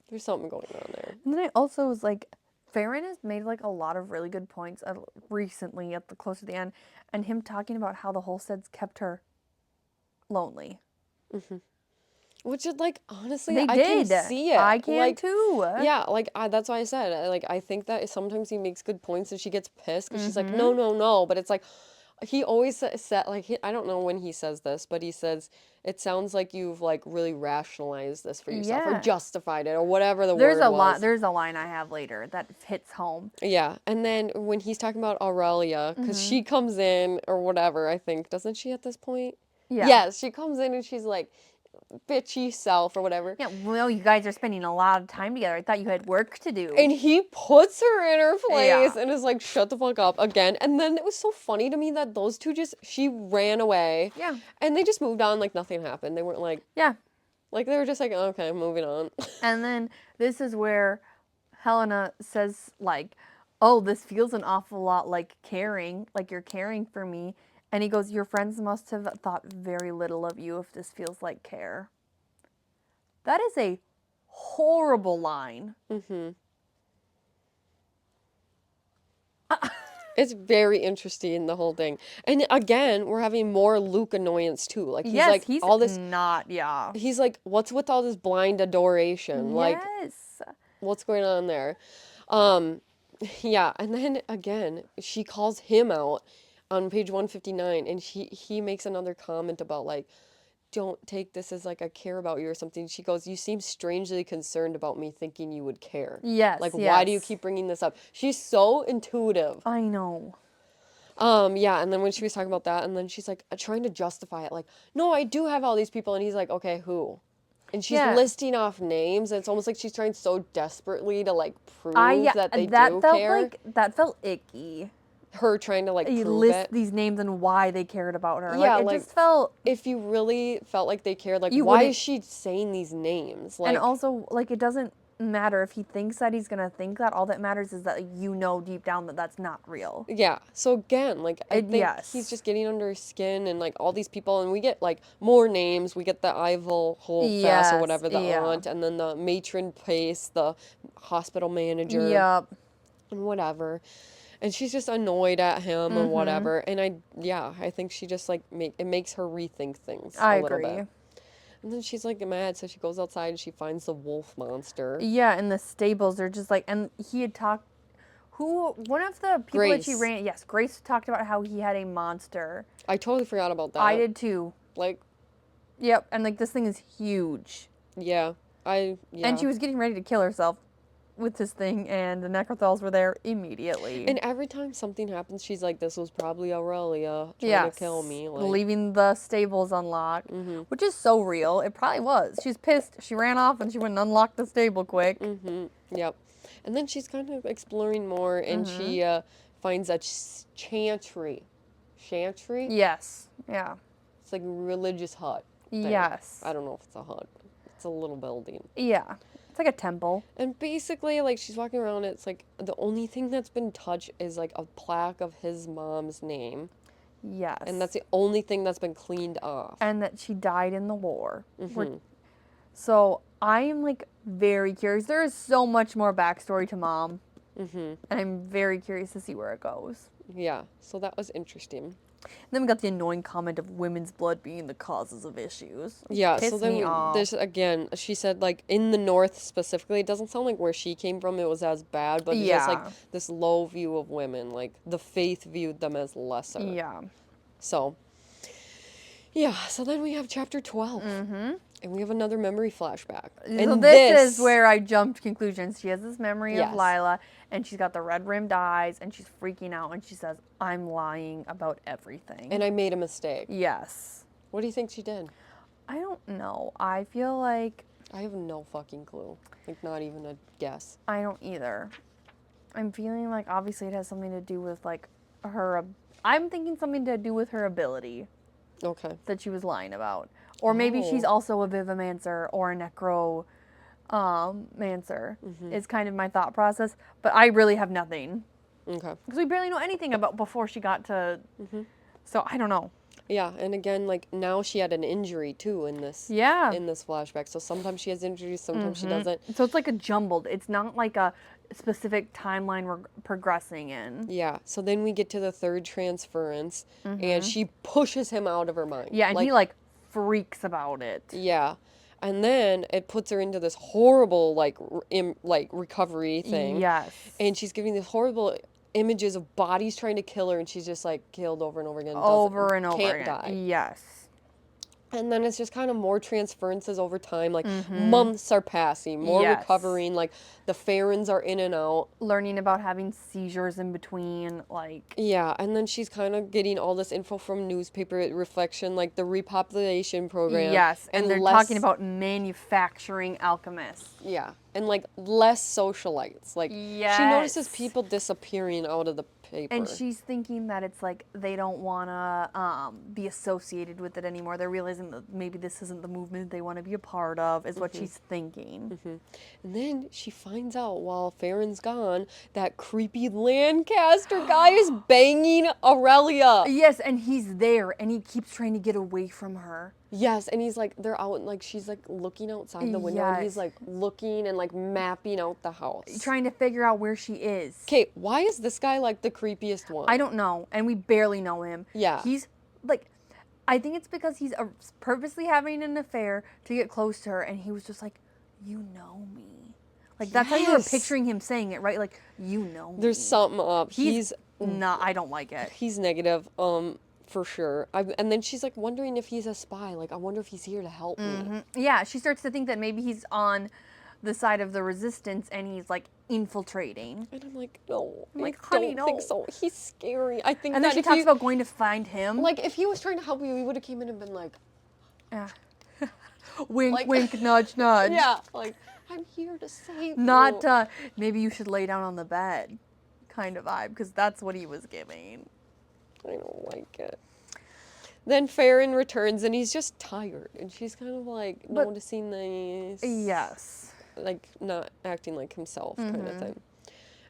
there's something going on there. And then I also was like, Farron has made like a lot of really good points recently at the close to the end, and him talking about how the Holsteads kept her lonely. Which is like, honestly, they I did. Can see it. I can too. Yeah, like that's why I said, I think that sometimes he makes good points and she gets pissed because she's like, no, but it's like, he always said, like, I don't know when he says this, but he says, it sounds like you've, like, really rationalized this for yourself or justified it or whatever the word was. There's a line I have later that hits home. Yeah, and then when he's talking about Aurelia, because she comes in or whatever, I think, doesn't she at this point? Yeah. Yes, she comes in and she's like, bitchy self or whatever. Yeah, well, you guys are spending a lot of time together. I thought you had work to do. And he puts her in her place and is like, shut the fuck up again. And then it was so funny to me that those two she ran away. Yeah. And they just moved on like nothing happened. They weren't like, like they were just like, okay, moving on. And then this is where Helena says, like, oh, this feels an awful lot like caring, like you're caring for me. And he goes, your friends must have thought very little of you if this feels like care. That is a horrible line. Mm-hmm. It's very interesting, the whole thing. And again, we're having more Luke annoyance too. Like he's yes, like he's all this not, yeah. He's like, what's with all this blind adoration? Like Yes. what's going on there? Yeah, and then again, she calls him out on page 159 and he makes another comment about like, don't take this as like I care about you or something. She goes, you seem strangely concerned about me thinking you would care. Yes, like, yes. why do you keep bringing this up? She's so intuitive. I know. Yeah, and then when she was talking about that, and then she's like trying to justify it, like, no, I do have all these people, and he's like, okay, who? And she's listing off names, and it's almost like she's trying so desperately to like prove that they do care. That felt icky. Her trying to like prove list these names and why they cared about her. Yeah, like, it just felt. If you really felt like they cared, like, why is she saying these names? Like, and also, like, it doesn't matter if he thinks that he's gonna think that. All that matters is that you know deep down that that's not real. Yeah. So again, like, I think he's just getting under his skin, and like all these people, and we get like more names. We get the Ivel Holdfast or whatever, the aunt, and then the matron Pace, the hospital manager. Yep. And whatever. And she's just annoyed at him and whatever. And I think she just like it makes her rethink things a little bit. And then she's like mad, so she goes outside and she finds the wolf monster. Yeah, in the stables, they're just like, and he had talked. One of the people that she ran, yes, Grace talked about how he had a monster. I totally forgot about that. I did too. Like, yep, and like this thing is huge. Yeah, And she was getting ready to kill herself with this thing, and the Necrothals were there immediately. And every time something happens, she's like, this was probably Aurelia trying to kill me. Like, leaving the stables unlocked, which is so real. It probably was. She's pissed. She ran off and she went and unlocked the stable quick. Yep. And then she's kind of exploring more, and she finds a chantry. Chantry? Yes. Yeah. It's like a religious hut thing. Yes. I don't know if it's a hut. It's a little building. Yeah. It's like a temple. And basically, like, she's walking around, it's like the only thing that's been touched is like a plaque of his mom's name. Yes. And that's the only thing that's been cleaned off. And that she died in the war. So I am like very curious. There is so much more backstory to Mom. And I'm very curious to see where it goes. Yeah. So that was interesting. Then we got the annoying comment of women's blood being the causes of issues. Yeah, so then there's, again, she said, like, in the North specifically, it doesn't sound like where she came from it was as bad, but it's just, like, this low view of women. Like, the faith viewed them as lesser. Yeah. So, yeah, so then we have chapter 12. And we have another memory flashback. So this is where I jumped conclusions. She has this memory of Lila, and she's got the red-rimmed eyes, and she's freaking out, and she says, I'm lying about everything. And I made a mistake. Yes. What do you think she did? I don't know. I feel like... I have no fucking clue. Like, not even a guess. I don't either. I'm feeling like, obviously, it has something to do with, like, her... I'm thinking something to do with her ability. Okay. That she was lying about. Or maybe she's also a Vivimancer or a Necromancer is kind of my thought process. But I really have nothing. Okay. Because we barely know anything about before she got to... So I don't know. Yeah, and again, like, now she had an injury, too, in this flashback. So sometimes she has injuries, sometimes she doesn't. So it's like a jumbled. It's not like a specific timeline we're progressing in. Yeah, so then we get to the third transference, and she pushes him out of her mind. Yeah, and like, he, like, freaks about it. Yeah. And then it puts her into this horrible, like, recovery thing. Yes. And she's giving this horrible images of bodies trying to kill her, and she's just, like, killed over and over again. Can't die. Yes. And then it's just kind of more transferences over time. Like, months are passing, more recovering. Like, the Farrens are in and out. Learning about having seizures in between, like... Yeah, and then she's kind of getting all this info from newspaper reflection, like the repopulation program. Yes, and they're talking about manufacturing alchemists. Yeah, and, like, less socialites. Like, she notices people disappearing out of the paper. And she's thinking that it's like they don't want to be associated with it anymore. They're realizing that maybe this isn't the movement they want to be a part of, is what she's thinking. And then she finds out while Farron's gone that creepy Lancaster guy is banging Aurelia. Yes, and he's there, and he keeps trying to get away from her. Yes, and he's like, they're out, like, she's like looking outside the window, and he's like looking and like mapping out the house. Trying to figure out where she is. Okay, why is this guy like the creepiest one? I don't know, and we barely know him. Yeah. He's like, I think it's because he's purposely having an affair to get close to her, and he was just like, you know me. Like, that's how you were picturing him saying it, right? Like, you know me. There's something up. He's not, I don't like it. He's negative. For sure. And then she's like wondering if he's a spy. Like, I wonder if he's here to help me. Yeah, she starts to think that maybe he's on the side of the resistance and he's like infiltrating. And I'm like, no. I'm like, honey, don't think so. He's scary. I think. And then she talks about going to find him. Like, if he was trying to help you, he would have came in and been like, wink, like, wink, nudge, nudge. Yeah, like, I'm here to save Not, maybe you should lay down on the bed kind of vibe, because that's what he was giving. I don't like it. Then Farron returns and he's just tired, and she's kind of like noticing this. Yes. Like not acting like himself kind of thing.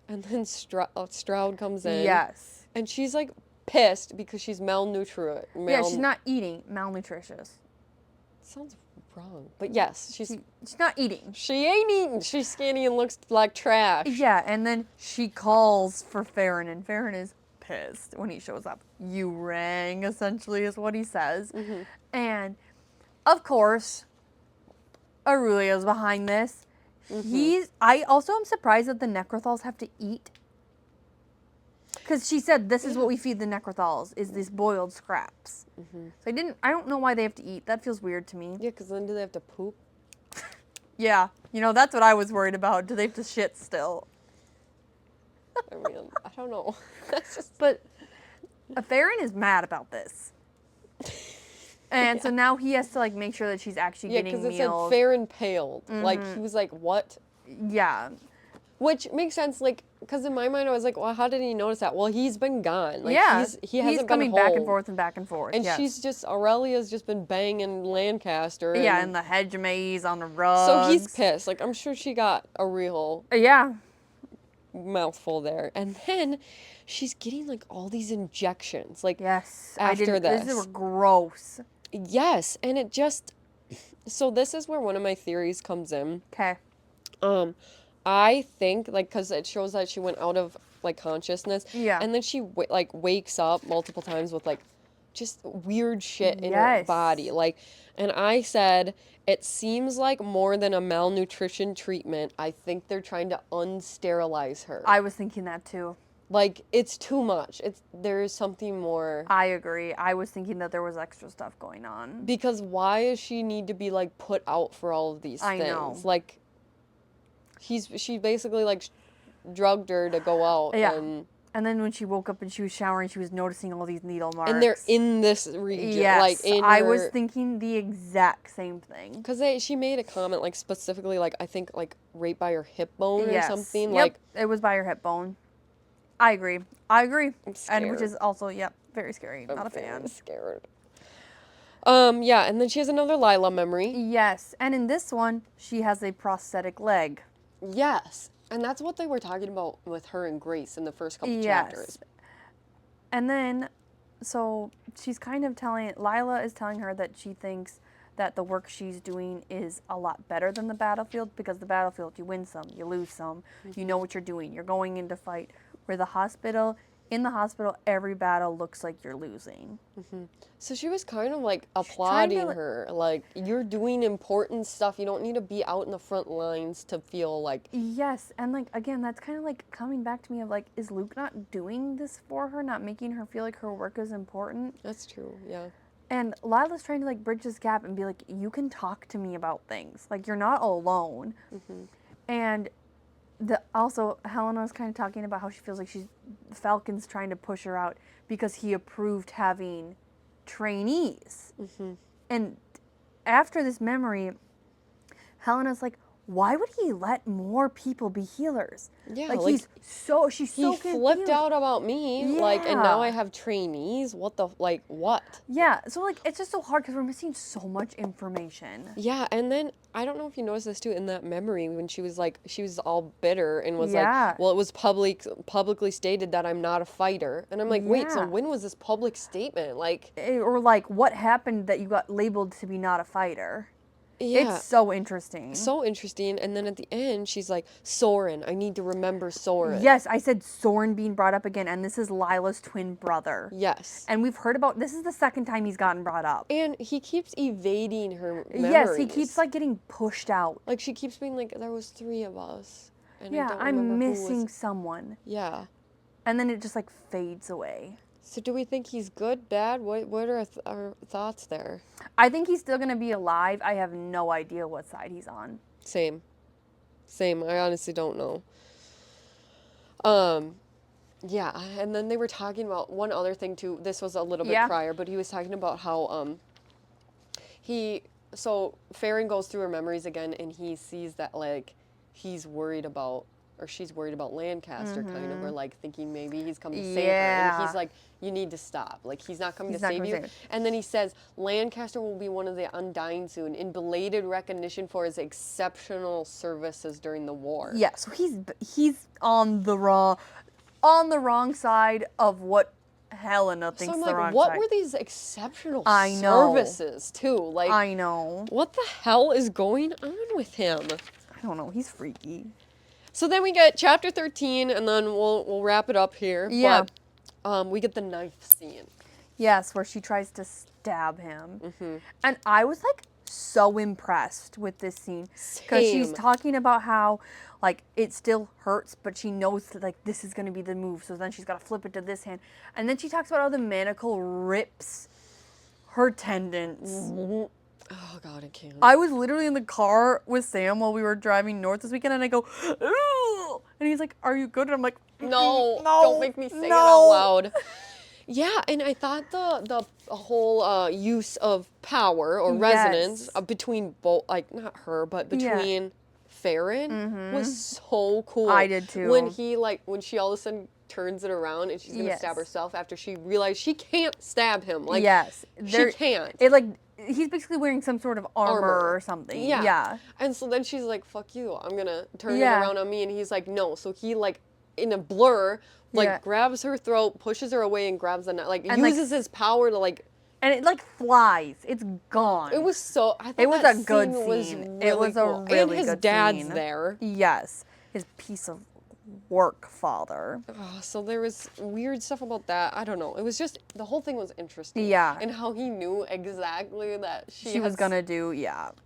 And then Stroud comes in. Yes. And she's like pissed because she's malnutrited. Yeah, she's not eating. Malnutritious. Sounds wrong. But yes, she's not eating. She ain't eating. She's skinny and looks like trash. Yeah, and then she calls for Farron, and Farron is pissed when he shows up. You rang, essentially, is what he says. And, of course, Aurelia's behind this. I also am surprised that the Necrothals have to eat. Because she said, this is what we feed the Necrothals, is these boiled scraps. So I don't know why they have to eat. That feels weird to me. Yeah, because then do they have to poop? Yeah, that's what I was worried about. Do they have to shit still? I mean, I don't know. That's just... But Farron is mad about this. And so now he has to, like, make sure that she's actually getting meals. Yeah, because it said Farron paled. Like, he was like, what? Yeah. Which makes sense, like, because in my mind I was like, well, how did he notice that? Well, he's been gone. Like, yeah. He hasn't been coming back and forth and back and forth. And Aurelia's just been banging Lancaster. Yeah, and the hedge maze on the rugs. So he's pissed. Like, I'm sure she got a real... Yeah. Mouthful there. And then she's getting like all these injections, like, yes, after this. These were gross. Yes, and it just, so this is where one of my theories comes in. Okay. I think, like, because it shows that she went out of like consciousness. Yeah. And then she like wakes up multiple times with like just weird shit in her body, like, and I said, it seems like more than a malnutrition treatment. I think they're trying to unsterilize her. I was thinking that too. Like, it's too much. There's something more. I agree. I was thinking that there was extra stuff going on. Because why does she need to be like put out for all of these things? I know. Like, she basically like drugged her to go out. Yeah. And then when she woke up and she was showering, she was noticing all these needle marks. And they're in this region. Yes, like I was thinking the exact same thing. Because she made a comment, like, specifically, like, I think, like, right by her hip bone or something. Yep, like, it was by her hip bone. I agree. I'm scared. And which is also, very scary. Not a fan. I'm scared. Yeah, and then she has another Lila memory. Yes, and in this one, she has a prosthetic leg. Yes. And that's what they were talking about with her and Grace in the first couple chapters. And then, so she's kind of Lila is telling her that she thinks that the work she's doing is a lot better than the battlefield, because the battlefield, you win some, you lose some, you know what you're doing, you're going in to fight. Where in the hospital, every battle looks like you're losing. So she was kind of like applauding her, like, you're doing important stuff. You don't need to be out in the front lines to feel like... Yes, and like, again, that's kind of like coming back to me of like, is Luke not doing this for her, not making her feel like her work is important? That's true, yeah. And Lila's trying to like bridge this gap and be like, you can talk to me about things. Like, you're not alone. And... also, Helena's kind of talking about how she feels like Falcon's trying to push her out because he approved having trainees. And after this memory, Helena's like, why would he let more people be healers? Yeah, like she's so he confused. flipped out about me, and now I have trainees. What the, what? Yeah, so, it's just so hard because we're missing so much information. Yeah, and then, I don't know if you noticed this too, in that memory, when she was all bitter and was well, it was publicly stated that I'm not a fighter. And I'm like, wait, so when was this public statement? Or, what happened that you got labeled to be not a fighter? Yeah. It's so interesting. So interesting. And then at the end, she's like, Soren, I need to remember Soren. Yes, I said Soren being brought up again, and this is Lila's twin brother. Yes. And we've heard about, this is the second time he's gotten brought up. And he keeps evading her memories. Yes, he keeps, getting pushed out. She keeps being like, there was 3 of us. And yeah, I'm missing someone. Yeah. And then it just, fades away. So do we think he's good, bad? What are our thoughts there? I think he's still going to be alive. I have no idea what side he's on. Same. I honestly don't know. Yeah, and then they were talking about one other thing too. This was a little bit prior, but he was talking about how so Farron goes through her memories again, and he sees that he's worried about, or she's worried about Lancaster, kind of, or thinking maybe he's come to save her. And he's like, you need to stop. He's not coming to save you. And then he says, Lancaster will be one of the Undying soon, in belated recognition for his exceptional services during the war. Yeah, so he's on the wrong side of what Helena thinks the wrong side. What were these exceptional services, too? I know. What the hell is going on with him? I don't know. He's freaky. So then we get chapter 13, and then we'll wrap it up here. Yeah. But we get the knife scene. Yes, where she tries to stab him. Mm-hmm. And I was, so impressed with this scene. Because she's talking about how, it still hurts, but she knows that, this is going to be the move. So then she's got to flip it to this hand. And then she talks about how the manacle rips her tendons. Mm-hmm. Oh, God, I can't. I was literally in the car with Sam while we were driving north this weekend, and I go, ooh! And he's like, are you good? And I'm like, no, don't make me say it out loud. Yeah, and I thought the whole use of power or resonance between both, not her, but between Farron was so cool. I did too. When she all of a sudden turns it around and she's going to stab herself after she realized she can't stab him. She can't. He's basically wearing some sort of armor or something. Yeah. And so then she's like, fuck you, I'm going to turn it around on me. And he's like, no. So he, in a blur, grabs her throat, pushes her away, and grabs the knife. Uses his power to, And it, flies. It's gone. It was so... I thought it was that a good scene. Was really it was cool. a really good scene. And his dad's there. Yes. His piece of work father. Oh, so there was weird stuff about that. I don't know. It was just... The whole thing was interesting. Yeah. And how he knew exactly that she was going to do,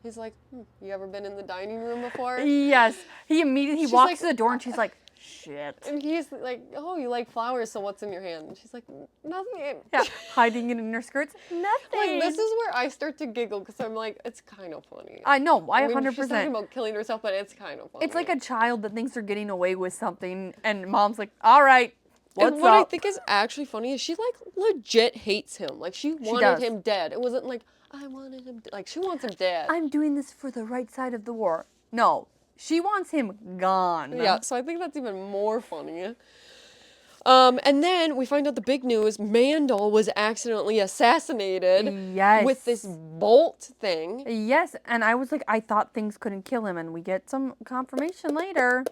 He's like, you ever been in the dining room before? Yes. He immediately walks to the door and she's like, shit. And he's like, oh, you like flowers, so what's in your hand? And she's like, nothing. Yeah, hiding it in her skirts. Nothing. This is where I start to giggle, because I'm like, it's kind of funny. I know, 100%. She's talking about killing herself, but it's kind of funny. It's like a child that thinks they're getting away with something, and mom's like, all right, what's what I think is actually funny is she, legit hates him. She wanted him dead. It wasn't like, I wanted him dead. She wants him dead. I'm doing this for the right side of the war. No. She wants him gone. Yeah, so I think that's even more funny. And then we find out the big news. Mandel was accidentally assassinated. Yes. With this bolt thing. Yes, and I was like, I thought things couldn't kill him, and we get some confirmation later.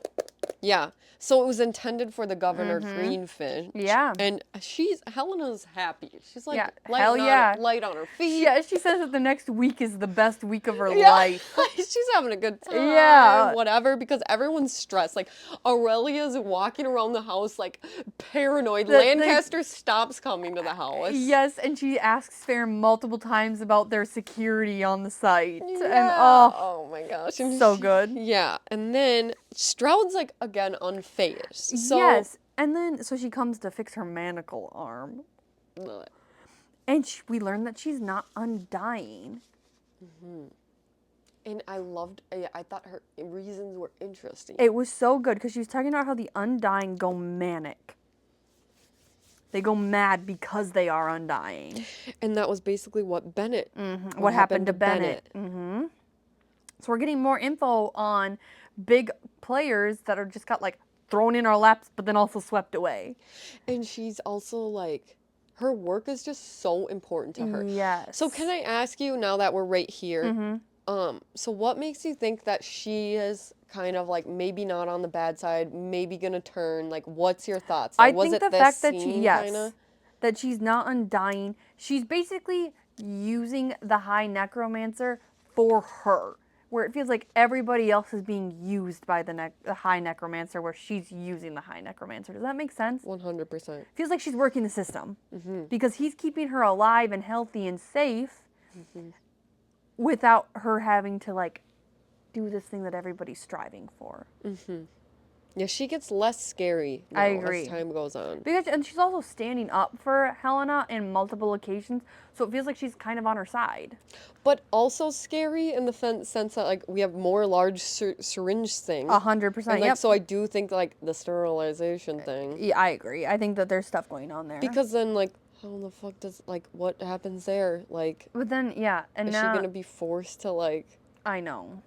Yeah. So it was intended for the Governor Greenfinch. Yeah. And Helena's happy. She's like, yeah, light on her feet. Yeah, she says that the next week is the best week of her life. She's having a good time. Yeah. Whatever, because everyone's stressed. Aurelia's walking around the house, paranoid. Lancaster stops coming to the house. Yes, and she asks Farron multiple times about their security on the site. Yeah. And oh my gosh. So good. Yeah. And then Stroud's again unfazed. So, yes. And then so she comes to fix her manacle arm. And we learn that she's not undying. Mm-hmm. And I thought her reasons were interesting. It was so good because she was talking about how the undying go manic. They go mad because they are undying. And that was basically what Bennett... Mm-hmm. What happened to Bennett. Mm-hmm. So we're getting more info on big players that are just got like thrown in our laps, but then also swept away. And she's also like, her work is just so important to her. Yes. So can I ask you, now that we're right here, so what makes you think that she is kind of like maybe not on the bad side, maybe gonna turn? Like, what's your thoughts? Like, I was think it the this fact that scene yes, that she's not undying. She's basically using the High Necromancer for her, where it feels like everybody else is being used by the High Necromancer, where she's using the High Necromancer. Does that make sense? 100%. Feels like she's working the system because he's keeping her alive and healthy and safe without her having to like do this thing that everybody's striving for. Yeah, she gets less scary now I agree. as time goes on. And she's also standing up for Helena in multiple occasions, so it feels like she's kind of on her side. But also scary in the sense that, like, we have more large syringe thing. 100%, Like, so I do think, like, the sterilization thing. Yeah, I agree. I think that there's stuff going on there. Because then, like, how the fuck does, like, what happens there? Like, but then, yeah, and is now... she gonna be forced to, like... I know.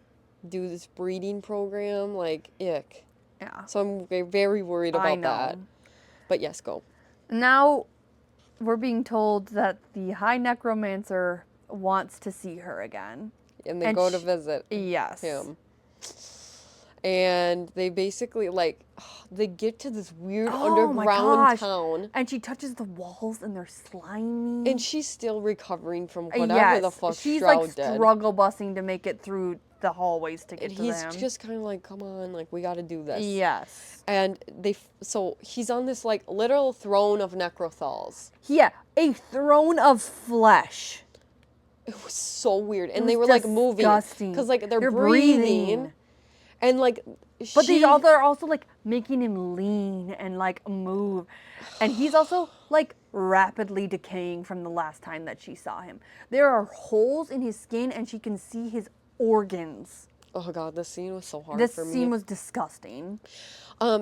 Do this breeding program? Like, ick. Yeah. So I'm very worried about that. But yes, go. Now, we're being told that the High Necromancer wants to see her again. And they go to visit yes. him. And they basically, like, they get to this weird underground town. And she touches the walls and they're slimy. And she's still recovering from whatever the fuck she's Shroud like did. struggle busing to make it through the hallways to get to them. And he's just kind of like, come on, like, we gotta do this. Yes. And so he's on this, like, literal throne of necrothals. Yeah, a throne of flesh. It was so weird. And they were, like, moving. Because, like, they're breathing. And, like, but they're also, like, making him lean and, like, move. And he's also, like, rapidly decaying from the last time that she saw him. There are holes in his skin, and she can see his organs. Oh, God, this scene was so hard for me. This scene was disgusting.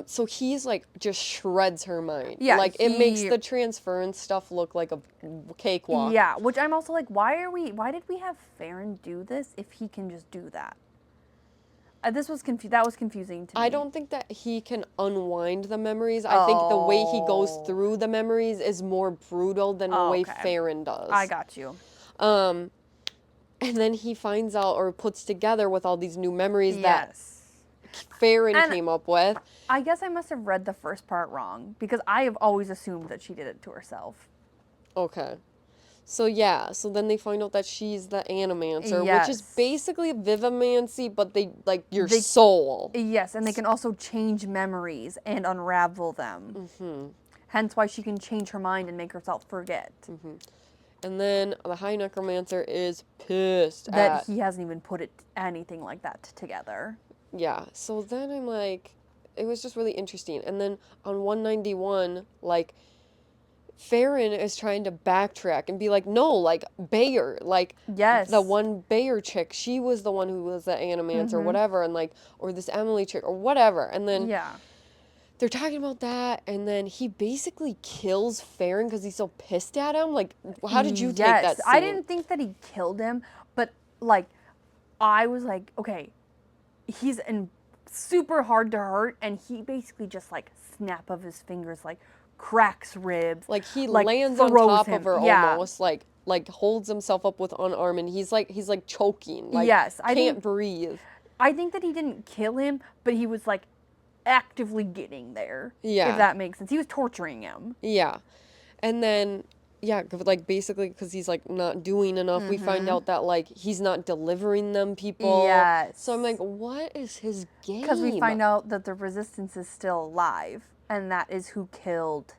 So he's, like, just shreds her mind. Yeah, like, it makes the transference stuff look like a cakewalk. Yeah, which I'm also like, why did we have Farron do this if he can just do that? That was confusing to me. I don't think that he can unwind the memories. I think the way he goes through the memories is more brutal than the way Farron does. I got you. And then he finds out or puts together with all these new memories that Farron came up with. I guess I must have read the first part wrong because I have always assumed that she did it to herself. Okay. So yeah, so then they find out that she's the Animancer, which is basically Vivimancy, but they like your soul. Yes, and they can also change memories and unravel them. Hence why she can change her mind and make herself forget. And then the High Necromancer is pissed that he hasn't even put anything like that together. Yeah, so then I'm like, it was just really interesting. And then on 191, like, Farron is trying to backtrack and be like, no, like, Bayer, like, the one Bayer chick, she was the one who was the Animancer or whatever, and like, or this Emily chick or whatever. And then they're talking about that, and then he basically kills Farron because he's so pissed at him. Like, how did you take that scene? I didn't think that he killed him, but like, I was like, okay, he's super hard to hurt, and he basically just like snap of his fingers, like, cracks ribs. Like, he lands on top of her almost, like holds himself up with one arm, and he's like choking. Like, can't breathe. I think that he didn't kill him, but he was like actively getting there. Yeah. If that makes sense. He was torturing him. Yeah. And then, like, basically, because he's, like, not doing enough, we find out that, like, he's not delivering them people. Yes. So I'm like, what is his game? Because we find out that the Resistance is still alive. And that is who killed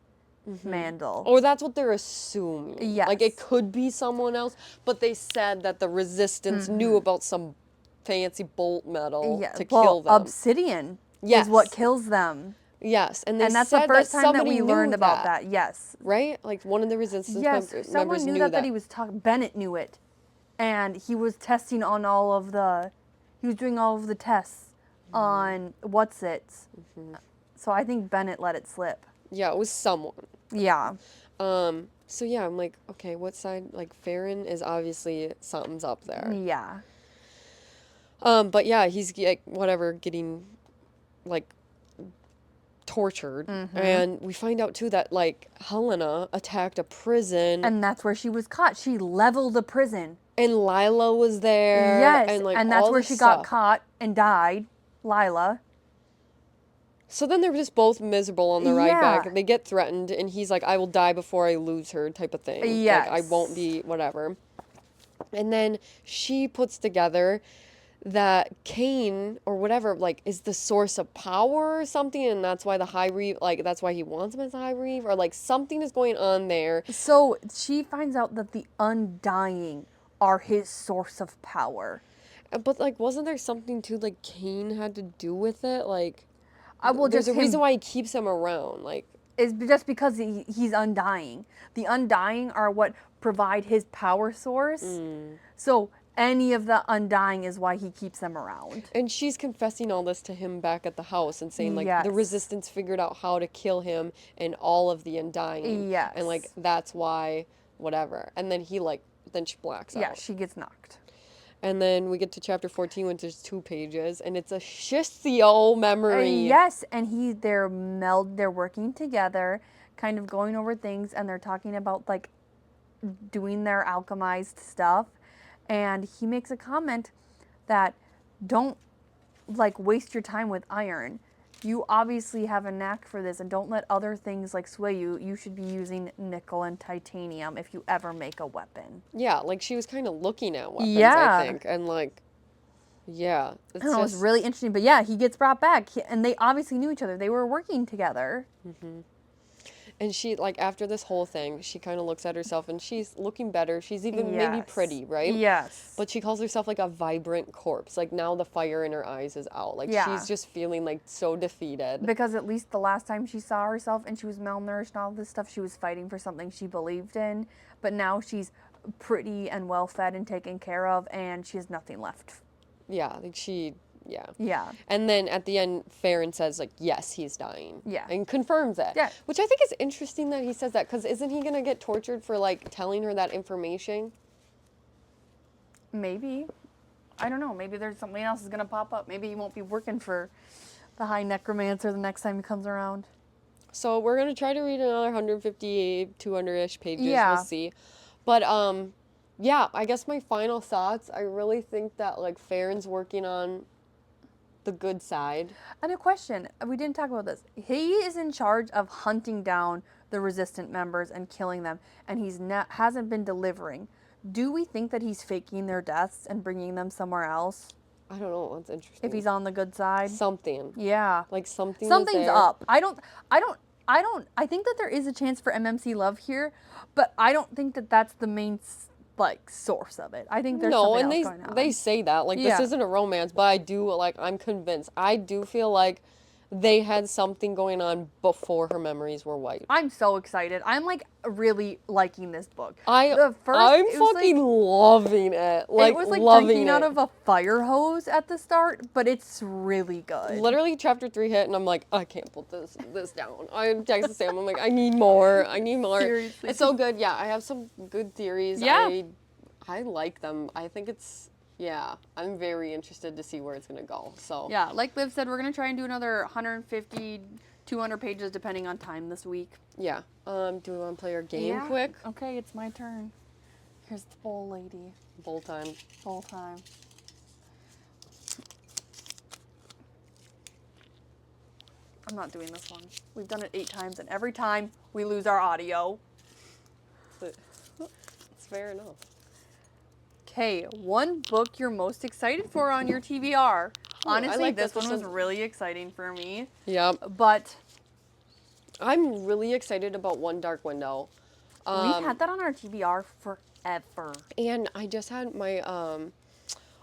Mandel. Or that's what they're assuming. Yes. Like, it could be someone else, but they said that the Resistance knew about some fancy bolt metal to kill them. Obsidian is what kills them. Yes, and that's the first time that we learned about that. Yes. Right? Like, one of the Resistance members knew that. Someone knew that he was talking. Bennett knew it. And he was testing on he was doing all of the tests on what's-its. So I think Bennett let it slip. Yeah, it was someone. Yeah. So yeah, I'm like, okay, what side? Like, Farron is obviously something's up there. Yeah. But yeah, he's like, whatever, getting like tortured. And we find out too that like Helena attacked a prison. And that's where she was caught. She leveled the prison. And Lila was there. Yes, and like and that's all where this she stuff. got caught and died, Lila. So then they're just both miserable on the ride back. They get threatened, and he's like, I will die before I lose her, type of thing. Yes. Like, I won't be, whatever. And then she puts together that Cain, or whatever, like, is the source of power or something, and that's why the High Reeve, like, that's why he wants him as the High Reeve, or, like, something is going on there. So she finds out that the Undying are his source of power. But, like, wasn't there something, too, like, Cain had to do with it? Like... There's a reason why he keeps him around, like... Is just because he's undying. The Undying are what provide his power source. So any of the Undying is why he keeps them around. And she's confessing all this to him back at the house and saying, like, the Resistance figured out how to kill him and all of the Undying. Yes. And, like, that's why, whatever. And then he, like, then she blacks out. Yeah, she gets knocked. And then we get to chapter 14, which is 2 pages, and it's a Shithio memory. Yes, and they're working together, kind of going over things, and they're talking about, like, doing their alchemized stuff. And he makes a comment that don't, like, waste your time with iron. You obviously have a knack for this, and don't let other things, like, sway you. You should be using nickel and titanium if you ever make a weapon. Yeah, like, she was kind of looking at weapons, I think. And, like, yeah. It was really interesting. But, yeah, he gets brought back, and they obviously knew each other. They were working together. And she, like, after this whole thing, she kind of looks at herself, and she's looking better. She's even maybe pretty, right? Yes. But she calls herself, like, a vibrant corpse. Like, now the fire in her eyes is out. Like, she's just feeling, like, so defeated. Because at least the last time she saw herself and she was malnourished and all this stuff, she was fighting for something she believed in. But now she's pretty and well-fed and taken care of, and she has nothing left. Yeah, like, she... Yeah. Yeah. And then at the end, Farron says, like, yes, he's dying. Yeah. And confirms it. Yeah. Which I think is interesting that he says that, because isn't he going to get tortured for, like, telling her that information? Maybe. I don't know. Maybe there's something else is going to pop up. Maybe he won't be working for the High Necromancer the next time he comes around. So we're going to try to read another 150, 200-ish pages. Yeah. We'll see. But, yeah, I guess my final thoughts, I really think that, like, Farron's working on the good side. And a question, we didn't talk about this. He is in charge of hunting down the resistant members and killing them, and hasn't been delivering. Do we think that he's faking their deaths and bringing them somewhere else? I don't know. That's interesting. If he's on the good side? Something. Yeah. Like, something's up. I think that there is a chance for MMC love here, but I don't think that that's the main like source of it. I think there's something else going on. They say that, like, this isn't a romance, but I'm convinced. I do feel like they had something going on before her memories were wiped. I'm so excited. I'm, like, really liking this book. I'm fucking loving it. Like, it was like loving drinking it. out of a fire hose at the start, but it's really good. Literally, chapter 3 hit, and I'm like, I can't put this down. I texted Sam. I'm like, I need more. Seriously. It's so good. Yeah, I have some good theories. Yeah. I like them. I think it's... Yeah, I'm very interested to see where it's going to go. So yeah, like Liv said, we're going to try and do another 150, 200 pages depending on time this week. Yeah. Do we want to play our game quick? Okay, it's my turn. Here's the bowl lady. Bowl time. Bowl time. I'm not doing this one. We've done it 8 times, and every time we lose our audio. It's fair enough. Okay, one book you're most excited for on your TBR. Honestly, like this one was really exciting for me. Yep. But I'm really excited about One Dark Window. We've had that on our TBR forever. And I just had my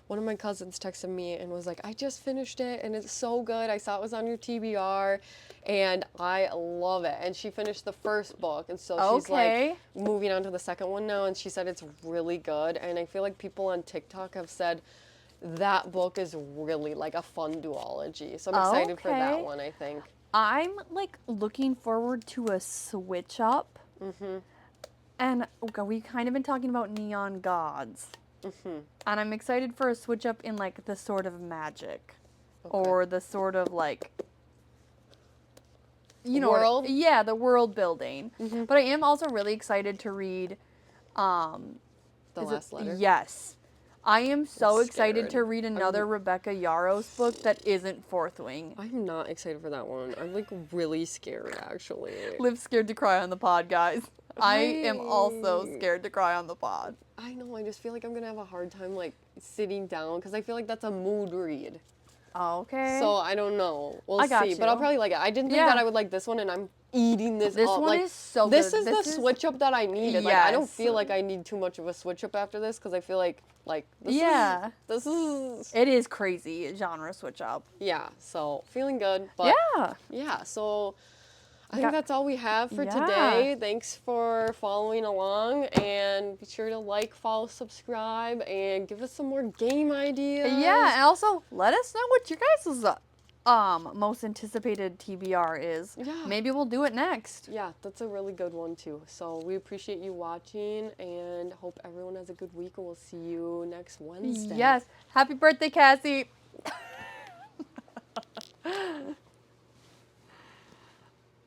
one of my cousins texted me and was like, I just finished it and it's so good. I saw it was on your TBR and I love it. And she finished the first book and so she's like moving on to the second one now and she said it's really good. And I feel like people on TikTok have said that book is really like a fun duology. So I'm excited for that one, I think. I'm like looking forward to a switch up. Mm-hmm. And we kind of been talking about Neon Gods. Mm-hmm. And I'm excited for a switch up in, like, the sort of magic. Okay. Or the sort of, like, you know, world? Yeah, the world building. Mm-hmm. But I am also really excited to read, The Last Letter? Yes. I am so excited scared. to read another Rebecca Yarros book that isn't Fourth Wing. I'm not excited for that one. I'm, like, really scared, actually. Liv's scared to cry on the pod, guys. I am also scared to cry on the pod. I know, I just feel like I'm gonna have a hard time, like, sitting down, because I feel like that's a mood read. Okay. So, I don't know. We'll I got see. you. But I'll probably like it. I didn't think that I would like this one, and I'm eating this This all. one like, is so this good. is the switch up that I needed. Like, I don't feel like I need too much of a switch up after this, because I feel like this is... It is crazy genre switch up. Yeah, so feeling good. But yeah, so... I think that's all we have for today. Thanks for following along, and be sure to like, follow, subscribe, and give us some more game ideas. Yeah, and also let us know what your guys' most anticipated TBR is. Yeah. Maybe we'll do it next. Yeah, that's a really good one too. So we appreciate you watching, and hope everyone has a good week, and we'll see you next Wednesday. Yes. Happy birthday, Cassie.